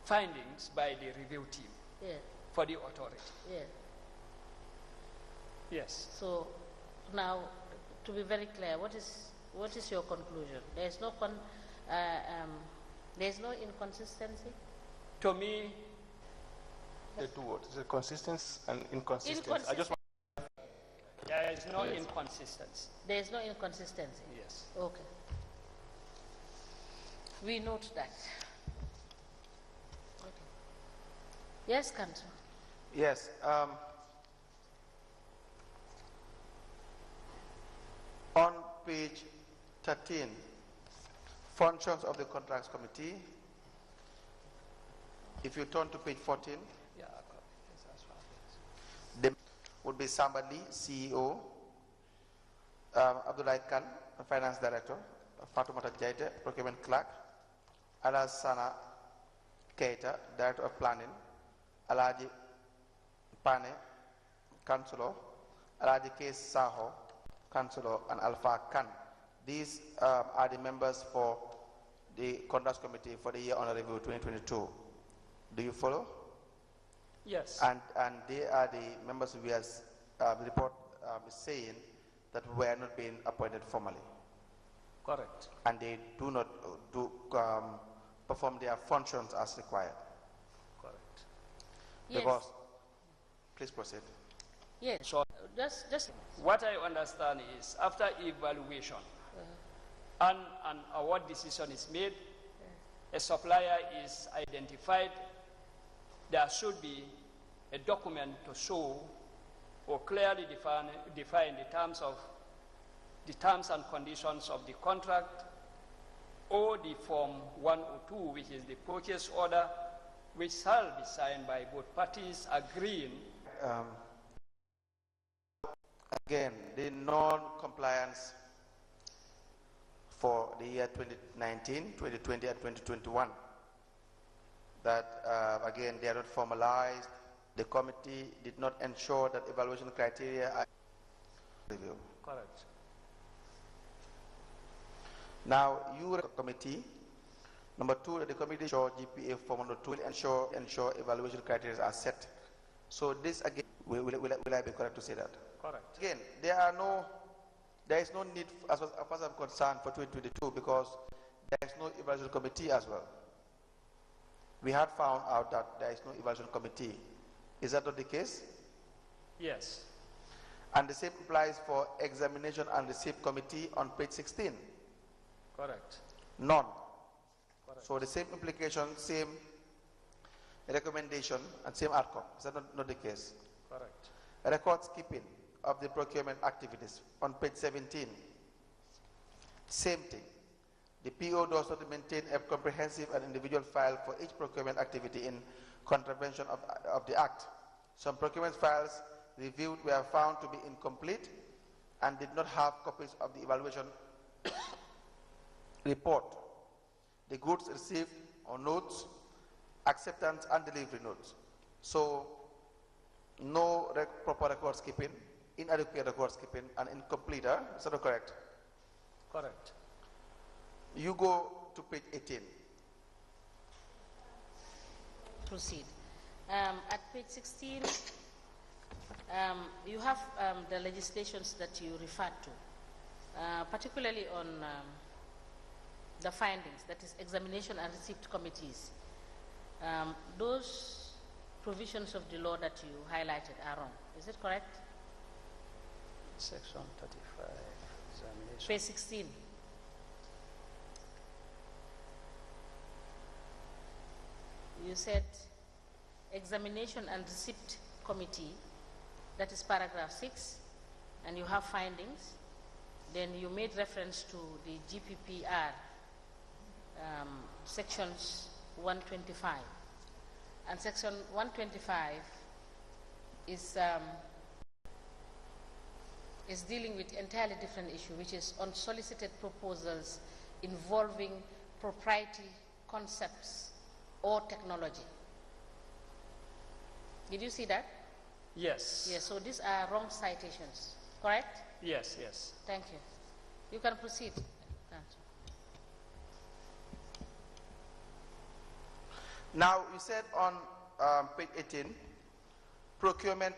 findings by the review team for the authority. Yes. Yes. So now, to be very clear, what is your conclusion? There is no inconsistency? To me, the two words, the consistency and inconsistency. I just want there is no inconsistency. There is no inconsistency? Yes. Okay. We note that. Okay. Yes, Council. Yes. On page 13, functions of the Contracts Committee. If you turn to page 14, there would be somebody, CEO, Abdullah Khan, Finance Director, Fatoumata Jaite, Procurement Clerk, Alasana Keita, Director of Planning, Alaji Pane, Councillor, Alaji K. Saho, Councillor, and Alpha Khan. These are the members for the Contracts Committee for the Year Honor Review 2022. Do you follow? Yes. And they are the members who the report is saying that were not being appointed formally. Correct. And they do not perform their functions as required. Correct. Yes. Because, please proceed. Yes. So just what I understand is, after evaluation and an award decision is made, a supplier is identified, there should be a document to show or clearly define the terms and conditions of the contract, or the Form 102, which is the purchase order, which shall be signed by both parties agreeing. Again, the non-compliance for the year 2019, 2020, and 2021, that again, they are not formalized. the committee did not ensure that evaluation criteria are review. Correct. Now, you committee, number 2, that the committee ensure GPA form number 2 will ensure evaluation criteria are set. So this again, will I be correct to say that? Correct. Again, there is no need, as far as I'm concerned, for 2022 because there is no evaluation committee as well. We had found out that there is no evaluation committee. Is that not the case? Yes. And the same applies for examination and receipt committee on page 16. Correct. None. Correct. So the same implication, same recommendation, and same outcome. Is that not the case? Correct. Records keeping of the procurement activities on page 17. Same thing. The PO does not maintain a comprehensive and individual file for each procurement activity in contravention of the Act. Some procurement files reviewed were found to be incomplete and did not have copies of the evaluation report, the goods received or notes, acceptance and delivery notes. So, no proper records keeping, inadequate records keeping, and incomplete. Is that correct? Correct. You go to page 18. Proceed. At page 16, you have the legislations that you referred to, particularly on the findings, that is examination and receipt committees. Those provisions of the law that you highlighted are wrong. Is it correct? Section 35, examination. Page 16. You said examination and receipt committee, that is paragraph 6, and you have findings. Then you made reference to the GPPR sections 125. And section 125 is dealing with entirely different issue, which is unsolicited proposals involving proprietary concepts or technology. Did you see that? Yes. Yes, so these are wrong citations, correct? Yes, yes. Thank you. You can proceed. Now, you said on page 18, procurement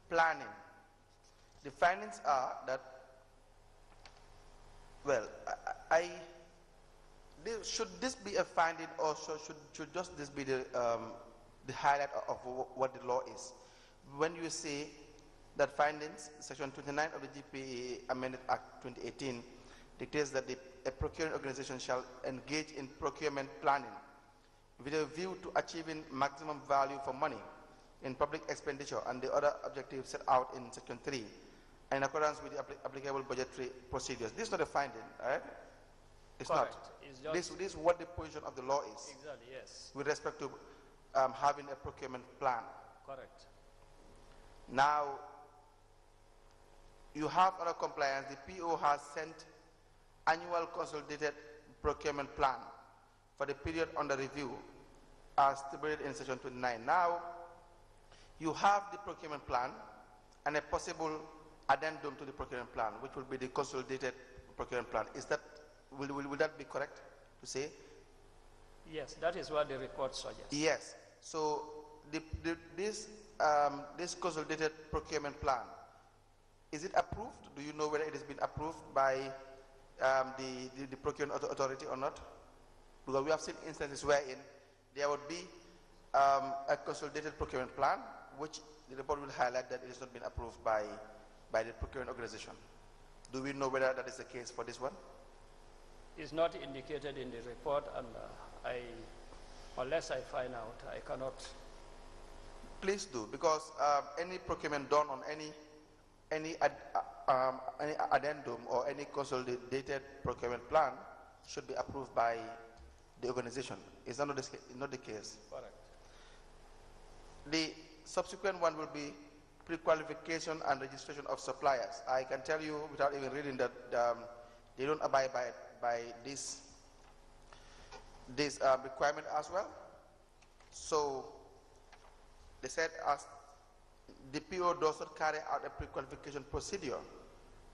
planning. The findings are that, well, should this be a finding or should just this be the highlight of what the law is? When you say that findings, section 29 of the GPA Amended Act 2018 dictates that a procuring organization shall engage in procurement planning with a view to achieving maximum value for money in public expenditure and the other objectives set out in section 3 and in accordance with the applicable budgetary procedures. This is not a finding, right? It's correct. not. This is what the position of the law is. Exactly, yes. With respect to having a procurement plan. Correct. Now, you have under compliance, the PO has sent annual consolidated procurement plan for the period under review as stipulated in section 29. Now, you have the procurement plan and a possible addendum to the procurement plan, which will be the consolidated procurement plan. Is that, will that be correct to say? Yes, that is what the report suggests. Yes. So, this consolidated procurement plan, is it approved? Do you know whether it has been approved by the procurement authority or not? Because we have seen instances wherein there would be a consolidated procurement plan, which the report will highlight that it has not been approved by the procurement organization. Do we know whether that is the case for this one? It's not indicated in the report, and unless I find out, I cannot. Please do, because any procurement done on any addendum or any consolidated procurement plan should be approved by the organization. Is that not the case? Correct. The subsequent one will be pre-qualification and registration of suppliers. I can tell you without even reading that they don't abide by this requirement as well. So they said as the PO does not carry out a pre-qualification procedure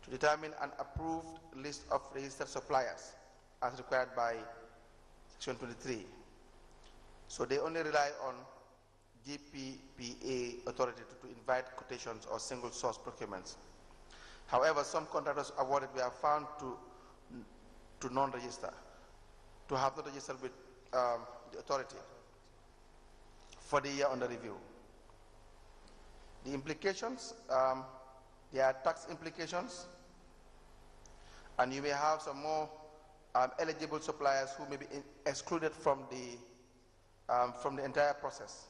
to determine an approved list of registered suppliers as required by Section 23. So they only rely on GPPA authority to invite quotations or single source procurements. However, some contractors awarded were found to non-register, to have not registered with the authority for the year under review. The implications, there are tax implications, and you may have some more eligible suppliers who may be excluded from the entire process.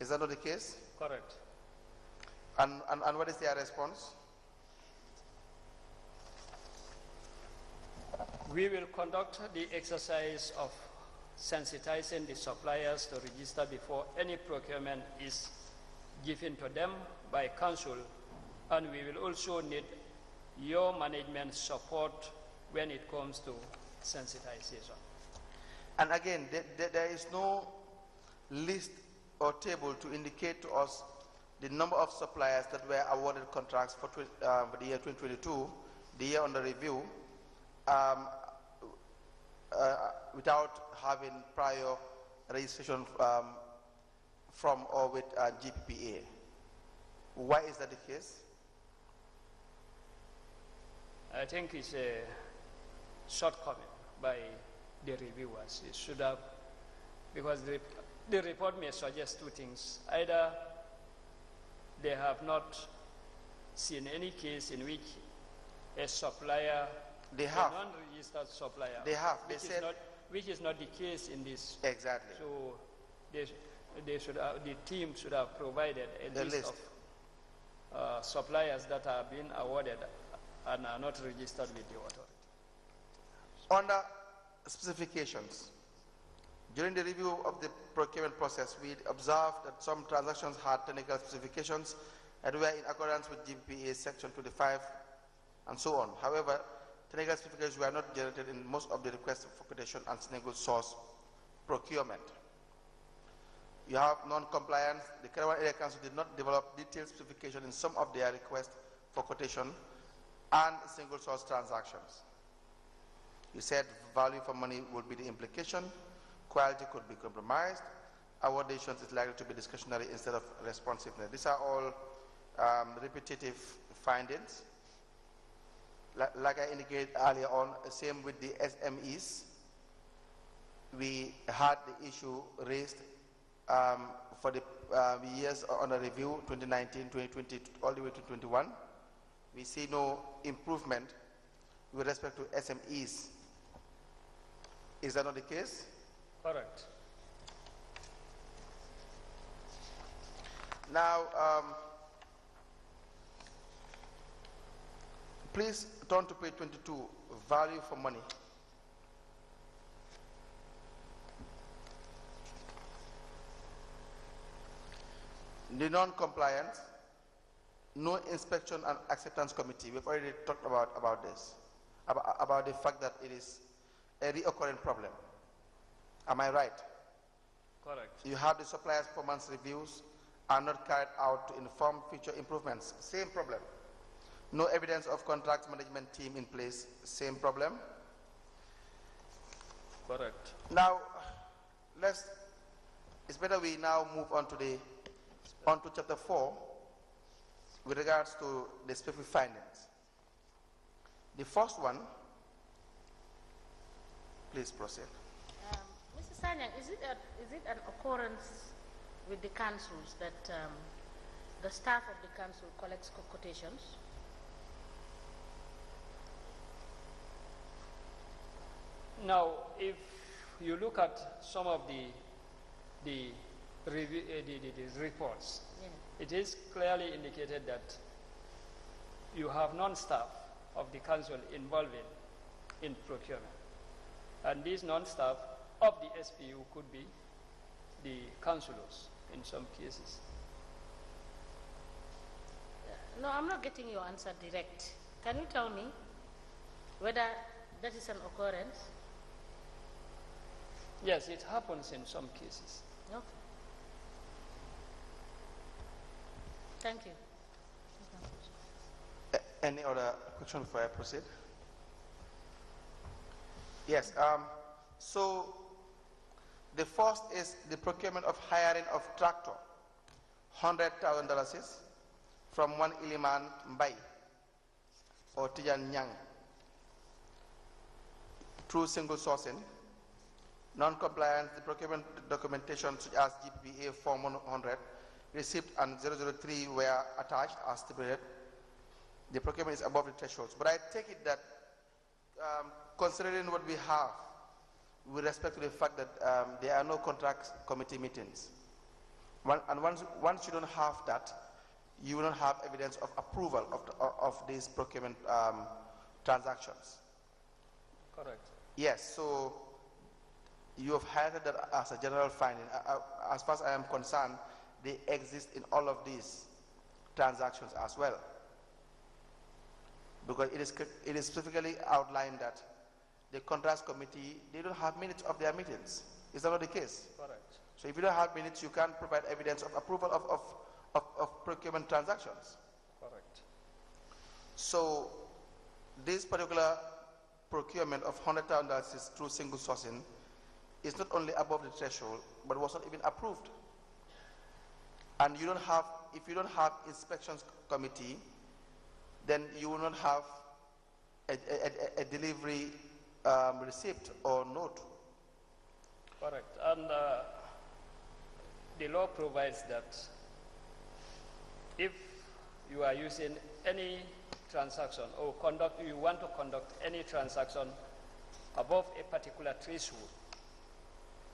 Is that not the case? Correct. And what is their response? We will conduct the exercise of sensitizing the suppliers to register before any procurement is given to them by council, and we will also need your management support when it comes to sensitization. And again, there is no list or table to indicate to us the number of suppliers that were awarded contracts for the year 2022, the year under review, without having prior registration from or with GPPA. Why is that the case? I think it's a shortcoming by the reviewers. It should have, because the report may suggest two things. Either they have not seen any case in which a supplier, they have, a non-registered supplier, they have, which is not the case in this. Exactly. So they should have, the team should have provided a list of suppliers that are being awarded and are not registered with the authority. Under specifications, during the review of the procurement process, we observed that some transactions had technical specifications that were in accordance with GPPA Section 25 and so on. However, technical specifications were not generated in most of the requests for quotation and single source procurement. You have non-compliance. The Kerawan Area Council did not develop detailed specification in some of their requests for quotation and single source transactions. You said value for money would be the implication, quality could be compromised, awardation is likely to be discretionary instead of responsiveness. These are all repetitive findings. Like I indicated earlier on, same with the SMEs. We had the issue raised for the years under review, 2019, 2020, all the way to 2021. We see no improvement with respect to SMEs. Is that not the case? Correct. Now, please turn to page 22, value for money. The non-compliance, no inspection and acceptance committee. We've already talked about this, about the fact that it is a reoccurring problem. Am I right? Correct. You have the suppliers' performance reviews are not carried out to inform future improvements. Same problem. No evidence of contract management team in place. Same problem. Correct. Now, it's better we now move on to chapter 4 with regards to the specific findings. The first one, please proceed. Mr. Sanyang, is it an occurrence with the councils that the staff of the council collects quotations? Now, if you look at some of the reports, yeah, it is clearly indicated that you have non-staff of the council involved in procurement. And these non-staff of the SPU could be the councillors in some cases. No, I'm not getting your answer direct. Can you tell me whether that is an occurrence? Yes, it happens in some cases. Okay. Thank you. Any other question before I proceed? Yes. So the first is the procurement of hiring of tractor, $100,000 from one Iliman Mbai or Tijan Nyang through single sourcing. Non-compliance, the procurement documentation such as GPPA Form 100, receipt and 003 were attached as stipulated. The procurement is above the thresholds. But I take it that considering what we have with respect to the fact that there are no contract committee meetings, and once you don't have that, you will not have evidence of approval of these procurement transactions. Correct. Yes, so you have highlighted that as a general finding. As far as I am concerned, they exist in all of these transactions as well. Because it is specifically outlined that the contracts committee, they don't have minutes of their meetings. Is that not the case? Correct. So if you don't have minutes, you can't provide evidence of approval of procurement transactions. Correct. So this particular procurement of $100,000 through single sourcing is not only above the threshold, but was not even approved. And you don't have, if you don't have inspections committee, then you will not have a delivery receipt or note. Correct. And the law provides that if you are using any transaction or you want to conduct any transaction above a particular threshold,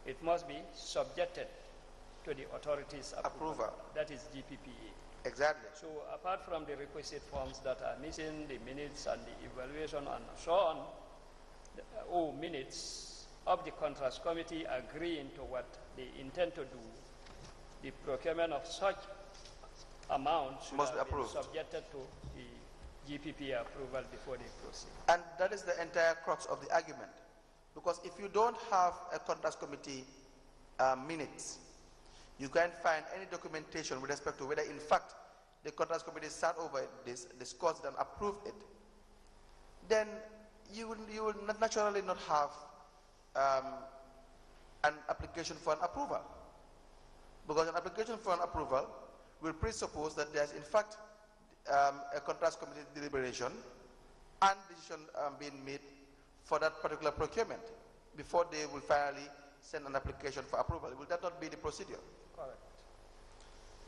it must be subjected to the authorities' approval. That is GPPA. Exactly. So apart from the requisite forms that are missing, the minutes and the evaluation and so on, minutes of the contracts committee agreeing to what they intend to do, the procurement of such amount should must be have been approved, subjected to the GPPA approval before they proceed. And that is the entire crux of the argument. Because if you don't have a contracts committee minutes, you can't find any documentation with respect to whether in fact the contracts committee sat over this, discussed and approved it, then you will naturally not have an application for an approval. Because an application for an approval will presuppose that there's in fact a contracts committee deliberation and decision being made for that particular procurement before they will finally send an application for approval. Will that not be the procedure? Correct.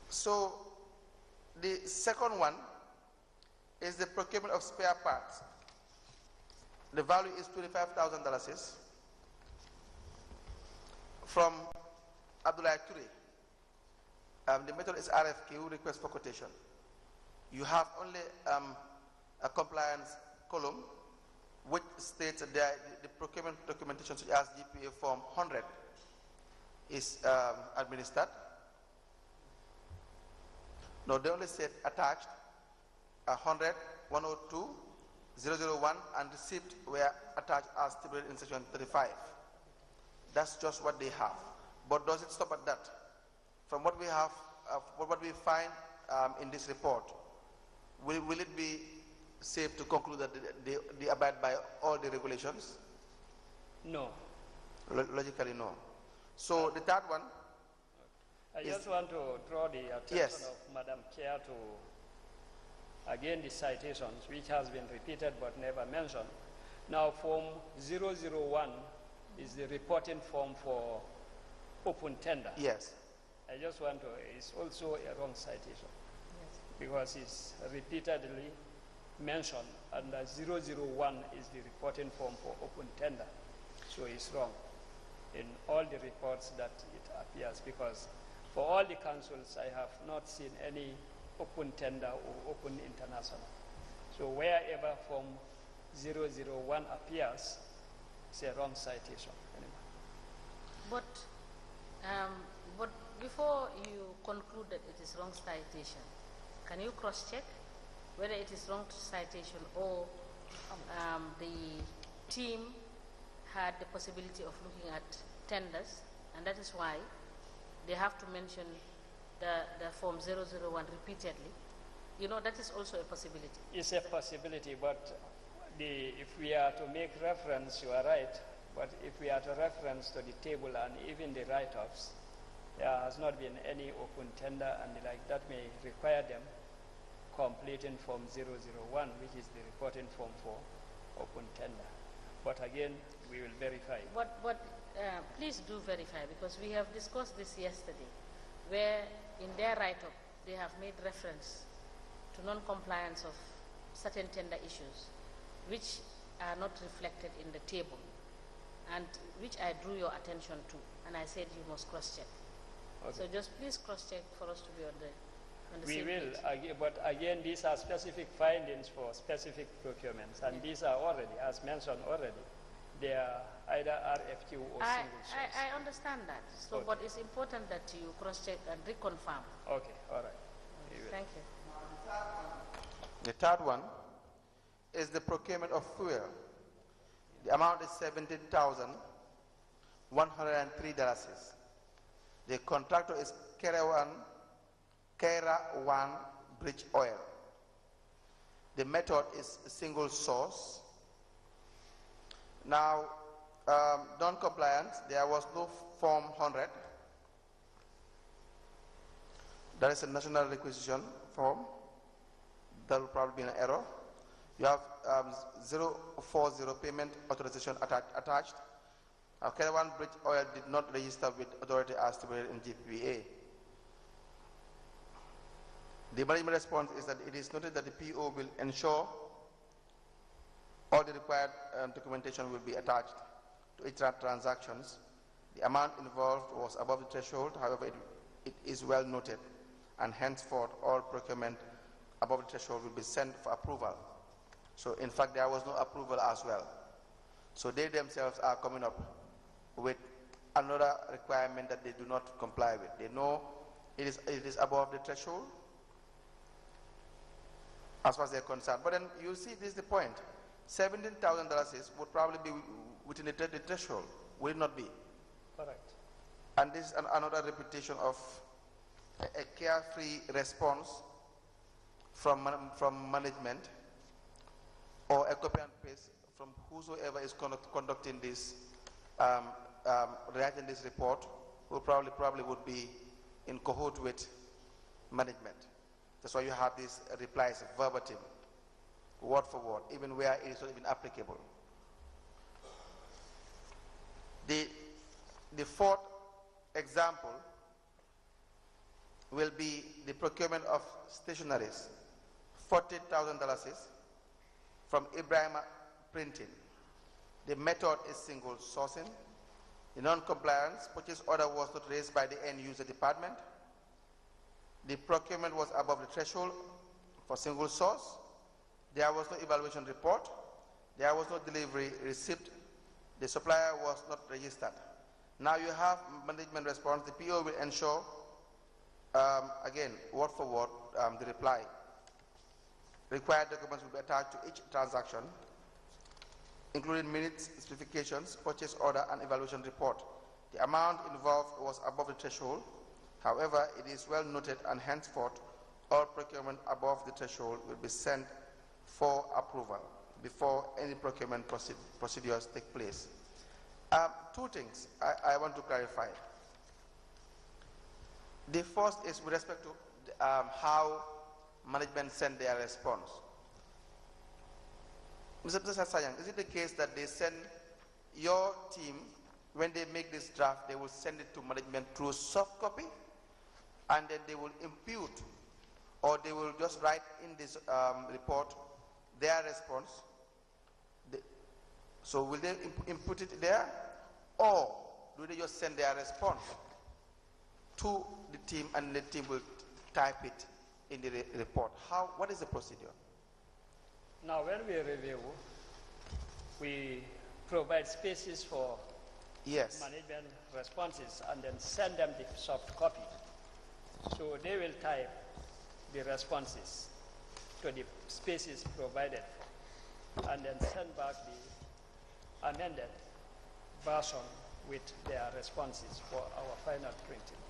So the second one is the procurement of spare parts. The value is $25,000 from Abdullah Ture. The method is RFQ, request for quotation. You have only a compliance column which states that the procurement documentation such as GPA form 100 is administered. No, they only said attached 100, 102, 001 and receipt were attached as stipulated in section 35. That's just what they have. But does it stop at that? From what we have, what we find in this report, will it be safe to conclude that they abide by all the regulations? No. Logically, no. So the third one. I just want to draw the attention of Madam Chair to, again, the citations, which has been repeated but never mentioned. Now, Form 001 is the reporting form for open tender. Yes. I just want to, it's also a wrong citation. Yes. Because it's repeatedly mentioned, and 001 is the reporting form for open tender. So it's wrong in all the reports that it appears, because for all the councils, I have not seen any open tender or open international. So wherever Form 001 appears, it's a wrong citation. But before you conclude that it is wrong citation, can you cross-check whether it is wrong citation or the team had the possibility of looking at tenders, and that is why they have to mention the Form 001 repeatedly? You know, that is also a possibility. It's a possibility, but if we are to make reference, you are right, but if we are to reference to the table and even the write-offs, there has not been any open tender and the like. That may require them completing Form 001, which is the reporting form for open tender. But again, we will verify. Please do verify, because we have discussed this yesterday, where in their write-up, they have made reference to non-compliance of certain tender issues, which are not reflected in the table, and which I drew your attention to, and I said you must cross-check. Okay. So just please cross-check for us to be on the same page. We will, but again, these are specific findings for specific procurements, and these are already, as mentioned already, they are either RFQ or single source. I understand that. So, okay. But it's important that you cross-check and reconfirm. Okay, all right. Thank you. The third one is the procurement of fuel. The amount is $17,103. The contractor is Kera One Bridge Oil. The method is single source. Now, non-compliance, there was no Form 100. That is a national requisition form. That will probably be an error. You have 040 payment authorization attached. Caravan Bridge Oil did not register with authority as stipulated in GPPA. The management response is that it is noted that the PO will ensure all the required documentation will be attached to each transactions. The amount involved was above the threshold. However, it is well noted, and henceforth all procurement above the threshold will be sent for approval. So in fact, there was no approval as well. So they themselves are coming up with another requirement that they do not comply with. They know it is above the threshold as far as they're concerned. But then you see, this is the point. $17,000 would probably be within the threshold, will it not be? Correct. And this is another repetition of a carefree response from management, or a copy and paste from whosoever is conducting this, writing this report, who probably would be in cahoot with management. That's why you have these replies verbatim, word for word, even where it is not even applicable. The fourth example will be the procurement of stationaries, $40,000 from Ibrahim Printing. The method is single sourcing. The non-compliance purchase order was not raised by the end user department. The procurement was above the threshold for single source. There was no evaluation report. There was no delivery receipt. The supplier was not registered. Now you have management response. The PO will ensure, again, word for word, the reply. Required documents will be attached to each transaction, including minutes, specifications, purchase order, and evaluation report. The amount involved was above the threshold. However, it is well noted, and henceforth, all procurement above the threshold will be sent for approval before any procurement procedures take place. Two things I want to clarify. The first is with respect to how management send their response. Mr. Sayang, is it the case that they send your team, when they make this draft, they will send it to management through soft copy, and then they will impute, or they will just write in this report their response? So will they input it there, or do they just send their response to the team, and the team will type it in the report? What is the procedure? Now, when we review, we provide spaces for management responses and then send them the soft copy. So they will type the responses to the spaces provided and then send back the amended version with their responses for our final printing.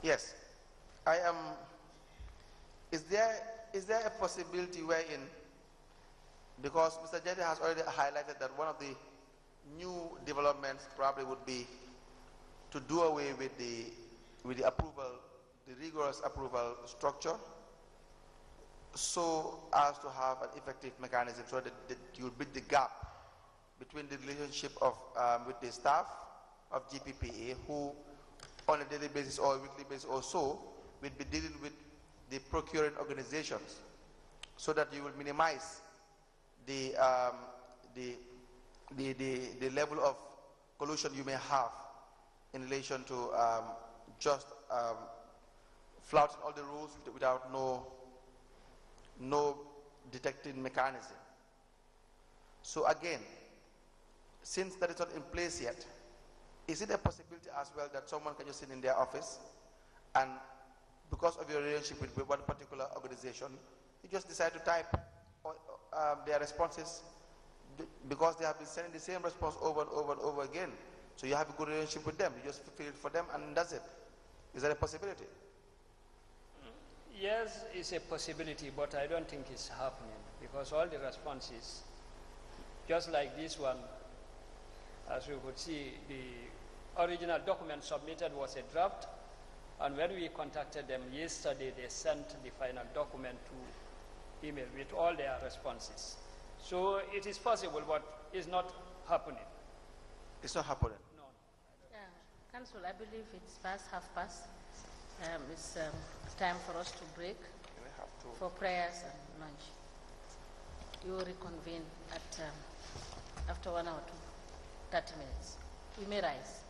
Yes, Is there a possibility wherein, because Mr. Jammeh has already highlighted that one of the new developments probably would be to do away with the approval, the rigorous approval structure, so as to have an effective mechanism so that you bridge the gap between the relationship of with the staff of GPPA, who on a daily basis or weekly basis or so will be dealing with the procuring organizations, so that you will minimize the level of collusion you may have in relation to just flouting all the rules without no detecting mechanism. So again, since that is not in place yet, is it a possibility as well that someone can just sit in their office and because of your relationship with one particular organization, you just decide to type their responses because they have been sending the same response over and over and over again. So you have a good relationship with them. You just fulfill it for them and that's it. Is that a possibility? Yes, it's a possibility, but I don't think it's happening because all the responses, just like this one, as we could see, the original document submitted was a draft, and when we contacted them yesterday, they sent the final document to email with all their responses. So it is possible, but it's not happening. It's not happening? No. Yeah, Council, I believe it's past 5:30. It's time for us to break for prayers and lunch. You will reconvene at after 1 hour to 30 minutes. We may rise.